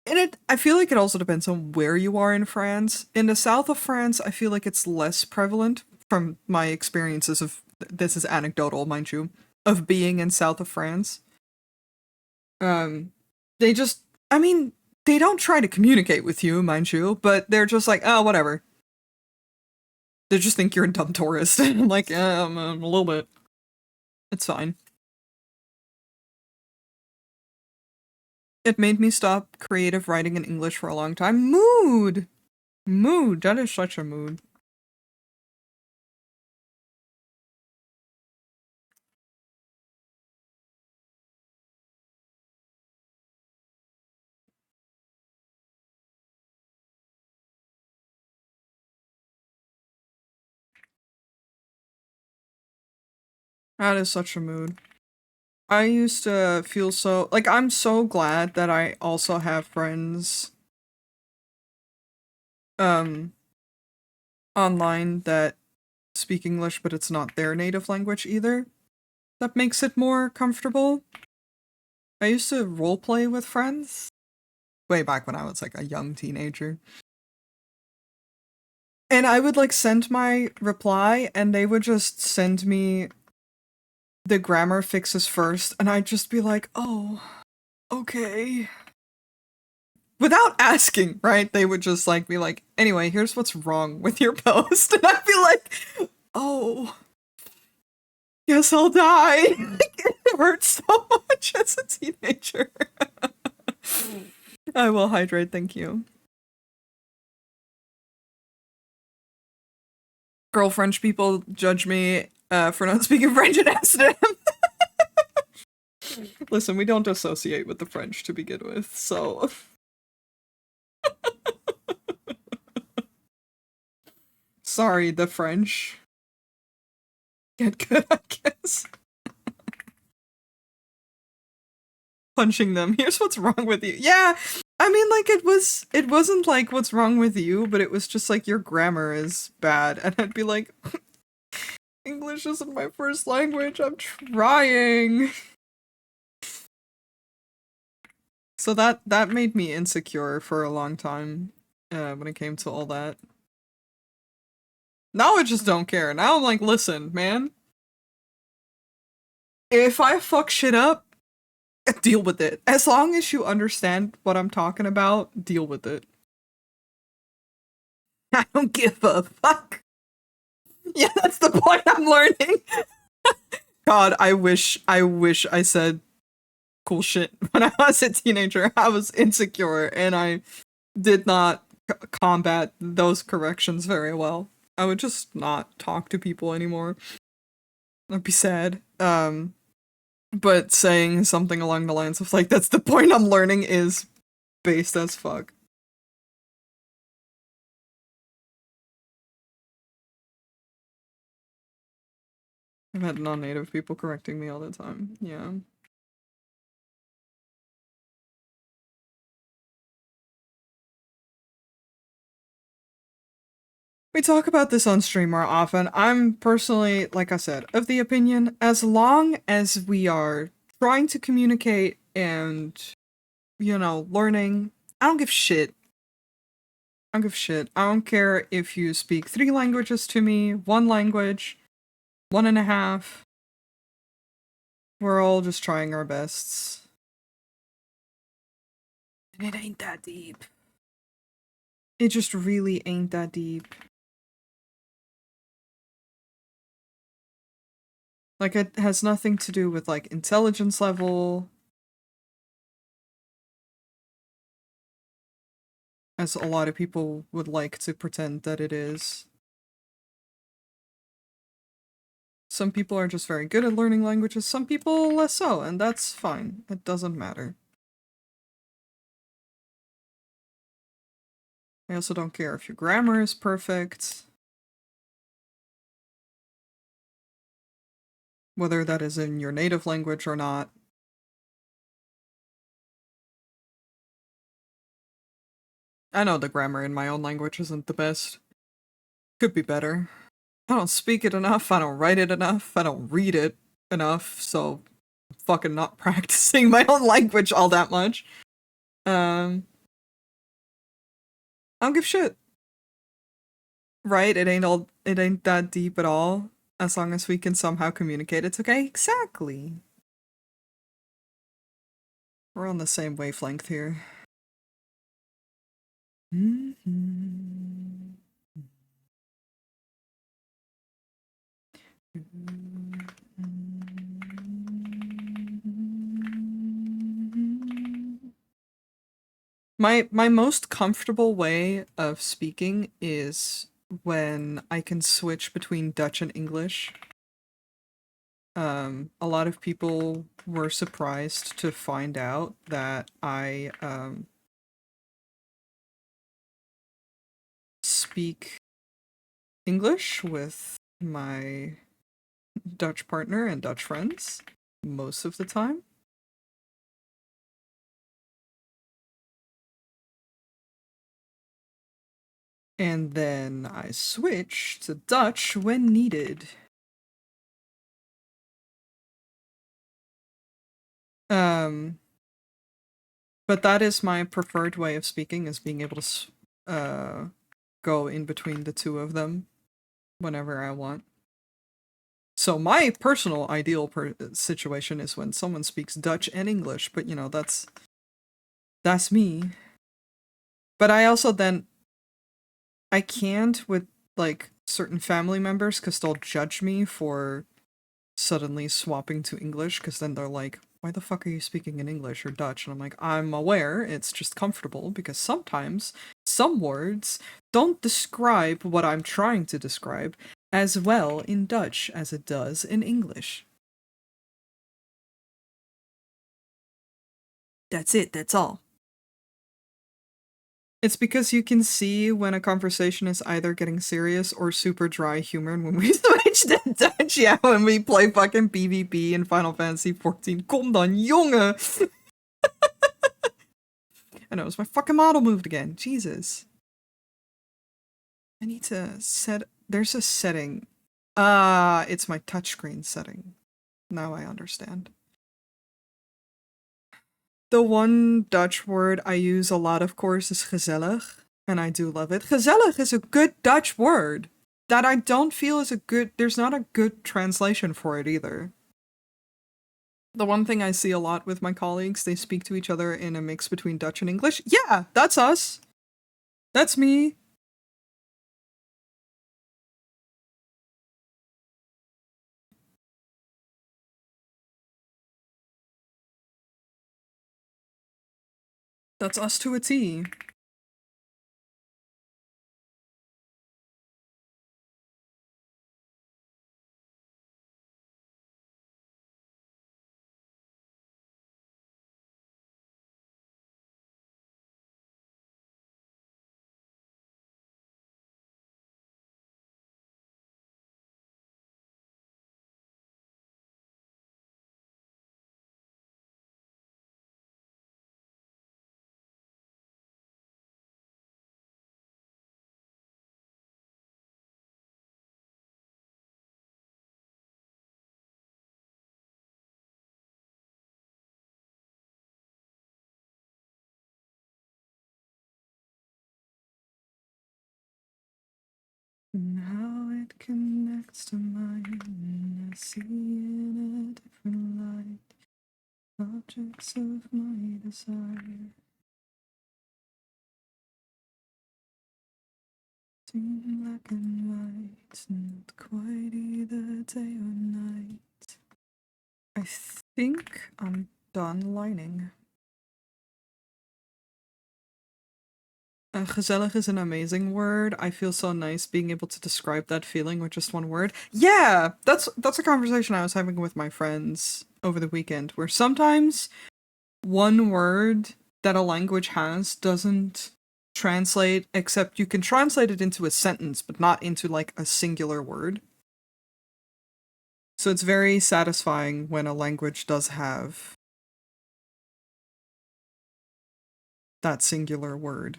And I feel like it also depends on where you are in France. In the south of France, I feel like it's less prevalent from my experiences of, this is anecdotal, mind you, of being in south of France. Um, they just, I mean, they don't try to communicate with you, mind you, but they're just like, oh, whatever. They just think you're a dumb tourist. I'm like, I'm a little bit. It's fine. It made me stop creative writing in English for a long time. Mood! Mood. That is such a mood. That is such a mood. I used to feel so like I'm so glad that I also have friends um online that speak English, but it's not their native language either. That makes it more comfortable. I used to roleplay with friends way back when I was like a young teenager. And I would like send my reply and they would just send me the grammar fixes first and I'd just be like, "Oh, okay." Without asking, right? They would just like be like, "Anyway, here's what's wrong with your post." And I'd be like, "Oh, guess I'll die." It hurts so much as a teenager. I will hydrate, thank you. Girl French people judge me for not speaking French in Amsterdam. Listen, we don't associate with the French to begin with, so. Sorry, the French. Get good, I guess. Punching them. Here's what's wrong with you. Yeah, I mean, like, it wasn't like what's wrong with you, but it was just like your grammar is bad. And I'd be like, English isn't my first language, I'm trying. So that made me insecure for a long time when it came to all that. Now I just don't care. Now I'm like, listen, man. If I fuck shit up, deal with it. As long as you understand what I'm talking about, deal with it. I don't give a fuck. Yeah, that's the point I'm learning. God, I wish I said cool shit when I was a teenager. I was insecure and I did not combat those corrections very well. I would just not talk to people anymore. I'd be sad. But saying something along the lines of like, that's the point I'm learning is based as fuck. I've had non-native people correcting me all the time. Yeah. We talk about this on stream more often. I'm personally, like I said, of the opinion, as long as we are trying to communicate and, you know, learning, I don't give shit. I don't give shit. I don't care if you speak 3 languages to me, 1 language, 1.5. We're all just trying our bests. And it ain't that deep. It just really ain't that deep. Like, it has nothing to do with, like, intelligence level, as a lot of people would like to pretend that it is. Some people are just very good at learning languages, some people less so, and that's fine. It doesn't matter. I also don't care if your grammar is perfect. Whether that is in your native language or not. I know the grammar in my own language isn't the best. Could be better. I don't speak it enough, I don't write it enough, I don't read it enough, so I'm fucking not practicing my own language all that much. I don't give shit. Right? It ain't that deep at all. As long as we can somehow communicate, it's okay. Exactly. We're on the same wavelength here. My most comfortable way of speaking is when I can switch between Dutch and English. A lot of people were surprised to find out that I speak English with my Dutch partner and Dutch friends most of the time. And then I switch to Dutch when needed. Um, but that is my preferred way of speaking, is being able to go in between the two of them whenever I want. So my personal ideal situation is when someone speaks Dutch and English, but you know, that's me. But I also then I can't with like certain family members because they'll judge me for suddenly swapping to English, because then they're like, why the fuck are you speaking in English or Dutch? And I'm like, I'm aware, it's just comfortable, because sometimes some words don't describe what I'm trying to describe as well in Dutch as it does in English. That's it, that's all. It's because you can see when a conversation is either getting serious or super dry humor. And when we switch to Dutch, yeah, when we play fucking PvP in Final Fantasy 14, kom dan, jongen! I know, it's my fucking model moved again. Jesus. I need to set... There's a setting. It's my touchscreen setting. Now I understand. The one Dutch word I use a lot, of course, is gezellig. And I do love it. Gezellig is a good Dutch word that I don't feel is a good... There's not a good translation for it either. The one thing I see a lot with my colleagues, they speak to each other in a mix between Dutch and English. Yeah, that's us. That's me. That's us to a T. Now it connects to mine, I see in a different light, objects of my desire. Seem black and white, not quite either day or night. I think I'm done lining. Gezellig is an amazing word. I feel so nice being able to describe that feeling with just one word. Yeah, that's a conversation I was having with my friends over the weekend, where sometimes one word that a language has doesn't translate, except you can translate it into a sentence, but not into like a singular word. So it's very satisfying when a language does have that singular word.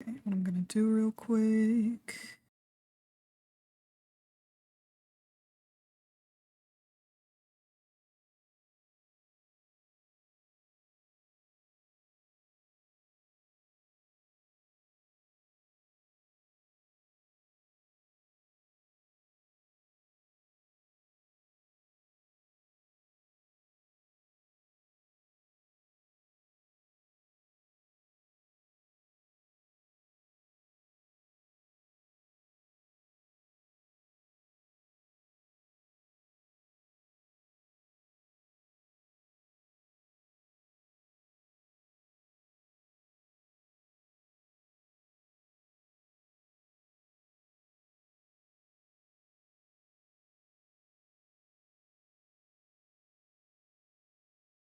Okay, what I'm gonna do real quick.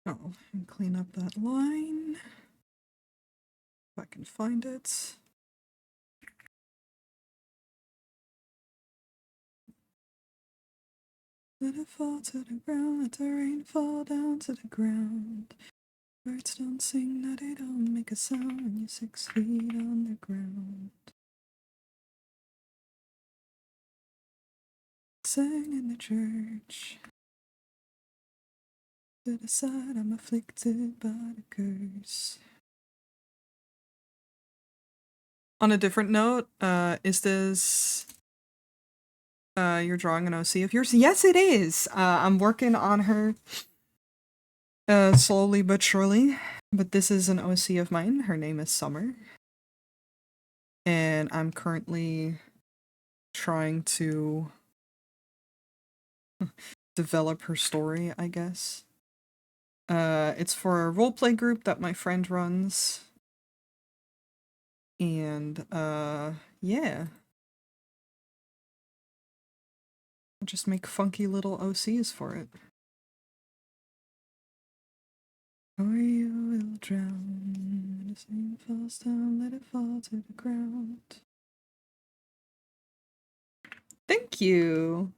Oh, and clean up that line. If I can find it. Let it fall to the ground, let the rain fall down to the ground. Birds don't sing, that they don't make a sound when you're 6 feet on the ground. Sang in the church. To the side, I'm afflicted by the curse. On a different note, is this you're drawing an OC of yours? Yes, it is. I'm working on her slowly but surely. But this is an OC of mine. Her name is Summer. And I'm currently trying to develop her story, I guess. It's for a roleplay group that my friend runs. And, yeah. I'll just make funky little OCs for it. Or you will drown. When the sea falls down, let it fall to the ground. Thank you.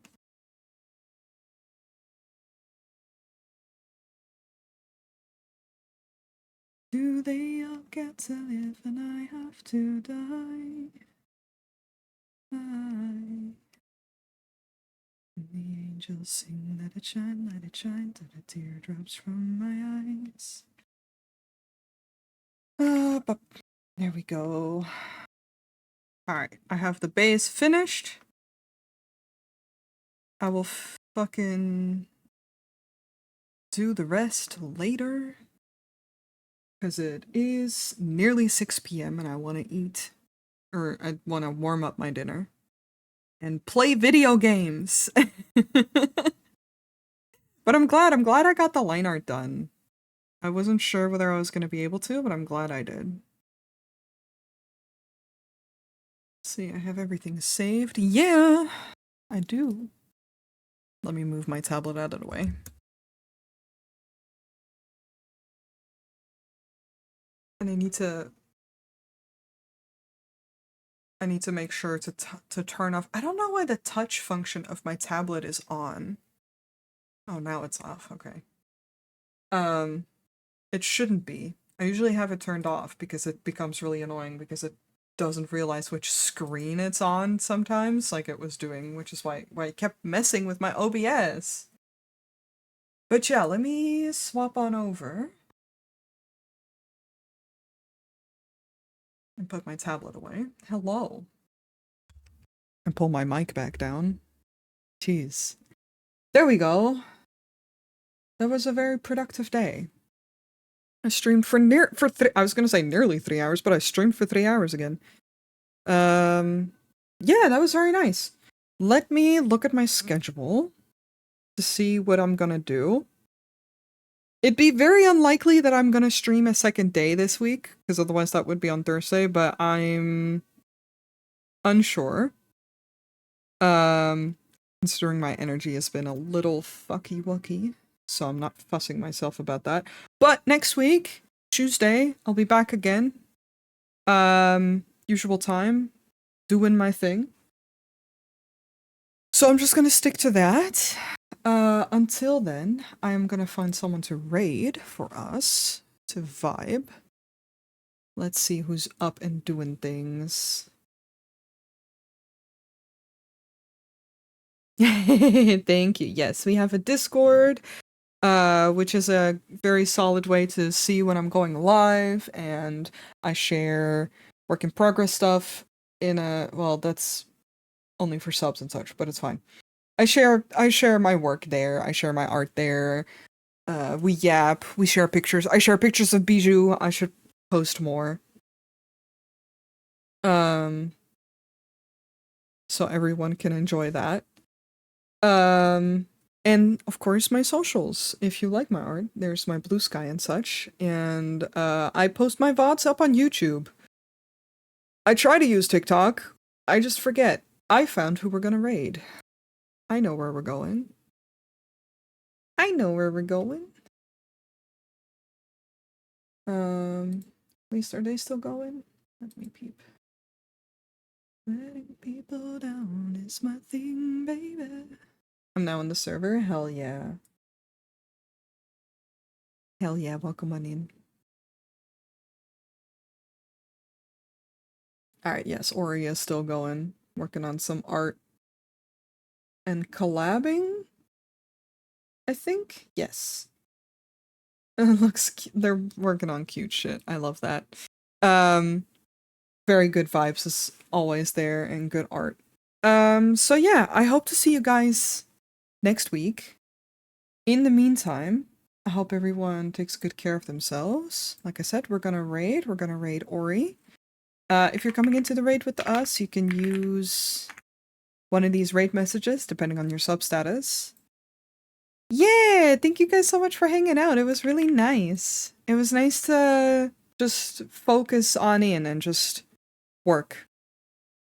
Do they all get to live and I have to die? And the angels sing, let it shine to the teardrops from my eyes. But there we go. Alright, I have the base finished. I will fucking do the rest later. Because it is nearly 6 p.m. and I want to eat. Or I want to warm up my dinner. And play video games. But I'm glad I got the line art done. I wasn't sure whether I was going to be able to, but I'm glad I did. See, I have everything saved. Yeah, I do. Let me move my tablet out of the way. And I need to make sure to turn off. I don't know why the touch function of my tablet is on. Oh, now it's off. Okay. It shouldn't be. I usually have it turned off because it becomes really annoying because it doesn't realize which screen it's on sometimes, like it was doing, which is why it kept messing with my OBS. But yeah, let me swap on over. And put my tablet away. Hello. And pull my mic back down. Jeez. There we go. That was a very productive day. I streamed for I was gonna say nearly 3 hours, but I streamed for 3 hours again. Yeah, that was very nice. Let me look at my schedule to see what I'm gonna do. It'd be very unlikely that I'm gonna stream a second day this week, because otherwise that would be on Thursday, but I'm unsure. Considering my energy has been a little fucky-wucky, so I'm not fussing myself about that. But next week, Tuesday, I'll be back again. Usual time, doing my thing. So I'm just gonna stick to that. Until then, I am gonna find someone to raid for us, to vibe. Let's see who's up and doing things. Thank you. Yes, we have a Discord, which is a very solid way to see when I'm going live, and I share work in progress stuff in a, well, that's only for subs and such, but it's fine. I share my work there, I share my art there, we yap, we share pictures, I share pictures of Bijou, I should post more. So everyone can enjoy that. And of course my socials. If you like my art, there's my Blue Sky and such. And I post my VODs up on YouTube. I try to use TikTok. I just forget. I found who we're gonna raid. I know where we're going. I know where we're going. At least are they still going? Let me peep. Letting people down is my thing, baby. I'm now on the server. Hell yeah. Hell yeah, welcome on in. Alright, yes, Ori is still going. Working on some art. And collabing? I think? Yes. It looks they're working on cute shit. I love that. Very good vibes is always there and good art. So yeah, I hope to see you guys next week. In the meantime, I hope everyone takes good care of themselves. Like I said, we're gonna raid Ori. If you're coming into the raid with us, you can use one of these raid messages, depending on your sub status. Yeah, thank you guys so much for hanging out. It was really nice. It was nice to just focus on in and just work.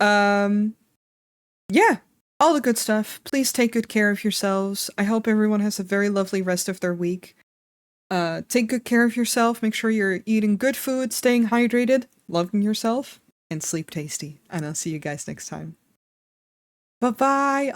Yeah, all the good stuff. Please take good care of yourselves. I hope everyone has a very lovely rest of their week. Take good care of yourself. Make sure you're eating good food, staying hydrated, loving yourself, and sleep tasty. And I'll see you guys next time. Bye-bye.